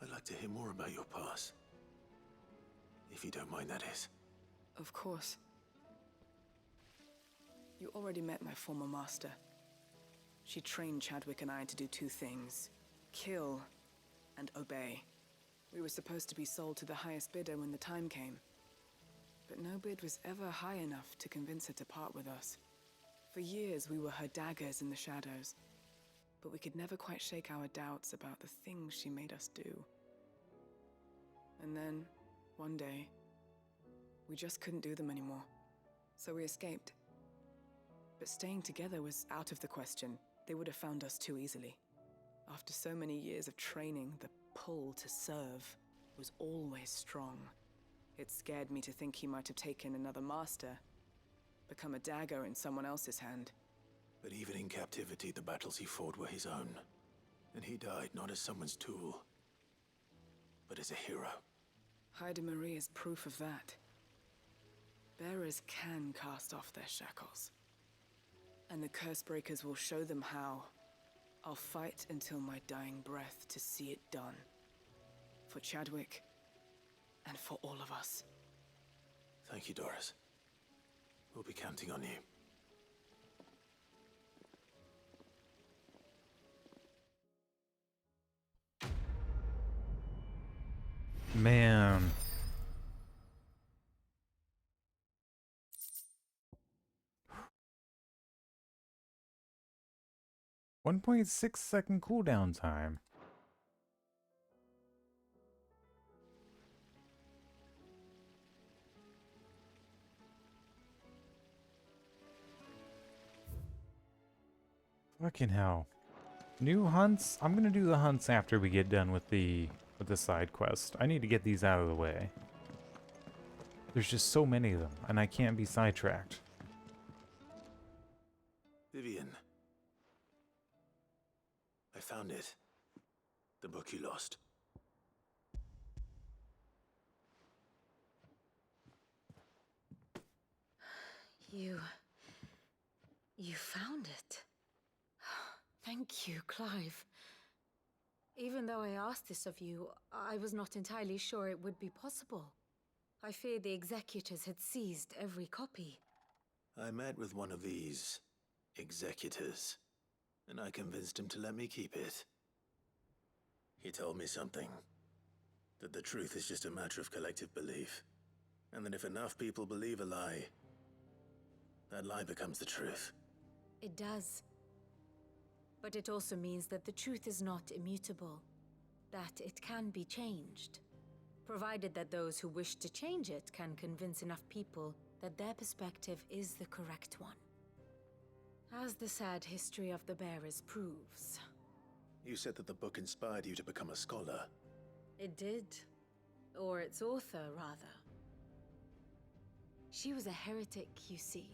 I'd like to hear more about your past. If you don't mind, that is. Of course. You already met my former master. She trained Chadwick and I to do two things: kill and obey. We were supposed to be sold to the highest bidder when the time came. But no bid was ever high enough to convince her to part with us. For years, we were her daggers in the shadows. But we could never quite shake our doubts about the things she made us do. And then, one day, we just couldn't do them anymore. So we escaped. But staying together was out of the question. They would have found us too easily. After so many years of training, the pull to serve was always strong. It scared me to think he might have taken another master, become a dagger in someone else's hand. But even in captivity, the battles he fought were his own. And he died not as someone's tool, but as a hero. Haida Marie is proof of that. Bearers can cast off their shackles. And the Cursebreakers will show them how. I'll fight until my dying breath to see it done. For Chadwick, and for all of us. Thank you, Doris. We'll be counting on you. Man. .6 second cooldown time. Fucking hell. New hunts? I'm gonna do the hunts after we get done with the side quest. I need to get these out of the way. There's just so many of them, and I can't be sidetracked. Vivian. I found it. The book you lost. You found it. Thank you, Clive. Even though I asked this of you, I was not entirely sure it would be possible. I feared the executors had seized every copy. I met with one of these executors, and I convinced him to let me keep it. He told me something. That the truth is just a matter of collective belief. And that if enough people believe a lie, that lie becomes the truth. It does. But it also means that the truth is not immutable. That it can be changed. Provided that those who wish to change it can convince enough people that their perspective is the correct one. As the sad history of the Bearers proves. You said that the book inspired you to become a scholar. It did. Or its author, rather. She was a heretic, you see.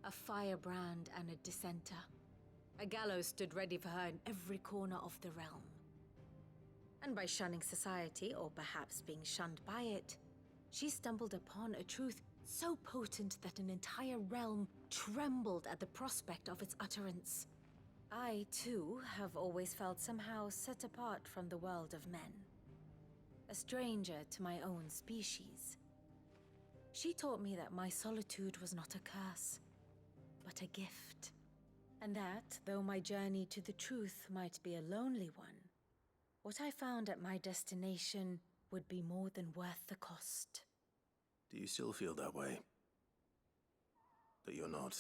A firebrand and a dissenter. A gallows stood ready for her in every corner of the realm. And by shunning society, or perhaps being shunned by it, she stumbled upon a truth so potent that an entire realm trembled at the prospect of its utterance. I, too, have always felt somehow set apart from the world of men. A stranger to my own species. She taught me that my solitude was not a curse, but a gift. And that, though my journey to the truth might be a lonely one, what I found at my destination would be more than worth the cost. Do you still feel that way? That you're not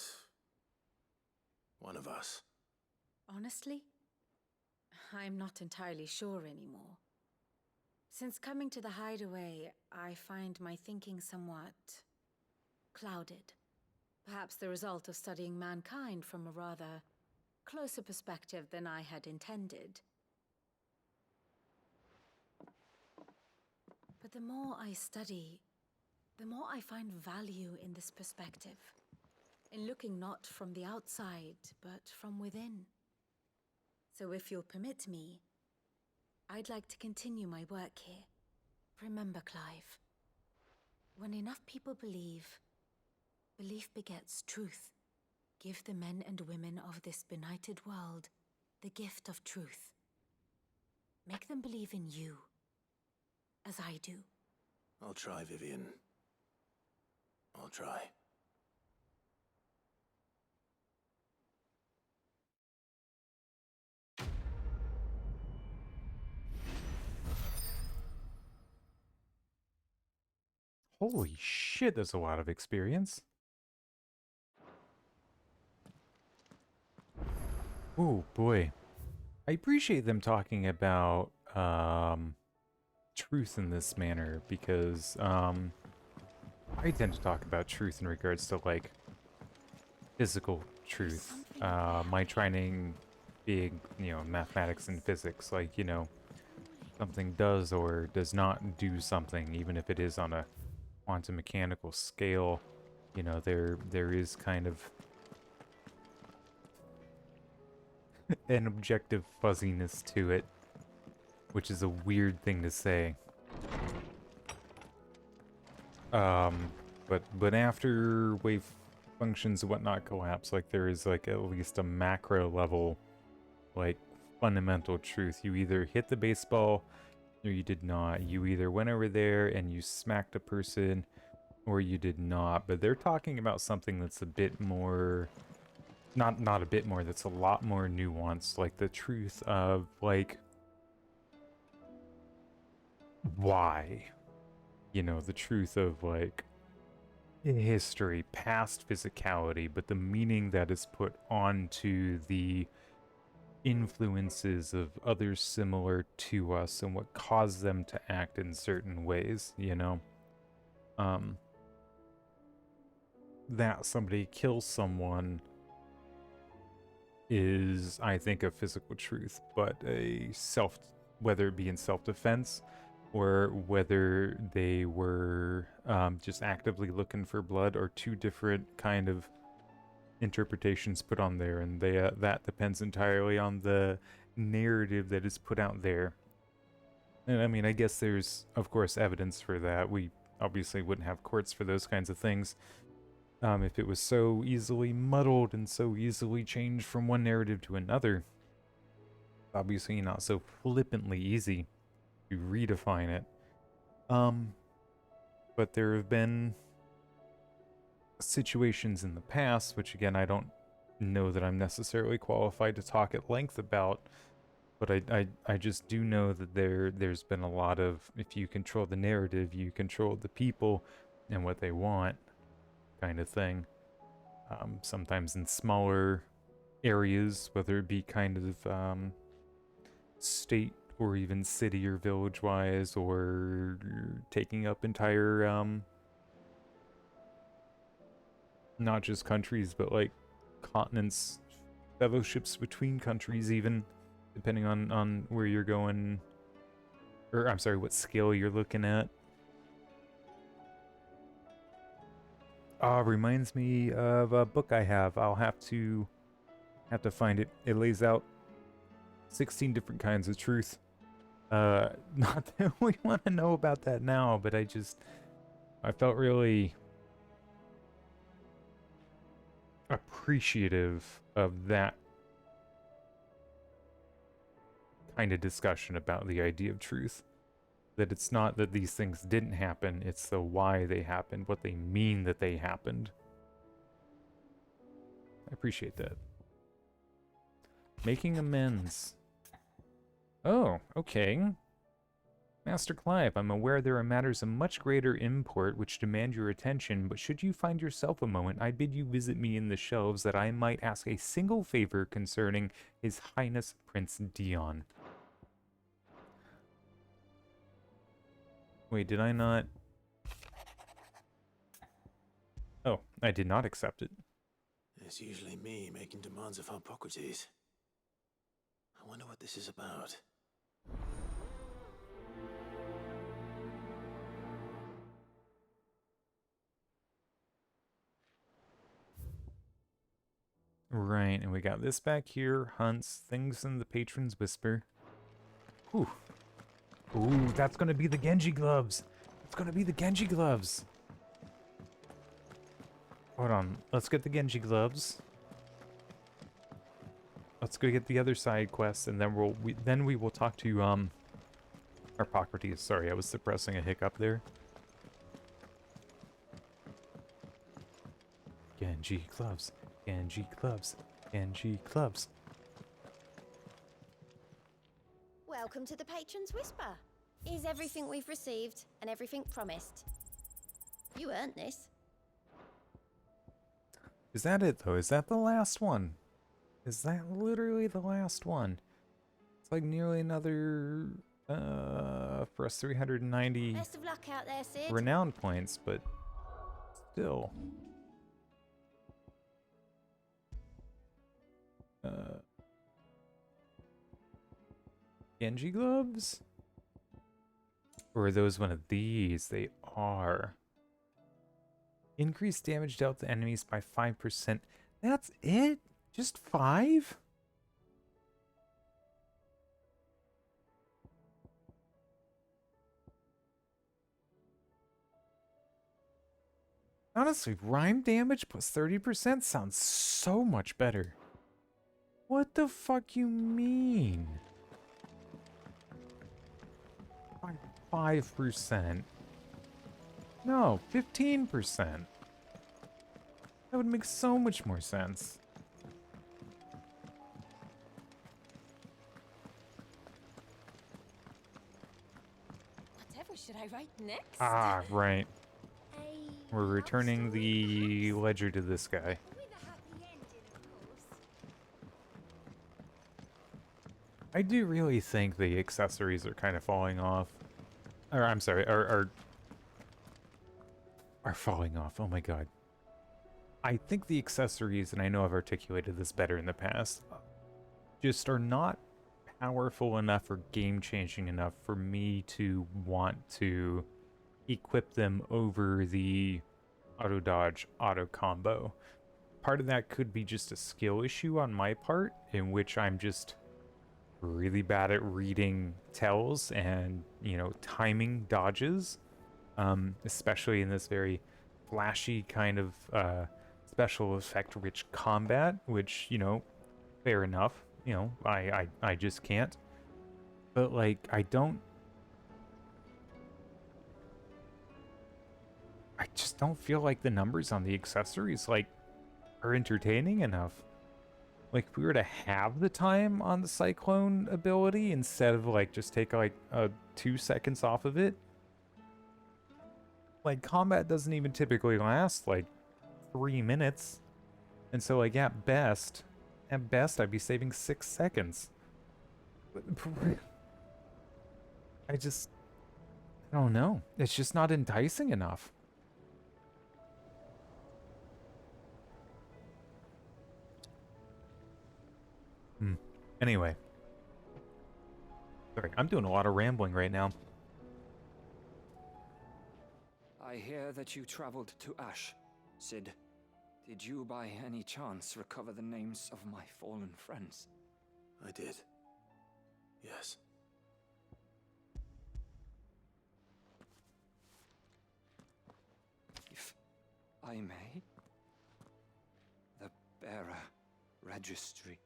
one of us? Honestly, I'm not entirely sure anymore. Since coming to the hideaway, I find my thinking somewhat clouded. Perhaps the result of studying mankind from a rather closer perspective than I had intended. But the more I study, the more I find value in this perspective. In looking not from the outside, but from within. So if you'll permit me, I'd like to continue my work here. Remember, Clive, when enough people believe, belief begets truth. Give the men and women of this benighted world the gift of truth. Make them believe in you, as I do. I'll try, Vivian. I'll try. Holy shit, that's a lot of experience. Oh boy. I appreciate them talking about truth in this manner because I tend to talk about truth in regards to like physical truth. My training being, you know, mathematics and physics, like, you know, something does or does not do something, even if it is on a quantum mechanical scale. You know, there is kind of an objective fuzziness to it, which is a weird thing to say. But after wave functions and whatnot collapse, like there is like at least a macro level, like fundamental truth. You either hit the baseball or you did not. You either went over there and you smacked a person or you did not. But they're talking about something that's a bit more, not a bit more, that's a lot more nuanced, like the truth of like why, you know, the truth of like history, past physicality, but the meaning that is put onto the influences of others similar to us and what caused them to act in certain ways, you know. That somebody kills someone is, I think, a physical truth, but whether it be in self-defense or whether they were just actively looking for blood, are two different kind of interpretations put on there, and that depends entirely on the narrative that is put out there. And I mean, I guess there's, of course, evidence for that. We obviously wouldn't have courts for those kinds of things if it was so easily muddled and so easily changed from one narrative to another. Obviously not so flippantly easy to redefine it. But there have been situations in the past, which again, I don't know that I'm necessarily qualified to talk at length about, but I just do know that there's been a lot of, if you control the narrative, you control the people and what they want, kind of thing. Sometimes in smaller areas, whether it be kind of state or even city or village wise, or taking up entire not just countries, but like continents, fellowships between countries, even depending on where you're going, or I'm sorry, what scale you're looking at. Reminds me of a book I have. I'll have to find it. It lays out 16 different kinds of truth. Not that we want to know about that now, but I felt really appreciative of that kind of discussion about the idea of truth. That it's not that these things didn't happen, it's the why they happened, what they mean that they happened. I appreciate that. Making amends. Oh, okay. Master Clive, I'm aware there are matters of much greater import which demand your attention, but should you find yourself a moment, I bid you visit me in the shelves that I might ask a single favor concerning His Highness Prince Dion. Wait, did I not? Oh, I did not accept it. It's usually me making demands of Hippocrates. I wonder what this is about. Right, and we got this back here. Hunts, things in the Patron's Whisper. Ooh. Ooh, that's gonna be the Genji gloves. It's gonna be the Genji gloves. Hold on, let's get the Genji gloves. Let's go get the other side quests, and then we will talk to our Hippocrates, sorry, I was suppressing a hiccup there. Genji gloves, Genji gloves, Genji gloves. Welcome to the Patron's Whisper. Is everything we've received and everything promised? You earned this. Is that it, though? Is that the last one? Is that literally the last one? It's like nearly another, for us 390 Best of luck out there, Sid. renown points, but still. Genji gloves? Or are those one of these? They are. Increase damage dealt to enemies by 5%. That's it? Just 5? Honestly, rhyme damage plus 30% sounds so much better. What the fuck you mean? 5%. No, 15%. That would make so much more sense. Whatever should I write next? Ah, right. We're returning the ledger to this guy. I do really think the accessories are kind of falling off. Or, I'm sorry, are falling off. Oh my god. I think the accessories, and I know I've articulated this better in the past, just are not powerful enough or game-changing enough for me to want to equip them over the auto-dodge, auto-combo. Part of that could be just a skill issue on my part, in which I'm just really bad at reading tells and, you know, timing dodges, especially in this very flashy kind of special effect rich combat, which, you know, fair enough, you know, I just can't. But like, I just don't feel like the numbers on the accessories like are entertaining enough. Like, if we were to have the time on the Cyclone ability instead of, like, just take, like, 2 seconds off of it. Like, combat doesn't even typically last, like, 3 minutes. And so, like, at best, I'd be saving 6 seconds. I don't know. It's just not enticing enough. Anyway. Sorry, I'm doing a lot of rambling right now. I hear that you traveled to Ash, Sid. Did you by any chance recover the names of my fallen friends? I did. Yes. If I may? The bearer registry.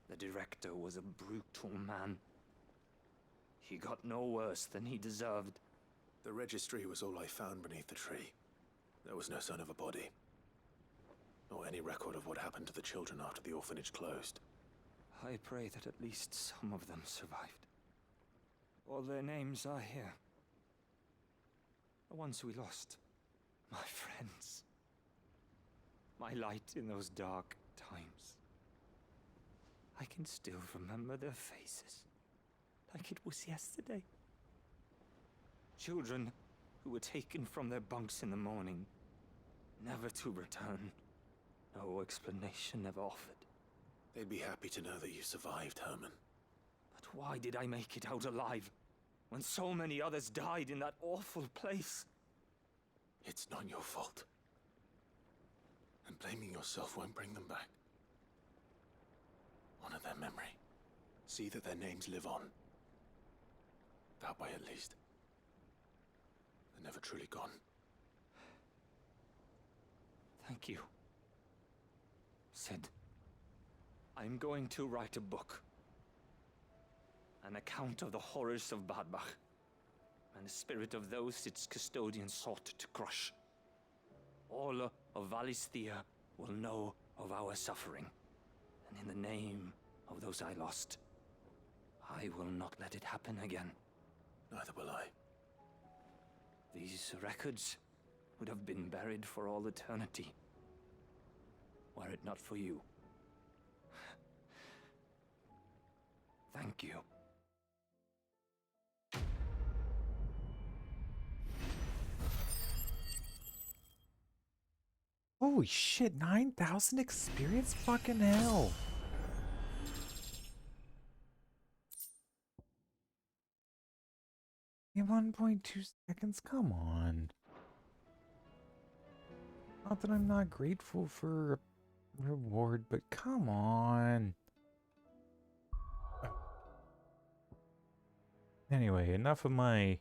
The director was a brutal man. He got no worse than he deserved. The registry was all I found beneath the tree. There was no sign of a body. Nor any record of what happened to the children after the orphanage closed. I pray that at least some of them survived. All their names are here. The ones we lost. My friends. My light in those dark times. I can still remember their faces, like it was yesterday. Children who were taken from their bunks in the morning, never to return. No explanation ever offered. They'd be happy to know that you survived, Herman. But why did I make it out alive, when so many others died in that awful place? It's not your fault. And blaming yourself won't bring them back. Honor their memory. See that their names live on. That way, at least. They're never truly gone. Thank you. said, I'm going to write a book. An account of the horrors of Badbach, and the spirit of those its custodians sought to crush. All of Valisthea will know of our suffering, and in the name of those I lost, I will not let it happen again. Neither will I. These records would have been buried for all eternity, were it not for you. Thank you. Holy shit, 9,000 experience? Fucking hell. In 1.2 seconds? Come on. Not that I'm not grateful for a reward, but come on. Anyway, enough of my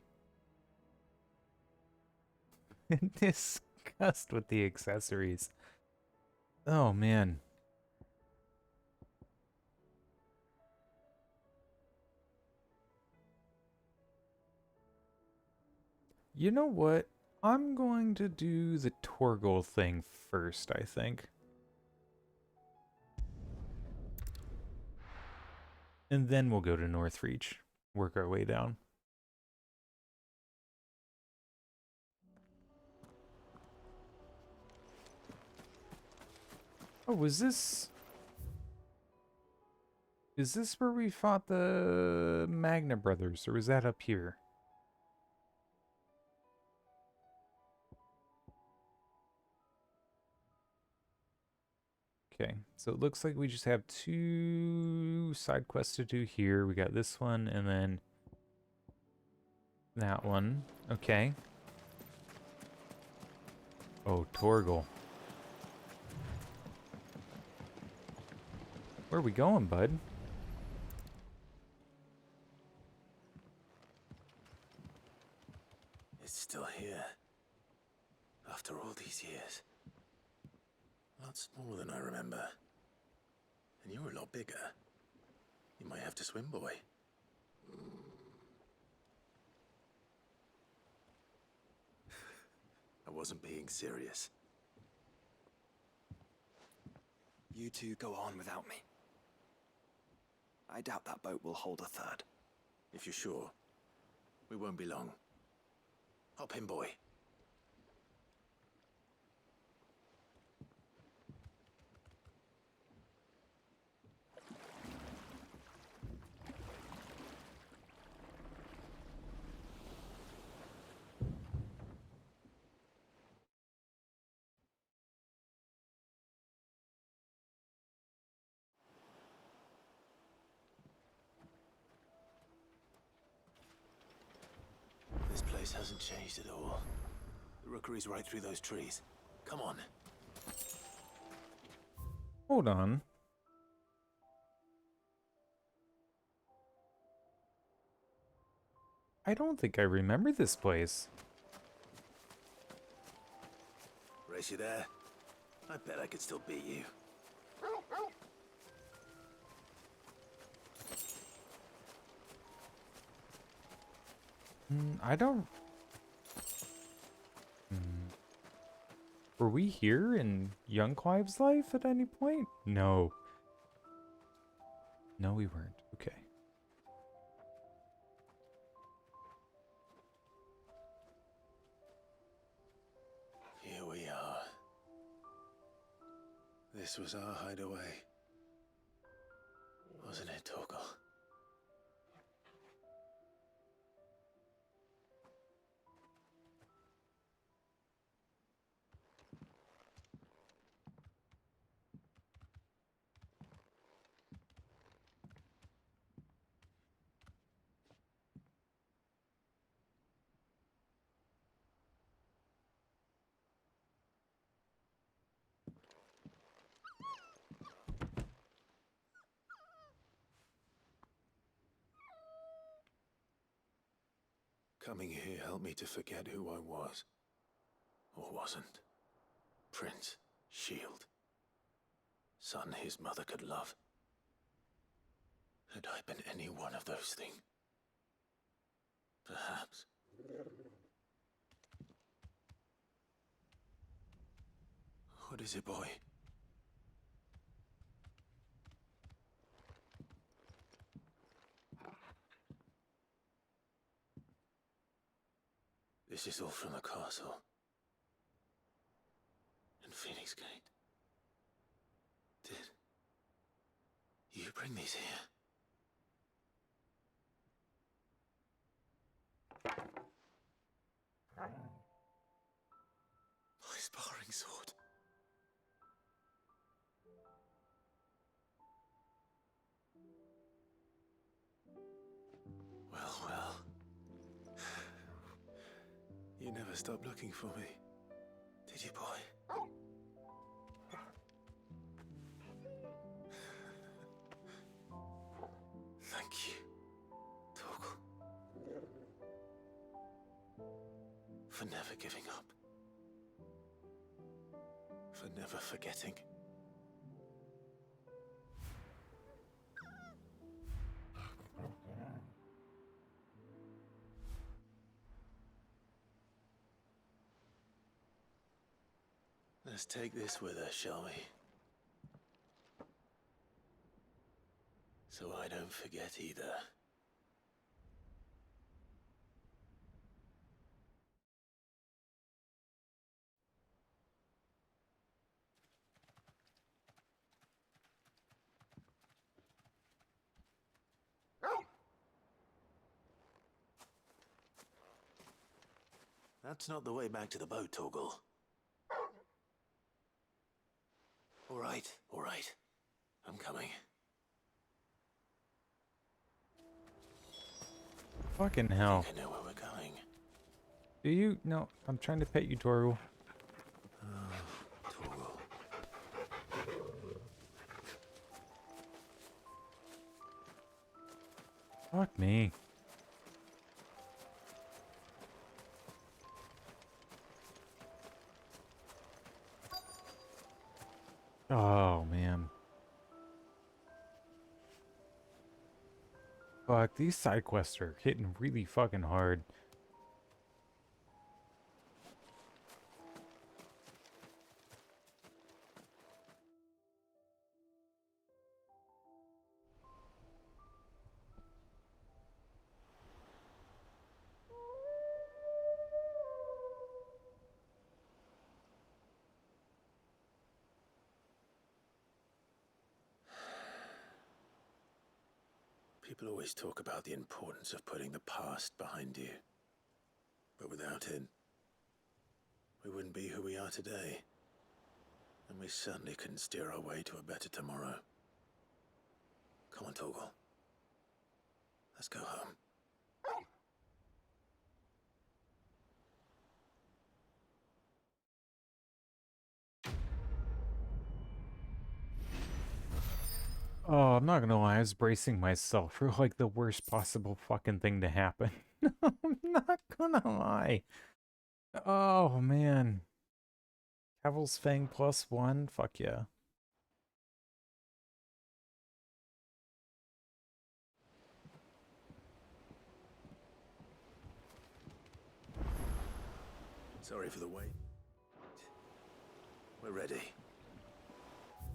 disgust with the accessories. Oh, man. You know what? I'm going to do the Torgal thing first, I think. And then we'll go to Northreach. Work our way down. Oh, was this... Is this where we fought the Magna brothers, or was that up here? Okay, so it looks like we just have 2 side quests to do here. We got this one, and then that one. Okay. Oh, Torgal. Where are we going, bud? It's still here. After all these years. Lots more than I remember. And you're a lot bigger. You might have to swim, boy. I wasn't being serious. You two go on without me. I doubt that boat will hold a third. If you're sure, we won't be long. Hop in, boy. This place hasn't changed at all. The rookery's right through those trees. Come on. Hold on. I don't think I remember this place. Race you there? I bet I could still beat you. I don't... Were we here in young Clive's life at any point? No. No, we weren't. Okay. Here we are. This was our hideaway. Wasn't it, Torgal? Coming here helped me to forget who I was. Or wasn't. Prince. Shield. Son his mother could love. Had I been any one of those things, perhaps. What is it, boy? This is all from the castle. In Phoenix Gate. Did you bring these here? My sparring sword. Well, well. You never stopped looking for me, did you, boy? Thank you, Torgal. For never giving up. For never forgetting. Let's take this with us, shall we? So I don't forget either. That's not the way back to the boat, Torgal. All right. I'm coming. Fucking hell. I know where we're going. Do you? No, I'm trying to pet you, Torgal. Torgal. Fuck me. Oh, man. Fuck, these side quests are hitting really fucking hard. People always talk about the importance of putting the past behind you. But without it, we wouldn't be who we are today. And we certainly couldn't steer our way to a better tomorrow. Come on, Torgal. Let's go home. Oh, I'm not gonna lie, I was bracing myself for like the worst possible fucking thing to happen. I'm not gonna lie. Oh man. Cavil's Fang +1? Fuck yeah. Sorry for the wait. We're ready.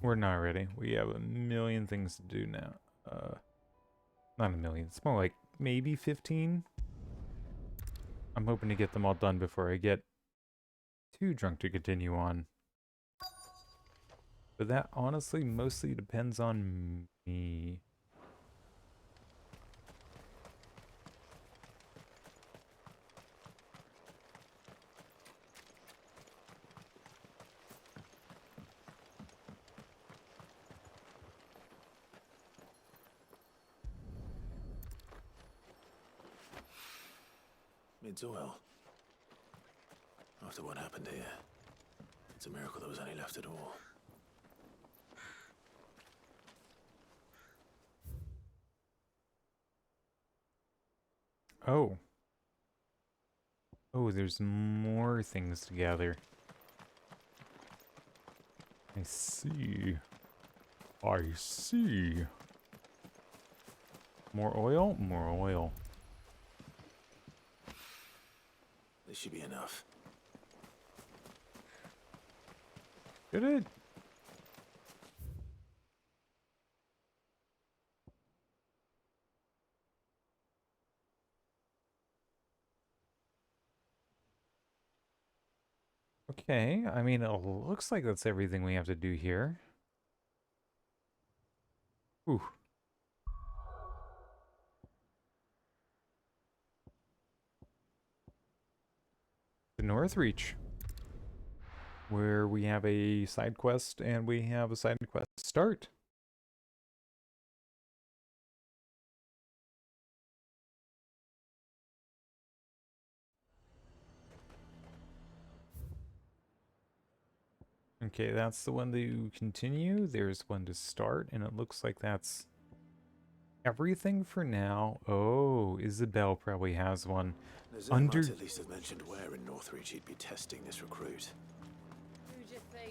We're not ready. We have a million things to do now. Not a million. It's more like maybe 15. I'm hoping to get them all done before I get too drunk to continue on. But that honestly mostly depends on me. Mid's oil. After what happened here, it's a miracle there was any left at all. Oh. Oh, there's more things to gather. I see. I see. More oil? More oil. This should be enough. Did it? Okay, I mean, it looks like that's everything we have to do here. Whew. The North Reach, where we have a side quest and we have a side quest start. Okay, that's the one to continue. There's one to start, and it looks like that's everything for now. Oh, Isabel probably has one. Nazir might at least have mentioned where in Northreach he'd be testing this recruit.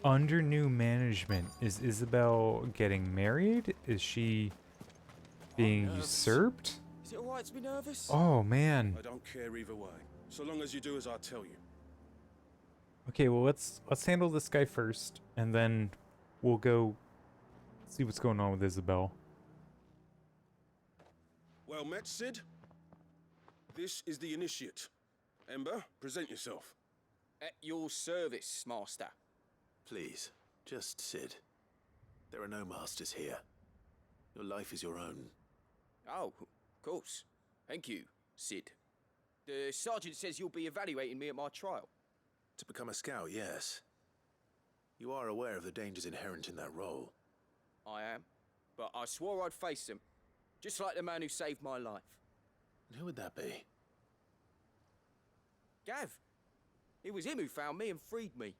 Under new management, is Isabel getting married? Is she being usurped? Is it alright to be nervous? Oh, man. I don't care either way, so long as you do as I tell you. Okay, well, let's handle this guy first, and then we'll go see what's going on with Isabel. Well met, Sid. This is the initiate. Ember, present yourself. At your service, Master. Please, just Sid. There are no masters here. Your life is your own. Oh, of course. Thank you, Sid. The sergeant says you'll be evaluating me at my trial. To become a scout, yes. You are aware of the dangers inherent in that role. I am. But I swore I'd face them. Just like the man who saved my life. And who would that be? Gav. It was him who found me and freed me.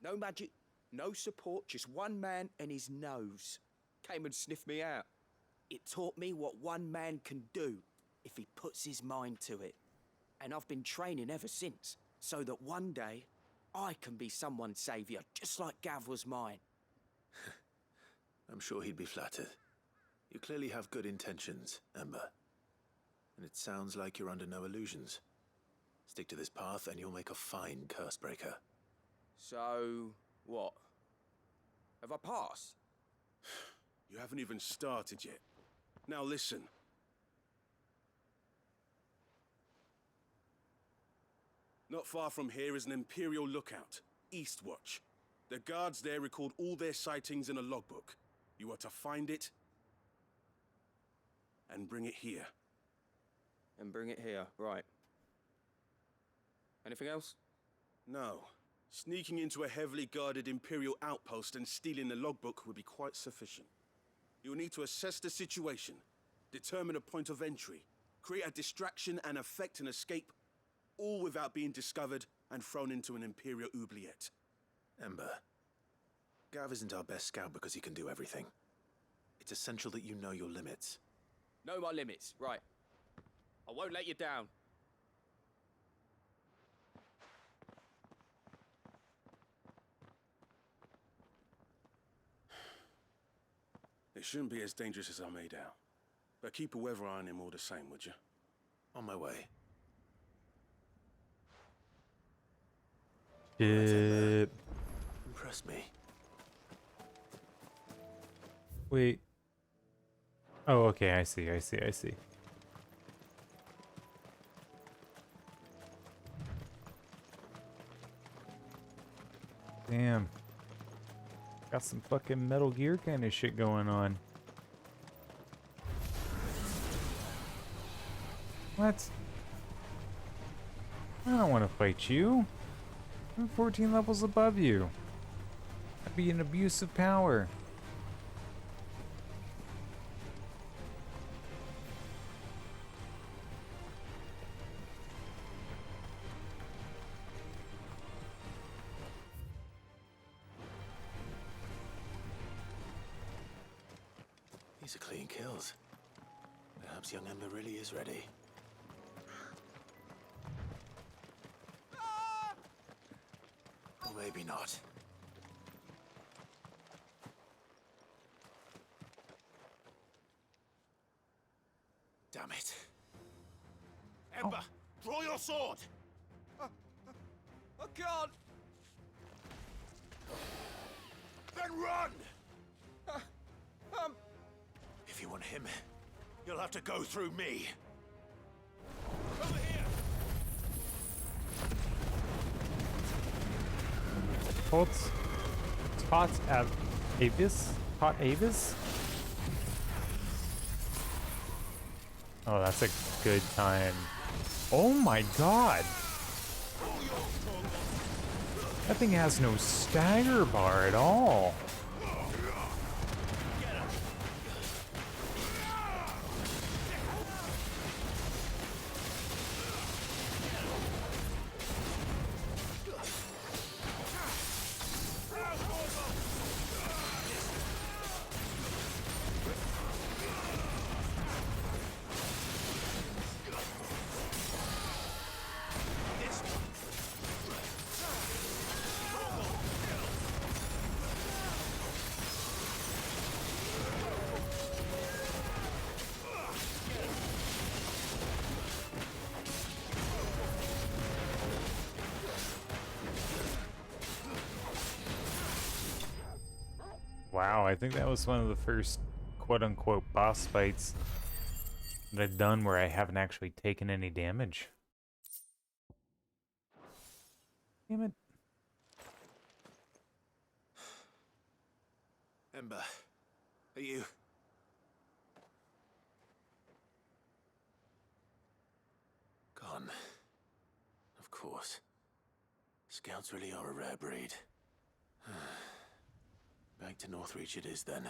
No magic, no support, just one man and his nose. Came and sniffed me out. It taught me what one man can do if he puts his mind to it. And I've been training ever since, so that one day I can be someone's saviour, just like Gav was mine. I'm sure he'd be flattered. You clearly have good intentions, Ember. And it sounds like you're under no illusions. Stick to this path and you'll make a fine Cursebreaker. So, what? Have I passed? You haven't even started yet. Now listen. Not far from here is an Imperial lookout, Eastwatch. The guards there record all their sightings in a logbook. You are to find it and bring it here. And bring it here, right. Anything else? No. Sneaking into a heavily guarded Imperial outpost and stealing the logbook would be quite sufficient. You will need to assess the situation, determine a point of entry, create a distraction and effect an escape, all without being discovered and thrown into an Imperial oubliette. Ember, Gav isn't our best scout because he can do everything. It's essential that you know your limits. Know my limits, right. I won't let you down. It shouldn't be as dangerous as I made out. But keep a weather eye on him all the same, would you? On my way. Impress me. Wait. Oh, okay, I see. Damn. Got some fucking Metal Gear kind of shit going on. What? I don't want to fight you. I'm 14 levels above you. That'd be an abuse of power. These are clean kills. Perhaps young Ember really is ready. Or maybe not. Damn it. Ember, draw your sword! I can't! Then run! If you want him, you'll have to go through me. Over here! Avis? Pot Avis? Oh, that's a good time. Oh my god! That thing has no stagger bar at all. Wow, I think that was one of the first quote-unquote boss fights that I've done where I haven't actually taken any damage. Damn it. Ember, are you... gone? Of course. Scouts really are a rare breed. Back to Northreach it is, then.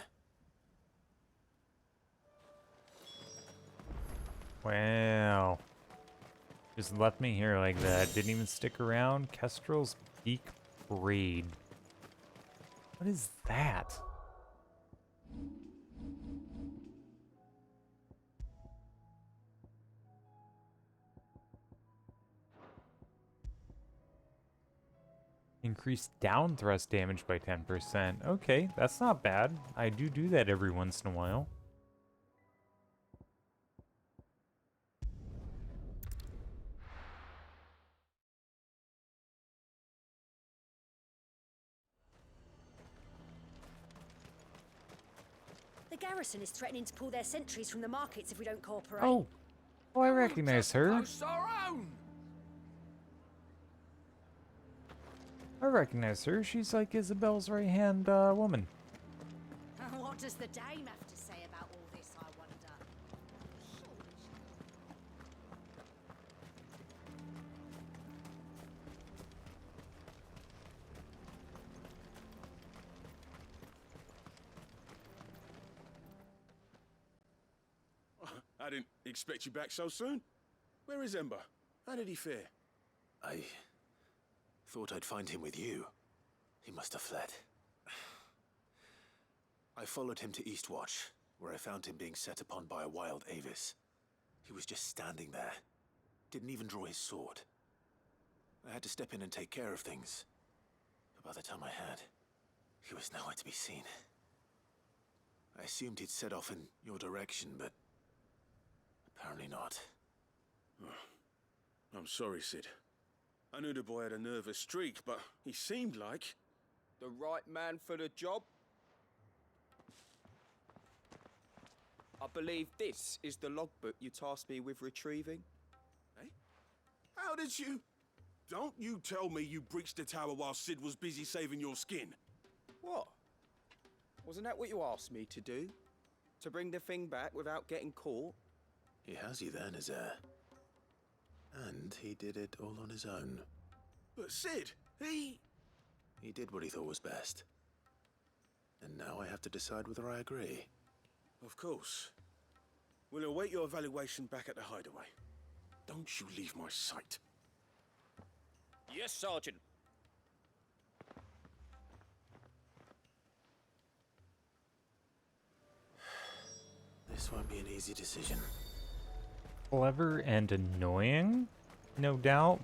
Wow. Just left me here like that. Didn't even stick around. Kestrel's Beak Braid. What is that? Increased down thrust damage by 10%. Okay, that's not bad. I do that every once in a while. The garrison is threatening to pull their sentries from the markets if we don't cooperate. Oh, I recognize her. I recognize her. She's like Isabel's right-hand woman. What does the dame have to say about all this, I wonder? I didn't expect you back so soon. Where is Ember? How did he fare? I thought I'd find him with you. He must have fled. I followed him to Eastwatch, where I found him being set upon by a wild Avis. He was just standing there. Didn't even draw his sword. I had to step in and take care of things. But by the time I had, he was nowhere to be seen. I assumed he'd set off in your direction, but apparently not. I'm sorry, Sid. I knew the boy had a nervous streak, but he seemed like... The right man for the job? I believe this is the logbook you tasked me with retrieving. Eh? How did you... Don't you tell me you breached the tower while Sid was busy saving your skin. What? Wasn't that what you asked me to do? To bring the thing back without getting caught? He has you then, his heir. And he did it all on his own. But Sid, he did what he thought was best. And now I have to decide whether I agree. Of course. We'll await your evaluation back at the hideaway. Don't you leave my sight. Yes, Sergeant. This won't be an easy decision. Clever and annoying, no doubt,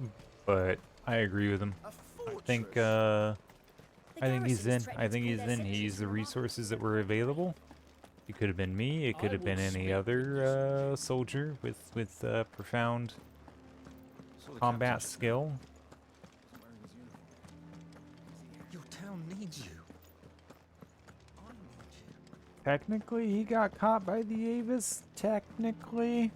but I agree with him. I think he's in. I think he's in. He used the resources that were available. It could have been me. It could have been any other soldier with profound combat skill. Your town needs you. Technically, he got caught by the Avis. Technically.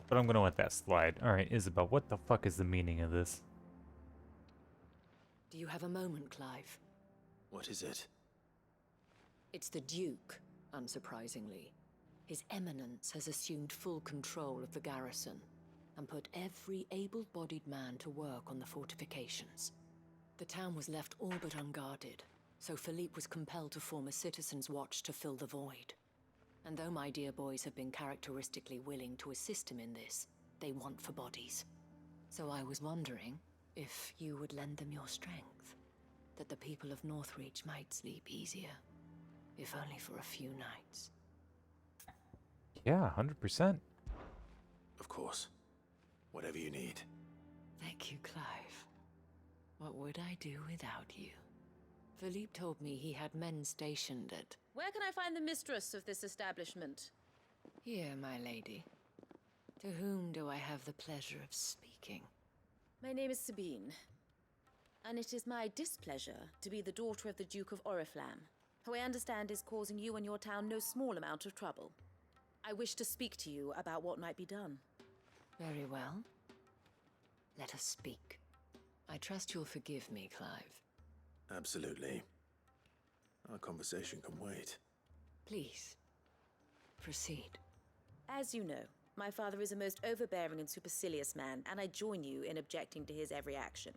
But I'm gonna let that slide. Alright, Isabel, what the fuck is the meaning of this? Do you have a moment, Clive? What is it? It's the Duke, unsurprisingly. His Eminence has assumed full control of the garrison and put every able-bodied man to work on the fortifications. The town was left all but unguarded, so Philippe was compelled to form a citizens' watch to fill the void. And though my dear boys have been characteristically willing to assist him in this, they want for bodies. So I was wondering if you would lend them your strength, that the people of Northreach might sleep easier, if only for a few nights. Yeah, 100%. Of course. Whatever you need. Thank you, Clive. What would I do without you? Philippe told me he had men stationed at... Where can I find the mistress of this establishment? Here, my lady. To whom do I have the pleasure of speaking? My name is Sabine, and it is my displeasure to be the daughter of the Duke of Oriflamme, who I understand is causing you and your town no small amount of trouble. I wish to speak to you about what might be done. Very well. Let us speak. I trust you'll forgive me, Clive. Absolutely. Our conversation can wait. Please, proceed. As you know, my father is a most overbearing and supercilious man, and I join you in objecting to his every action.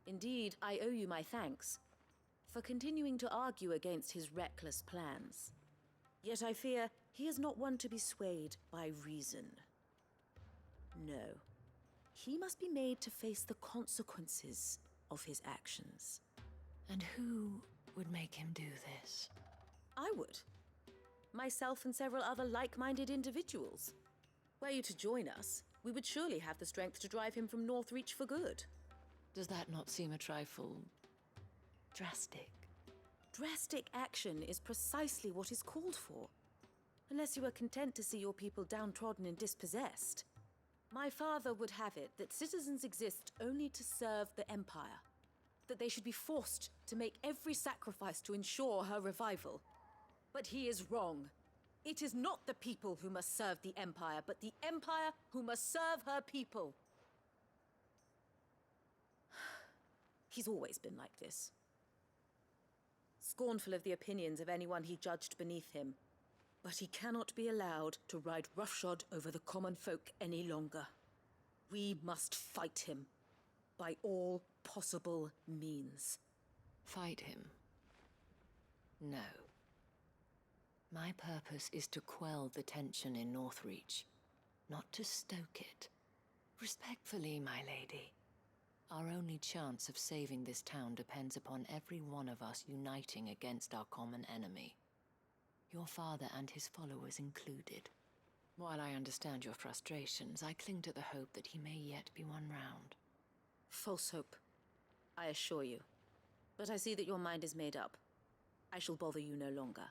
Indeed, I owe you my thanks for continuing to argue against his reckless plans. Yet I fear he is not one to be swayed by reason. No. He must be made to face the consequences of his actions. And who would make him do this? I would. Myself and several other like-minded individuals. Were you to join us, we would surely have the strength to drive him from Northreach for good. Does that not seem a trifle... drastic? Drastic action is precisely what is called for. Unless you are content to see your people downtrodden and dispossessed. My father would have it that citizens exist only to serve the Empire. That they should be forced to make every sacrifice to ensure her revival. But he is wrong. It is not the people who must serve the Empire, but the Empire who must serve her people. He's always been like this. Scornful of the opinions of anyone he judged beneath him. But he cannot be allowed to ride roughshod over the common folk any longer. We must fight him by all possible means. Fight him? No. My purpose is to quell the tension in Northreach, not to stoke it. Respectfully, my lady. Our only chance of saving this town depends upon every one of us uniting against our common enemy. Your father and his followers included. While I understand your frustrations, I cling to the hope that he may yet be won round. False hope, I assure you. But I see that your mind is made up. I shall bother you no longer.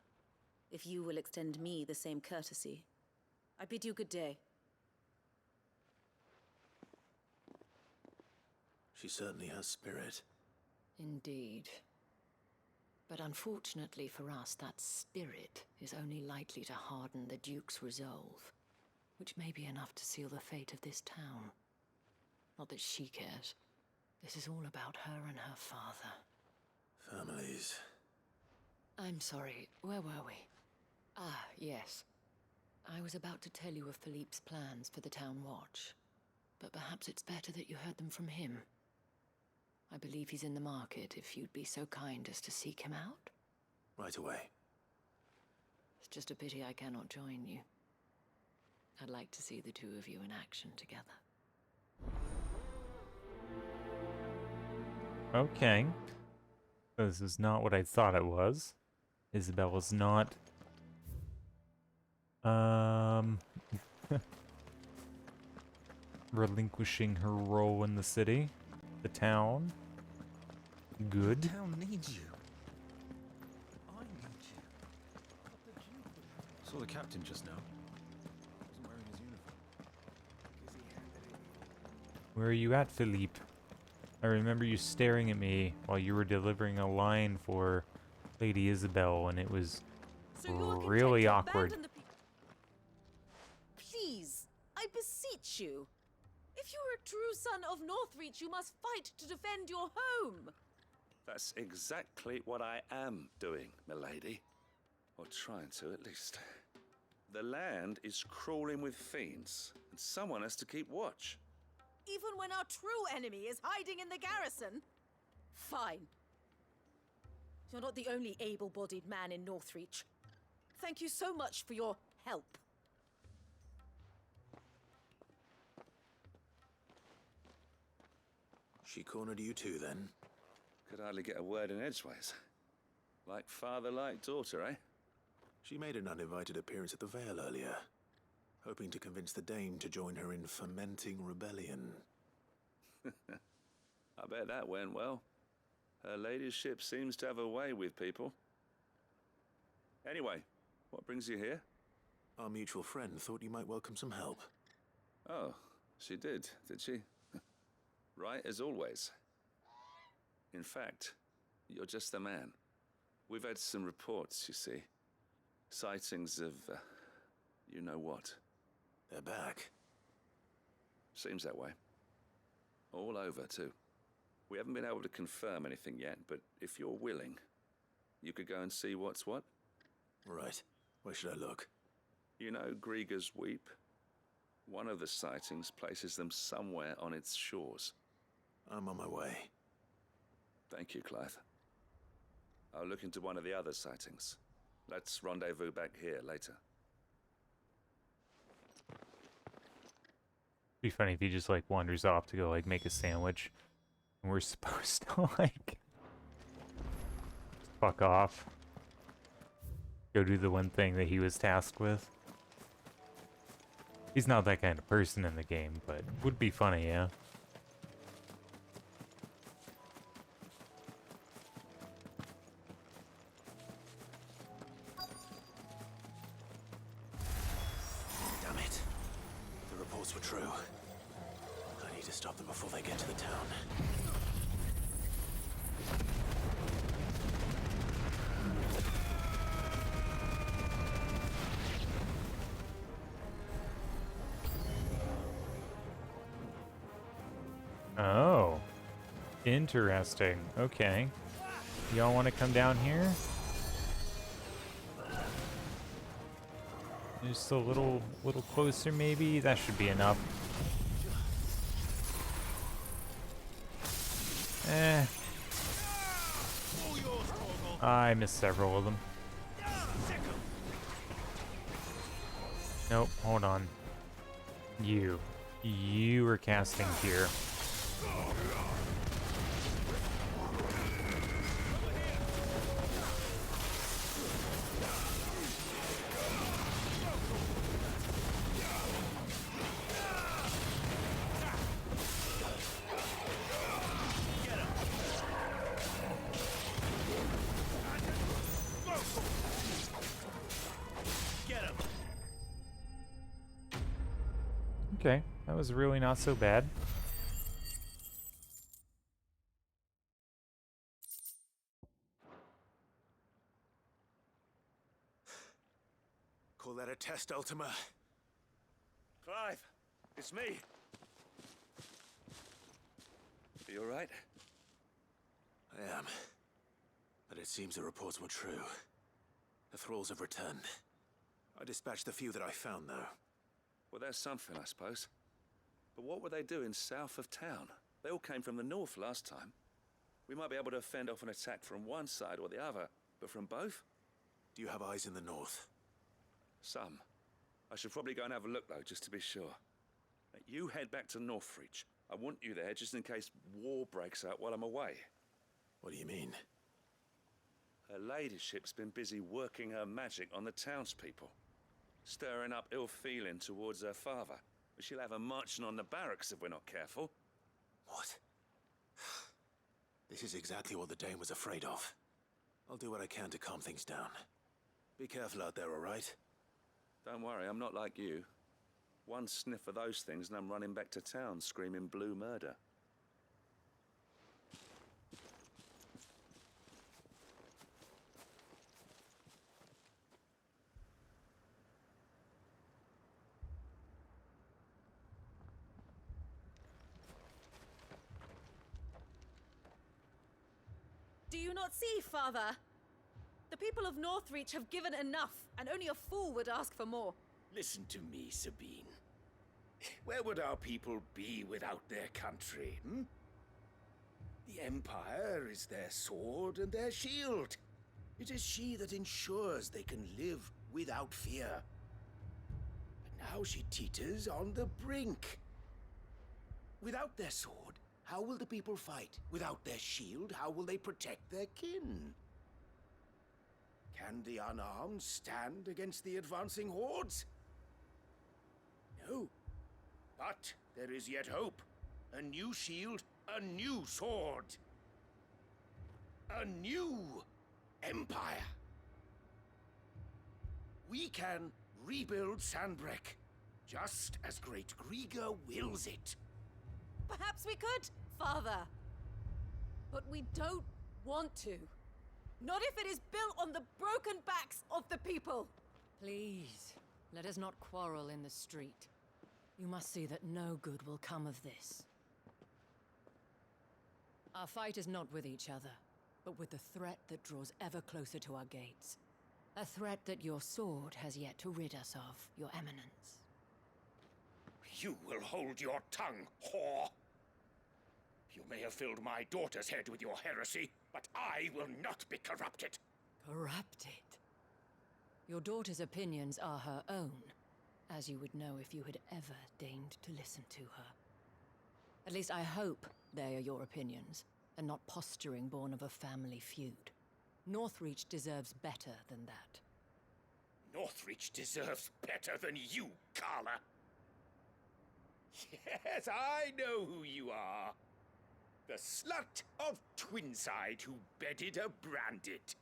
If you will extend me the same courtesy, I bid you good day. She certainly has spirit. Indeed. But unfortunately for us, that spirit is only likely to harden the Duke's resolve, which may be enough to seal the fate of this town. Not that she cares. This is all about her and her father. Families. I'm sorry, where were we? Ah, yes. I was about to tell you of Philippe's plans for the town watch, but perhaps it's better that you heard them from him. I believe he's in the market, if you'd be so kind as to seek him out. Right away. It's just a pity I cannot join you. I'd like to see the two of you in action together. Okay. This is not what I thought it was. Isabel was not... relinquishing her role in the city. The town. Good. The town needs you. I need you. But the Duke Saw the captain just now. Wasn't wearing his uniform. Where are you at, Philippe? I remember you staring at me while you were delivering a line for Lady Isabel, and it was really awkward. Please, I beseech you. If you are a true son of Northreach, you must fight to defend your home. That's exactly what I am doing, milady. Or trying to, at least. The land is crawling with fiends, and someone has to keep watch. Even when our true enemy is hiding in the garrison? Fine. You're not the only able-bodied man in Northreach. Thank you so much for your help. She cornered you too, then? Could hardly get a word in edgeways. Like father, like daughter, eh? She made an uninvited appearance at the Vale earlier, hoping to convince the Dame to join her in fomenting rebellion. I bet that went well. Her ladyship seems to have a way with people. Anyway, what brings you here? Our mutual friend thought you might welcome some help. Oh, she did she? Right as always. In fact, you're just the man. We've had some reports, you see. Sightings of, you know what. They're back. Seems that way. All over, too. We haven't been able to confirm anything yet, but if you're willing, you could go and see what's what. Right. Where should I look? You know Grieger's Weep? One of the sightings places them somewhere on its shores. I'm on my way. Thank you, Clive. I'll look into one of the other sightings. Let's rendezvous back here later. Be funny if he just like wanders off to go like make a sandwich, and we're supposed to like fuck off, go do the one thing that he was tasked with. He's not that kind of person in the game, but would be funny, yeah. Damn it. The reports were true. I need to stop them before they get to the town. Oh, interesting. Okay, y'all want to come down here? Just a little closer, maybe. That should be enough. I missed several of them. Nope. Hold on. You were casting here. Okay, that was really not so bad. Call that a test, Ultima? Clive, it's me. You all right? I am. But it seems the reports were true. The thralls have returned. I dispatched the few that I found, though. Well, that's something, I suppose. But what were they doing south of town? They all came from the north last time. We might be able to fend off an attack from one side or the other, but from both? Do you have eyes in the north? Some. I should probably go and have a look, though, just to be sure. You head back to Northreach. I want you there just in case war breaks out while I'm away. What do you mean? Her ladyship's been busy working her magic on the townspeople, stirring up ill feeling towards her father. She'll have her marching on the barracks if we're not careful. What? This is exactly what the Dame was afraid of. I'll do what I can to calm things down. Be careful out there, all right? Don't worry, I'm not like you. One sniff of those things and I'm running back to town screaming blue murder. Do you not see, Father? The people of Northreach have given enough, and only a fool would ask for more. Listen to me, Sabine. Where would our people be without their country, hmm? The Empire is their sword and their shield. It is she that ensures they can live without fear. But now she teeters on the brink. Without their sword, how will the people fight? Without their shield, how will they protect their kin? Can the unarmed stand against the advancing hordes? No. But there is yet hope. A new shield, a new sword. A new empire. We can rebuild Sandbreck, just as Great Grieger wills it. Perhaps we could, Father. But we don't want to. Not if it is built on the broken backs of the people. Please, let us not quarrel in the street. You must see that no good will come of this. Our fight is not with each other, but with the threat that draws ever closer to our gates. A threat that your sword has yet to rid us of, Your Eminence. You will hold your tongue, whore! You may have filled my daughter's head with your heresy, but I will not be corrupted. Corrupted? Your daughter's opinions are her own, as you would know if you had ever deigned to listen to her. At least I hope they are your opinions, and not posturing born of a family feud. Northreach deserves better than that. Northreach deserves better than you, Carla. Yes, I know who you are. The slut of Twinside who bedded a Brandit.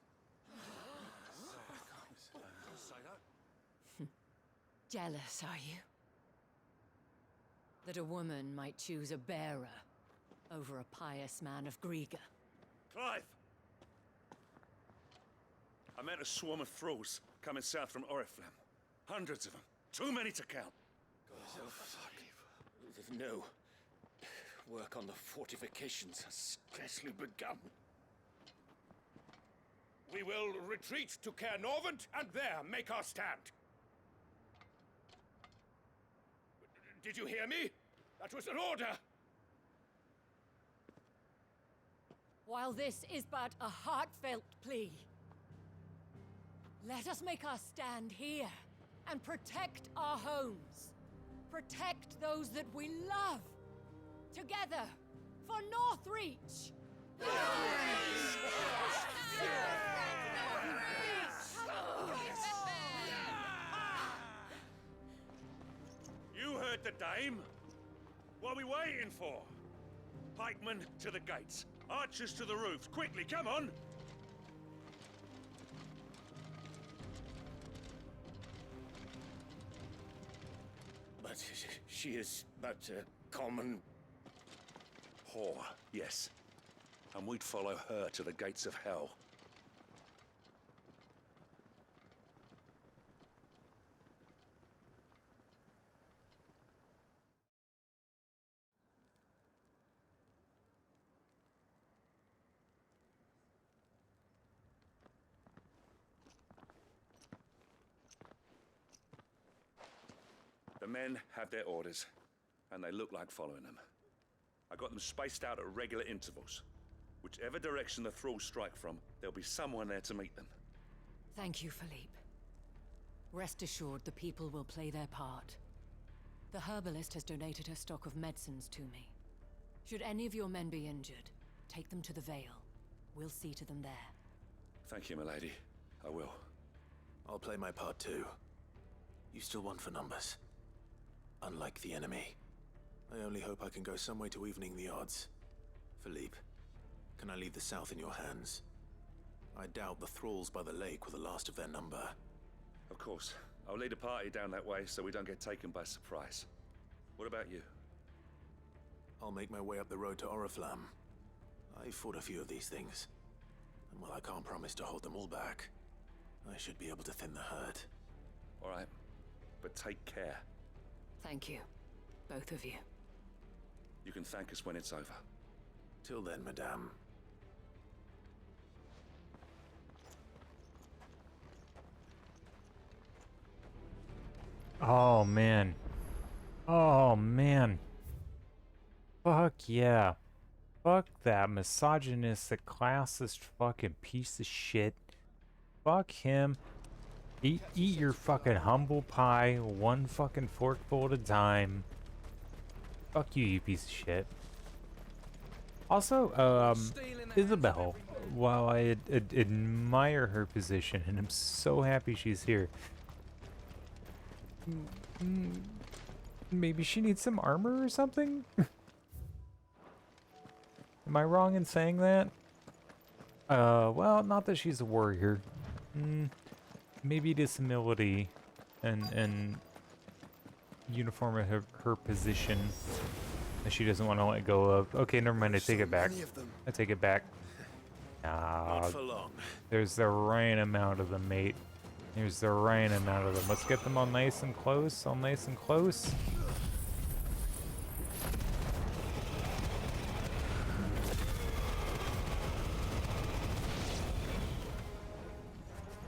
Jealous, are you? That a woman might choose a bearer over a pious man of Grieger. Clive! I met a swarm of thralls coming south from Oriflamme. Hundreds of them. Too many to count. No. Work on the fortifications has scarcely begun. We will retreat to Caernarvon and there make our stand. Did you hear me? That was an order! While this is but a heartfelt plea, let us make our stand here and protect our homes. Protect those that we love. Together, for Northreach! You heard the dame. What are we waiting for? Pikemen to the gates. Archers to the roofs. Quickly, come on! But she is but a common... whore, yes. And we'd follow her to the gates of hell. The men have their orders, and they look like following them. I got them spaced out at regular intervals. Whichever direction the thralls strike from, there'll be someone there to meet them. Thank you, Philippe. Rest assured, the people will play their part. The herbalist has donated her stock of medicines to me. Should any of your men be injured, take them to the Vale. We'll see to them there. Thank you, milady. I will. I'll play my part too. You still want for numbers. Unlike the enemy. I only hope I can go some way to evening the odds. Philippe, can I leave the south in your hands? I doubt the thralls by the lake were the last of their number. Of course. I'll lead a party down that way so we don't get taken by surprise. What about you? I'll make my way up the road to Oriflamme. I fought a few of these things. And while I can't promise to hold them all back, I should be able to thin the herd. All right, but take care. Thank you, both of you. You can thank us when it's over. Till then, madame. Oh, man. Oh, man. Fuck yeah. Fuck that misogynistic, classist fucking piece of shit. Fuck him. Eat your fucking humble pie, one fucking forkful at a time. Fuck you, you piece of shit. Also, Isabel, while I admire her position, and I'm so happy she's here, maybe she needs some armor or something? Am I wrong in saying that? Well, not that she's a warrior. Maybe disability and uniform of her position that she doesn't want to let go of. Okay, never mind. I take it back. I take it back. Not for long. There's the right amount of them, mate. There's the right amount of them. Let's get them all nice and close. All nice and close.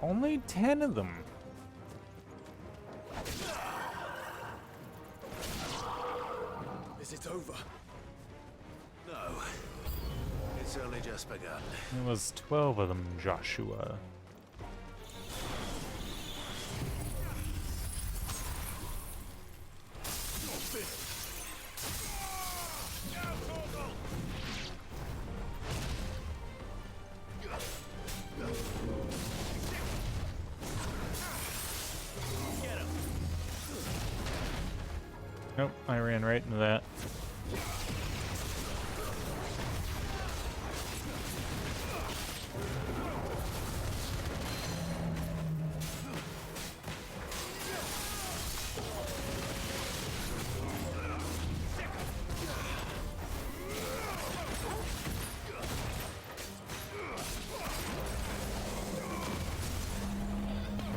Only 10 of them. Is it over? No. It's only just begun. There was 12 of them, Joshua. Nope, I ran right into that.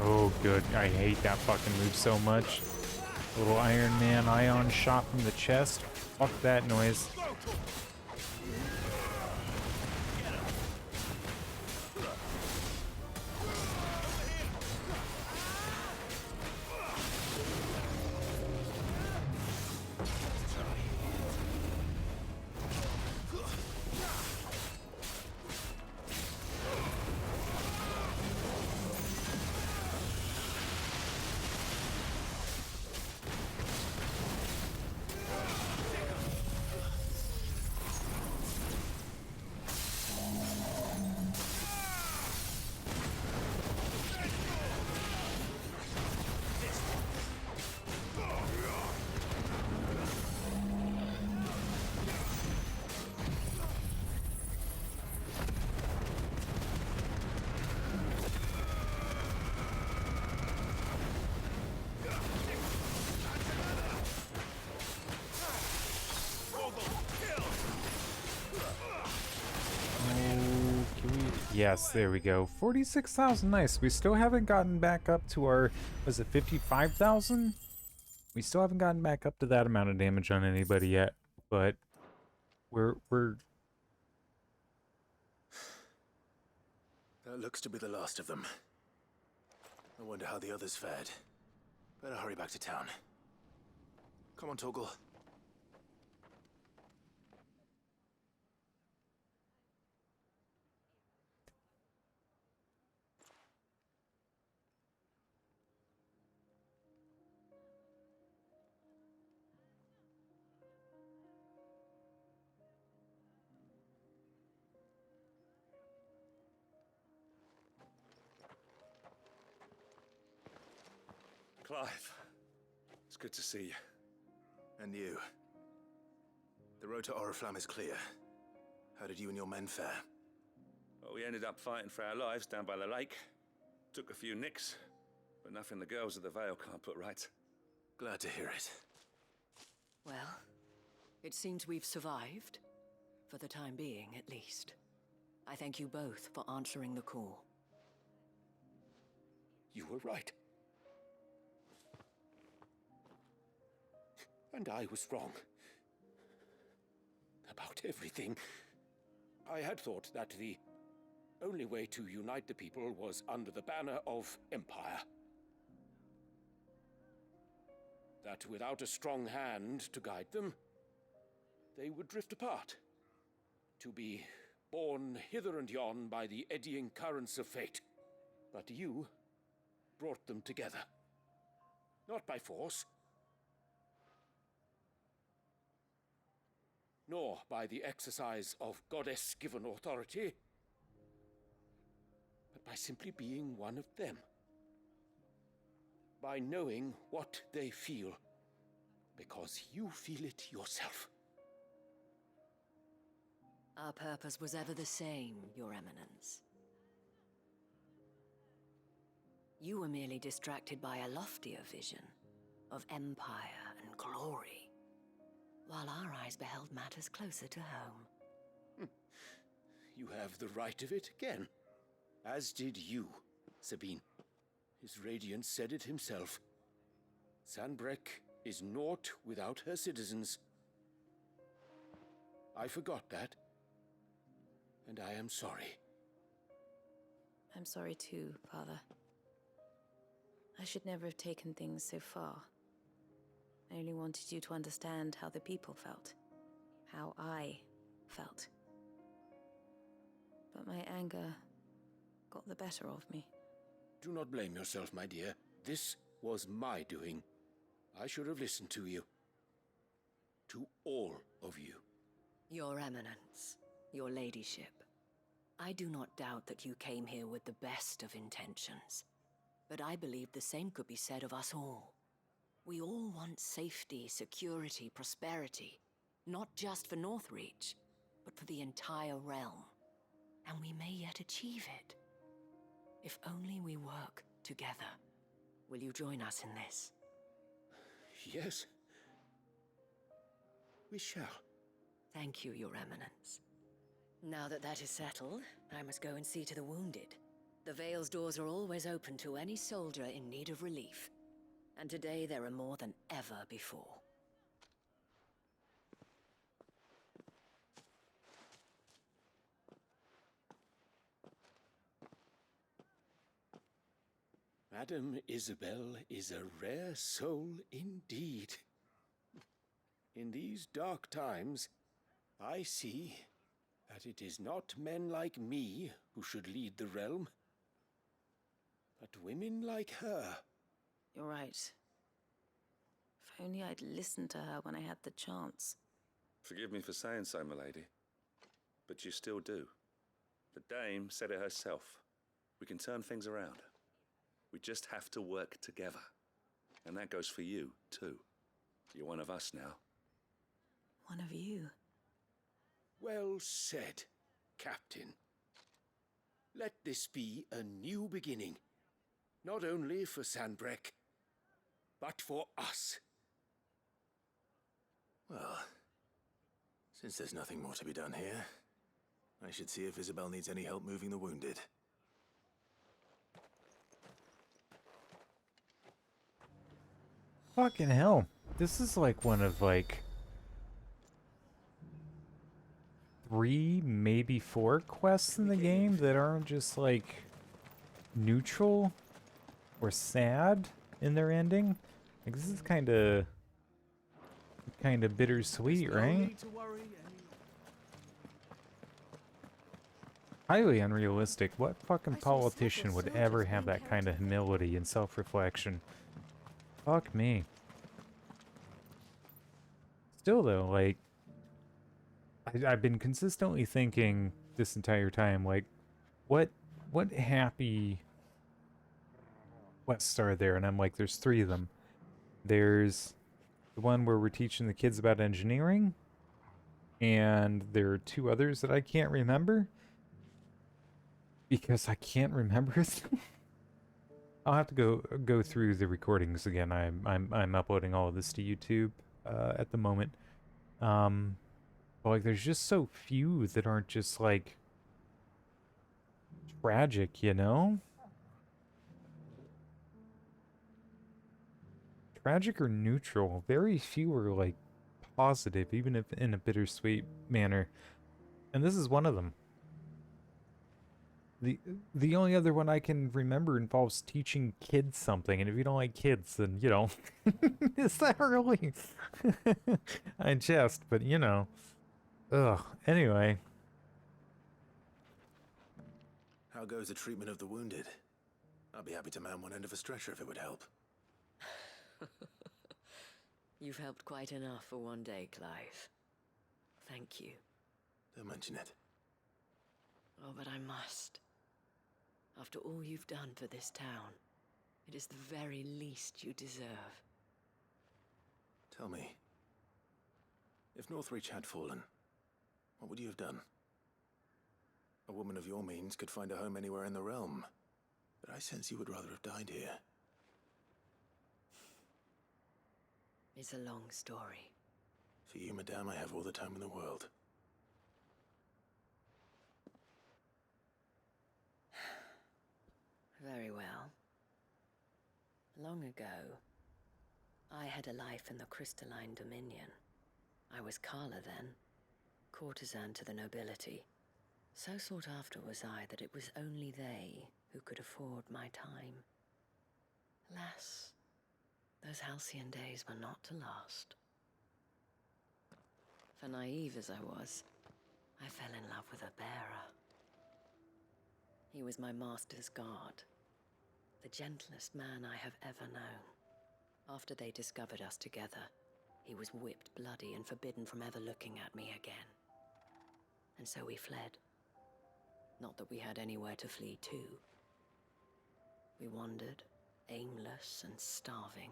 Oh, good. I hate that fucking move so much. Little Iron Man ion shot from the chest. Fuck that noise. Yes, there we go. 46,000, nice. We still haven't gotten back up to our, was it 55,000? We still haven't gotten back up to that amount of damage on anybody yet, but we're... That looks to be the last of them. I wonder how the others fared. Better hurry back to town. Come on, Torgal. Clive, it's good to see you. And you. The road to Oriflamme is clear. How did you and your men fare? Well, we ended up fighting for our lives down by the lake. Took a few nicks, but nothing the girls of the Vale can't put right. Glad to hear it. Well, it seems we've survived. For the time being, at least. I thank you both for answering the call. You were right. And I was wrong. About everything. I had thought that the only way to unite the people was under the banner of Empire. That without a strong hand to guide them, they would drift apart. To be borne hither and yon by the eddying currents of fate. But you brought them together. Not by force, nor by the exercise of goddess-given authority, but by simply being one of them. By knowing what they feel, because you feel it yourself. Our purpose was ever the same, Your Eminence. You were merely distracted by a loftier vision of empire and glory, while our eyes beheld matters closer to home. You have the right of it again, as did you, Sabine. His Radiance said it himself. Sanbreque is naught without her citizens. I forgot that. And I am sorry. I'm sorry too, Father. I should never have taken things so far. I only wanted you to understand how the people felt. How I felt. But my anger got the better of me. Do not blame yourself, my dear. This was my doing. I should have listened to you. To all of you. Your Eminence, your Ladyship, I do not doubt that you came here with the best of intentions. But I believe the same could be said of us all. We all want safety, security, prosperity. Not just for Northreach, but for the entire realm. And we may yet achieve it. If only we work together. Will you join us in this? Yes. We shall. Thank you, Your Eminence. Now that that is settled, I must go and see to the wounded. The Vale's doors are always open to any soldier in need of relief. And today there are more than ever before. Madame Isabel is a rare soul indeed. In these dark times, I see that it is not men like me who should lead the realm, but women like her. You're right. If only I'd listened to her when I had the chance. Forgive me for saying so, my lady, but you still do. The dame said it herself. We can turn things around. We just have to work together. And that goes for you, too. You're one of us now. One of you? Well said, Captain. Let this be a new beginning. Not only for Sanbreque, but for us. Well, since there's nothing more to be done here, I should see if Isabel needs any help moving the wounded. Fucking hell. This is like one of like 3, maybe 4 quests in the game that aren't just like neutral or sad in their ending. Like this is kind of bittersweet, right? Highly unrealistic. What fucking politician would ever have that kind of humility and self-reflection? Fuck me. Still though, like, I've been consistently thinking this entire time, like, what happy quests are there? And I'm like, there's 3 of them. There's the one where we're teaching the kids about engineering, and there are 2 others that I can't remember because I can't remember them. I'll have to go through the recordings again. I'm uploading all of this to YouTube at the moment. But like there's just so few that aren't just like tragic, you know? Tragic or neutral. Very few are like positive, even if in a bittersweet manner. And this is one of them. The only other one I can remember involves teaching kids something, and if you don't like kids, then you know, is that really? I jest, but you know, ugh. Anyway, How goes the treatment of the wounded? I'd be happy to man one end of a stretcher if it would help. You've helped quite enough for one day, Clive. Thank you. Don't mention it. Oh, but I must. After all you've done for this town, it is the very least you deserve. Tell me, if Northreach had fallen, what would you have done? A woman of your means could find a home anywhere in the realm, but I sense you would rather have died here. It's a long story. For you, madame, I have all the time in the world. Very well. Long ago, I had a life in the Crystalline Dominion. I was Carla then, courtesan to the nobility. So sought after was I that it was only they who could afford my time. Alas, those halcyon days were not to last. For naive as I was, I fell in love with a bearer. He was my master's guard, the gentlest man I have ever known. After they discovered us together, he was whipped bloody and forbidden from ever looking at me again. And so we fled. Not that we had anywhere to flee to. We wandered, aimless and starving,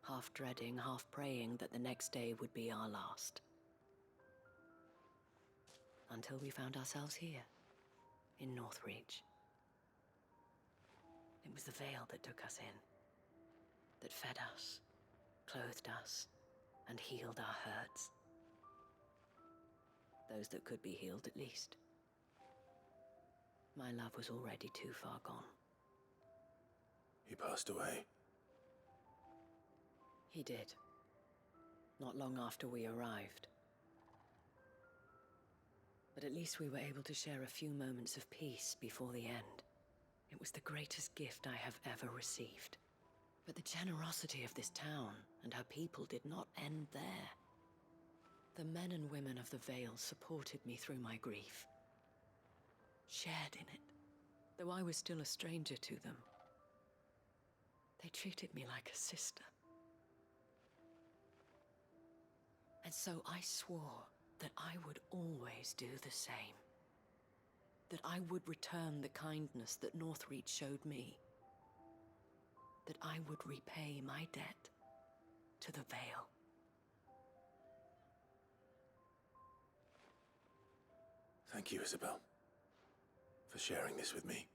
half dreading, half praying that the next day would be our last. Until we found ourselves here, in Northreach. It was the veil that took us in, that fed us, clothed us, and healed our hurts. Those that could be healed, at least. My love was already too far gone. He passed away. He did. Not long after we arrived. But at least we were able to share a few moments of peace before the end. It was the greatest gift I have ever received. But the generosity of this town and her people did not end there. The men and women of the Vale supported me through my grief. Shared in it, though I was still a stranger to them. They treated me like a sister. And so I swore that I would always do the same. That I would return the kindness that Northreach showed me. That I would repay my debt to the Vale. Thank you, Isabel, for sharing this with me.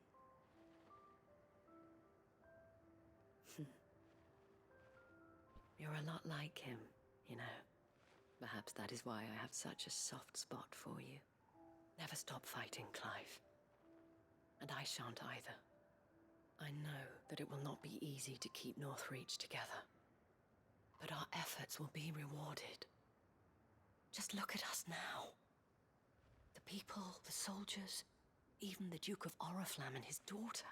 You're a lot like him, you know. Perhaps that is why I have such a soft spot for you. Never stop fighting, Clive. And I shan't either. I know that it will not be easy to keep Northreach together. But our efforts will be rewarded. Just look at us now. The people, the soldiers, even the Duke of Oriflamme and his daughter,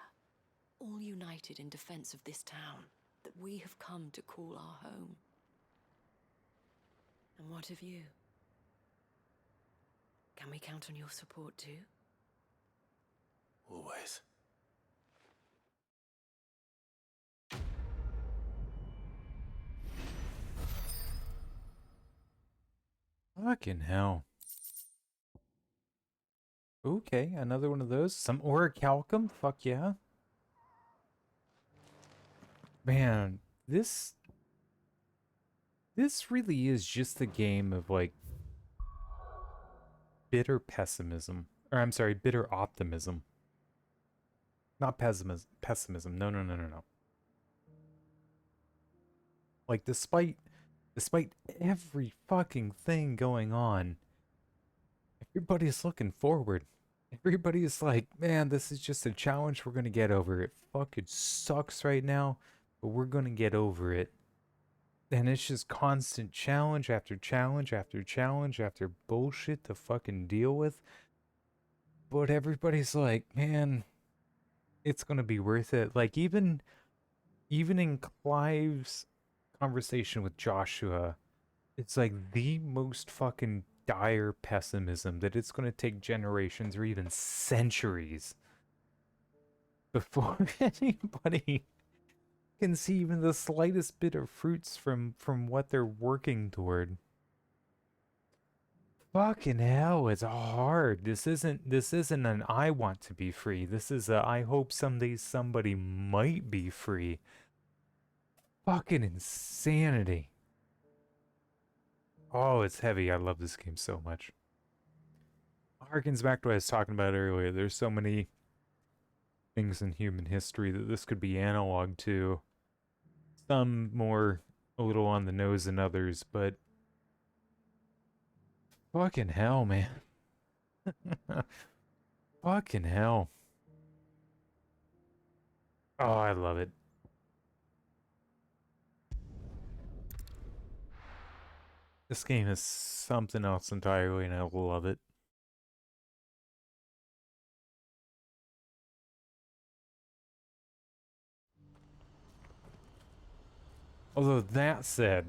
all united in defense of this town that we have come to call our home. And what of you? Can we count on your support too? Always. fucking hell. Okay, another one of those. Some orichalcum? Fuck yeah. Man, this really is just a game of like bitter pessimism. Or I'm sorry, bitter optimism. Not pessimism. No, no, no, no, no. Like, despite every fucking thing going on, everybody's looking forward. Everybody's like, man, this is just a challenge we're gonna get over. It fucking sucks right now, but we're gonna get over it. And it's just constant challenge after challenge after challenge after bullshit to fucking deal with. But everybody's like, man, it's gonna be worth it. Like, even in Clive's conversation with Joshua, it's like the most fucking dire pessimism that it's gonna take generations or even centuries before anybody can see even the slightest bit of fruits from what they're working toward. Fucking hell, it's hard. This isn't an I want to be free. This is a I hope someday somebody might be free. Fucking insanity. Oh, it's heavy. I love this game so much. Harkens back to what I was talking about earlier. There's so many things in human history that this could be analog to. Some more a little on the nose than others, but fucking hell, man. Fucking hell. Oh, I love it. This game is something else entirely, and I love it. Although that said,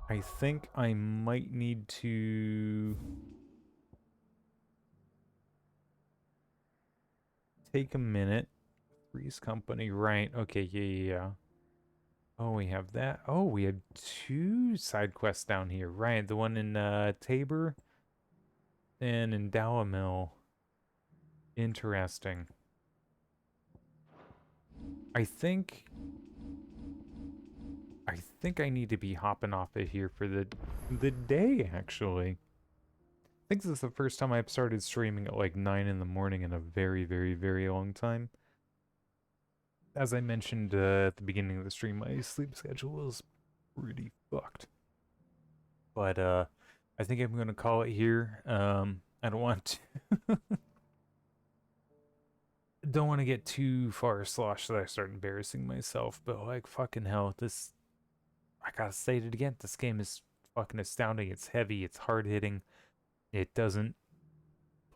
I think I might need to take a minute. Three's Company, right? Okay, yeah. Oh, we have that. Oh, we have 2 side quests down here, right? The one in Tabor and in Dawamil. Interesting. I think I need to be hopping off of here for the day, actually. I think this is the first time I've started streaming at like 9 in the morning in a very, very, very long time. As I mentioned at the beginning of the stream, my sleep schedule is pretty fucked. But I think I'm gonna call it here. I don't want to don't want to get too far sloshed that I start embarrassing myself, but like fucking hell, this I gotta say it again, this game is fucking astounding. It's heavy, it's hard hitting, it doesn't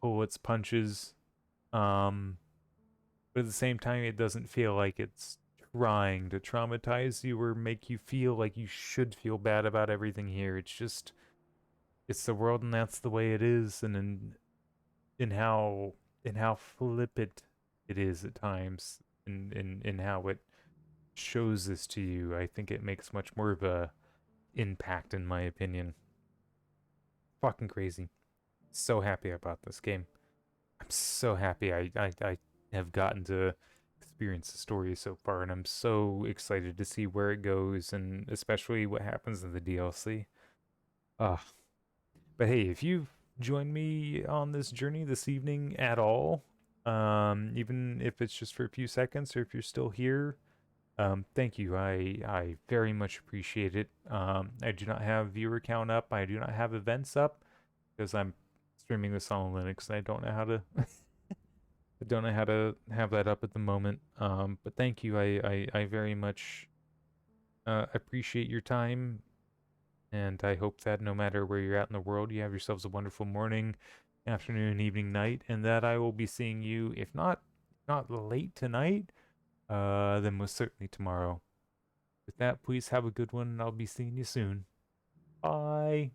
pull its punches. But at the same time it doesn't feel like it's trying to traumatize you or make you feel like you should feel bad about everything here. It's just it's the world and that's the way it is, and in how flippant it is at times, in how it shows this to you. I think it makes much more of a impact, in my opinion. Fucking crazy. So happy about this game. I'm so happy I have gotten to experience the story so far, and I'm so excited to see where it goes, and especially what happens in the DLC. But hey, if you've joined me on this journey this evening at all, even if it's just for a few seconds, or if you're still here, thank you. I very much appreciate it. I do not have viewer count up. I do not have events up because I'm streaming this on Linux, and I don't know how to I don't know how to have that up at the moment. But thank you. I very much appreciate your time, and I hope that no matter where you're at in the world, you have yourselves a wonderful morning, afternoon, evening, night, and that I will be seeing you, if not late tonight, then most certainly tomorrow. With that, please have a good one, and I'll be seeing you soon. Bye.